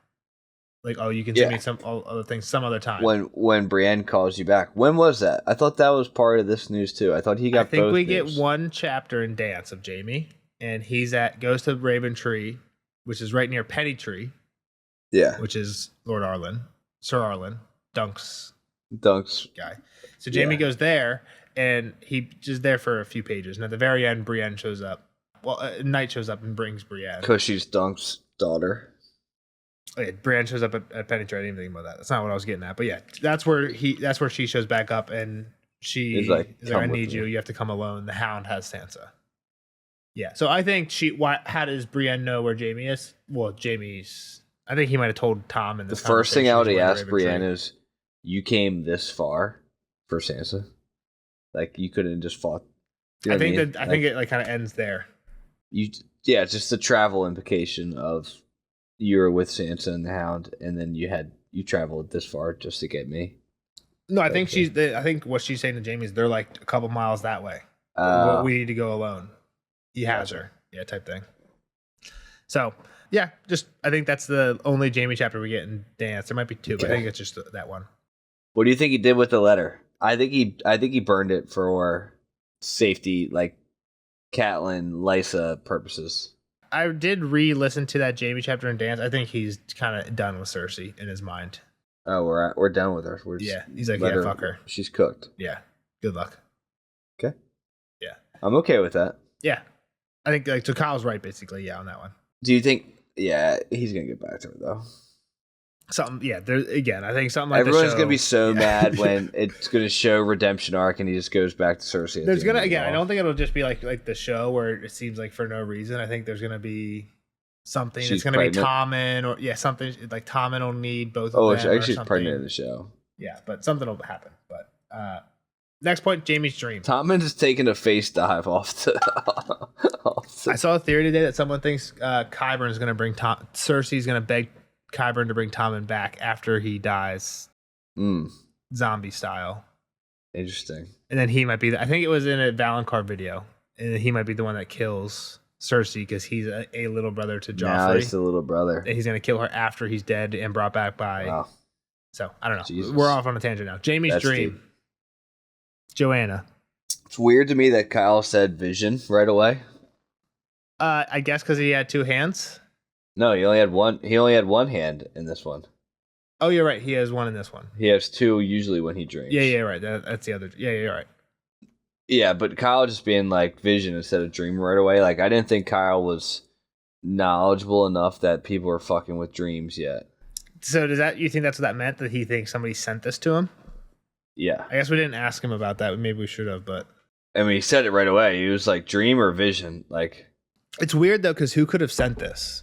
like, "Oh, you can send me some other things some other time." When Brienne calls you back, when was that? I thought that was part of this news too. I thought he got. I think we get one chapter in Dance of Jaime, and goes to Raven Tree, which is right near Penny Tree. Yeah, which is Lord Arlen, Sir Arlen. Dunk's guy. So Jaime goes there, and he's just there for a few pages. And at the very end, Brienne shows up. Well, Knight shows up and brings Brienne. Because she's Dunk's daughter. Oh, yeah, Brienne shows up at Penetrate. I didn't even think about that. That's not what I was getting at. But yeah, that's where she shows back up, and she's like, "I need you. You have to come alone." The Hound has Sansa. Yeah. So I think how does Brienne know where Jaime is? Well, I think he might have told Tom in this. The first thing I would ask Brienne is, "You came this far for Sansa? Like you couldn't just fought." You know I think it like kind of ends there. Just the travel implication of you were with Sansa and the Hound, and then you traveled this far just to get me. No, I think I think what she's saying to Jaime is they're like a couple miles that way. We need to go alone. He has her, type thing. So. Yeah, I think that's the only Jaime chapter we get in Dance. There might be two, but I think it's just that one. What do you think he did with the letter? I think he burned it for safety, like Catelyn, Lysa purposes. I did re-listen to that Jaime chapter in Dance. I think he's kind of done with Cersei in his mind. Oh, we're done with her. He's like, fuck her. She's cooked. Yeah, good luck. Okay. Yeah, I'm okay with that. Yeah, I think so. Kyle's right, basically. Yeah, on that one. Do you think? Yeah, he's gonna get back to her though. I think something like everyone's gonna be so mad when it's gonna show redemption arc and he just goes back to Cersei. I don't think it'll just be like the show where it seems like for no reason. I think there's gonna be something. It's gonna be Tommen or something like Tommen will need both. Oh, she's pregnant in the show. Yeah, but something will happen. But next point, Jaime's dream. Tommen is taking a face dive off the. I saw a theory today that someone thinks Qyburn is going to bring Cersei's going to beg Qyburn to bring Tommen back after he dies, zombie style. Interesting. And then he might be. I think it was in a Valonqar video, and he might be the one that kills Cersei because he's a little brother to Joffrey. Now he's the little brother, and he's going to kill her after he's dead and brought back by. Wow. So I don't know. Jesus. We're off on a tangent now. Jaime's dream. Deep. Joanna. It's weird to me that Kyle said vision right away. I guess because he had two hands. No, he only had one. He only had one hand in this one. Oh, you're right. He has one in this one. He has two usually when he dreams. Yeah, right. That's the other. Yeah, you're right. Yeah, but Kyle just being like vision instead of dream right away. Like I didn't think Kyle was knowledgeable enough that people were fucking with dreams yet. So you think that's what that meant? That he thinks somebody sent this to him? Yeah. I guess we didn't ask him about that. Maybe we should have, but. I mean, he said it right away. He was like dream or vision, like. It's weird though, because who could have sent this?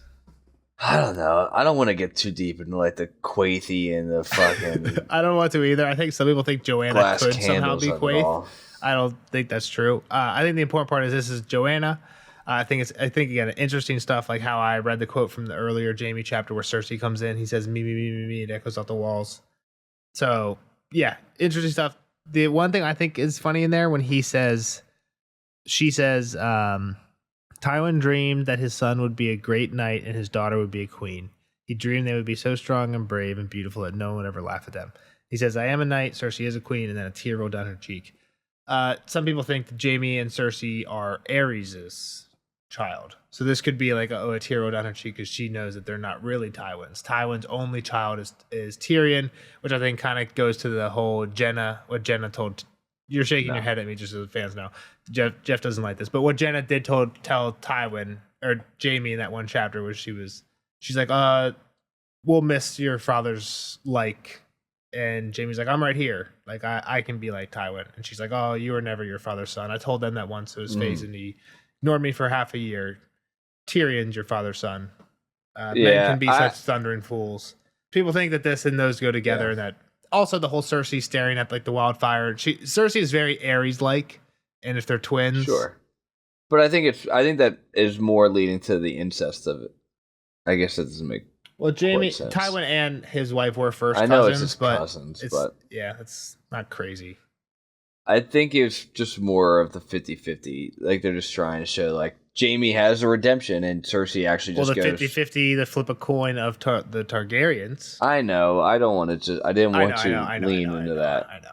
I don't know. I don't want to get too deep into like the Quaithy and the fucking. I don't want to either. I think some people think Joanna could somehow be Quaithe. I don't think that's true. I think the important part is this is Joanna. I think again interesting stuff like how I read the quote from the earlier Jaime chapter where Cersei comes in. He says me, it echoes off the walls. So yeah, interesting stuff. The one thing I think is funny in there when she says, Tywin dreamed that his son would be a great knight and his daughter would be a queen. He dreamed they would be so strong and brave and beautiful that no one would ever laugh at them. He says, "I am a knight, Cersei is a queen," and then a tear rolled down her cheek. Some people think that Jaime and Cersei are Aerys's child. So this could be like a tear rolled down her cheek because she knows that they're not really Tywin's. Tywin's only child is Tyrion, which I think kind of goes to the whole what Jenna told. You're shaking your head at me just so the fans know. Jeff doesn't like this. But what Jenna did tell Tywin or Jaime in that one chapter was she's like, we'll miss your father's like. And Jaime's like, I'm right here. Like, I can be like Tywin. And she's like, oh, you were never your father's son. I told them that once to his face, and he ignored me for half a year. Tyrion's your father's son. Men can be such thundering fools. People think that this and those go together, and that also the whole Cersei staring at like the wildfire. Cersei is very Aerys-like, and if they're twins, sure. But I think that is more leading to the incest of it. I guess that doesn't make. Well, Tywin and his wife were first cousins. I know it's his cousins, but it's not crazy. I think it's just more of the 50-50. Like, they're just trying to show, like, Jaime has a redemption, and Cersei actually just goes... Well, the 50-50, the flip a coin of the Targaryens. I know. I don't want to I didn't want to lean into that. I know.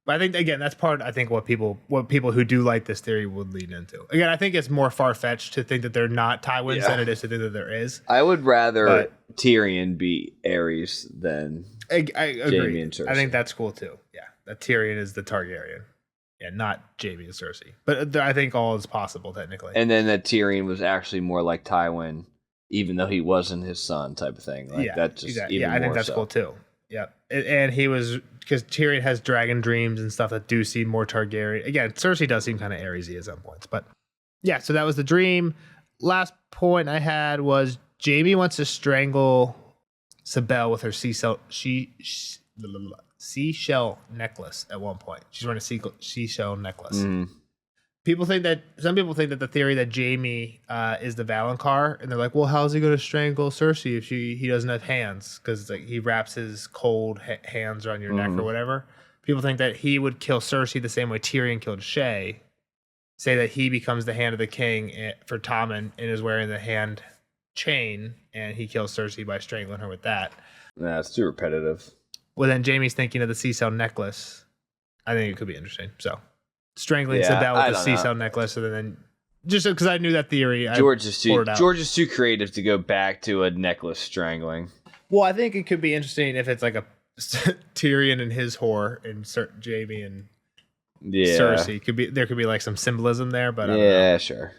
But I think, again, that's part, I think, what people who do like this theory would lean into. Again, I think it's more far-fetched to think that they're not Tywins than it is to think that there is. I would rather Tyrion be Aerys than I agree. Jaime and Cersei. I think that's cool, too. Yeah, that Tyrion is the Targaryen. Yeah, not Jaime and Cersei. But I think all is possible, technically. And then that Tyrion was actually more like Tywin, even though he wasn't his son, type of thing. Like, that's just exactly. Even I think that's cool, too. Yeah, and he was, because Tyrion has dragon dreams and stuff that do seem more Targaryen. Again, Cersei does seem kind of Aerys-y at some points, but yeah. So that was the dream. Last point I had was Jaime wants to strangle Sibel with her seashell necklace at one point. She's wearing a seashell necklace. Mm. Some people think that the theory that Jaime is the Valonqar, and they're like, well, how's he going to strangle Cersei if he doesn't have hands? Because like he wraps his cold hands around your neck or whatever. People think that he would kill Cersei the same way Tyrion killed Shae. Say that he becomes the hand of the king for Tommen and is wearing the hand chain, and he kills Cersei by strangling her with that. Nah, it's too repetitive. Well, then Jaime's thinking of the seashell necklace. I think it could be interesting. So. Strangling Sibel with a seashell necklace, and then just because I knew that theory, George is too creative to go back to a necklace strangling. Well, I think it could be interesting if it's like a Tyrion and his whore, and Jaime and Cersei. There could be like some symbolism there, but I don't know. Sure.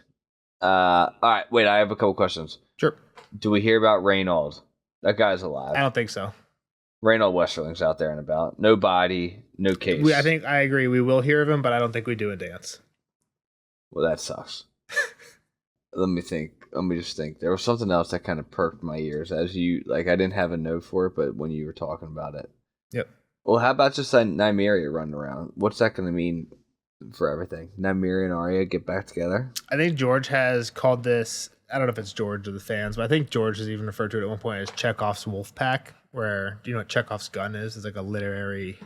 All right, wait. I have a couple questions. Sure. Do we hear about Reynold? That guy's alive. I don't think so. Reynold Westerling's out there and about. No body, no case. I think I agree. We will hear of him, but I don't think we do a dance. Well, that sucks. Let me think. Let me just think. There was something else that kind of perked my ears as you, like, I didn't have a note for it, but when you were talking about it. Yep. Well, how about just Nymeria running around? What's that going to mean for everything? Nymeria and Arya get back together? I think George has called this, I don't know if it's George or the fans, but I think George has even referred to it at one point as Chekhov's Wolf Pack. Where, do you know what Chekhov's gun is? It's like a literary...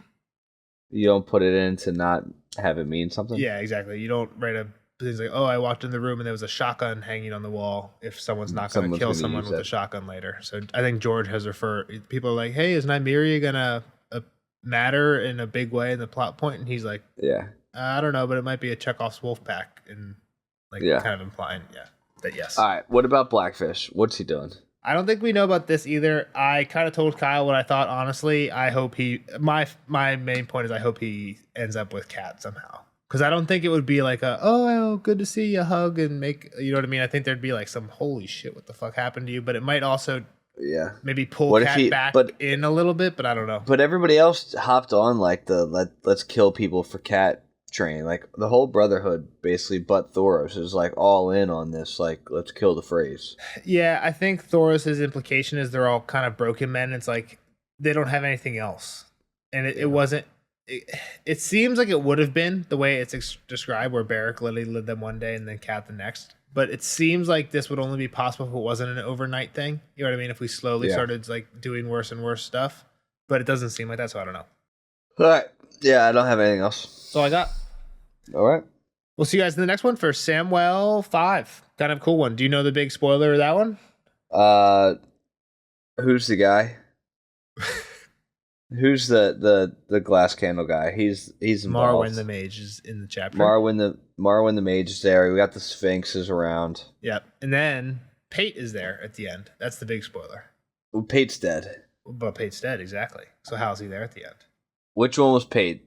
You don't put it in to not have it mean something? Yeah, exactly. You don't write things like, oh, I walked in the room and there was a shotgun hanging on the wall if someone's not going to kill someone with a shotgun later. So I think George has referred... People are like, hey, is Nymeria going to matter in a big way in the plot point? And he's like, yeah, I don't know, but it might be a Chekhov's Wolf Pack. And kind of implying, that yes. All right, what about Blackfish? What's he doing? I don't think we know about this either. I kind of told Kyle what I thought. Honestly, I hope my main point is I hope he ends up with Kat somehow. Because I don't think it would be like good to see you, hug and make, you know what I mean? I think there'd be like some holy shit, what the fuck happened to you? But it might also maybe pull Kat back in a little bit, but I don't know. But everybody else hopped on like the let's kill people for Kat train. Like the whole Brotherhood basically, but Thoros is like all in on this, like let's kill the phrase. Yeah, I think Thoros' implication is they're all kind of broken men. It's like they don't have anything else, and it wasn't. It seems like it would have been the way it's described, where Beric literally led them one day and then Kat the next. But it seems like this would only be possible if it wasn't an overnight thing. You know what I mean? If we slowly started like doing worse and worse stuff, but it doesn't seem like that. So I don't know. All right. Yeah, I don't have anything else. That's all I got. All right. We'll see you guys in the next one for Samwell 5. Kind of cool one. Do you know the big spoiler of that one? Who's the guy? Who's the glass candle guy? He's involved. Marwyn the Mage is in the chapter. Marwyn the Mage is there. We got the Sphinxes around. Yep. And then Pate is there at the end. That's the big spoiler. Well, Pate's dead. But Pate's dead, exactly. So how's he there at the end? Which one was Pate?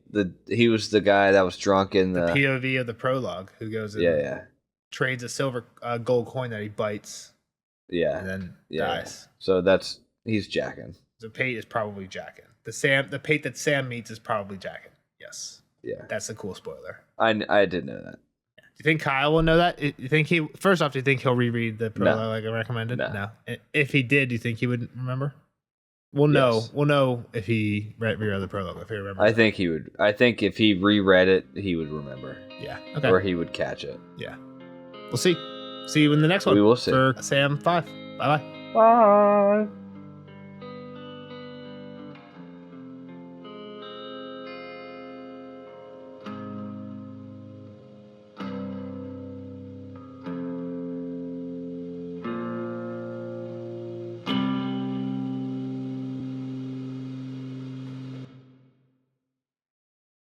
He was the guy that was drunk in the POV of the prologue who goes in trades a silver gold coin that he bites. Yeah. And then dies. So he's jacking. So Pate is probably jacking. The Pate that Sam meets is probably jacking. Yes. Yeah. That's a cool spoiler. I did know that. Do you think Kyle will know that? You think first off, do you think he'll reread the prologue like I recommended? No. If he did, do you think he would remember? We'll know. Yes. We'll know if he reread the prologue, if he remembers. I think he would. I think if he reread it, he would remember. Yeah. Okay. Or he would catch it. Yeah. We'll see. See you in the next one. We will see. For Sam 5. Bye-bye. Bye.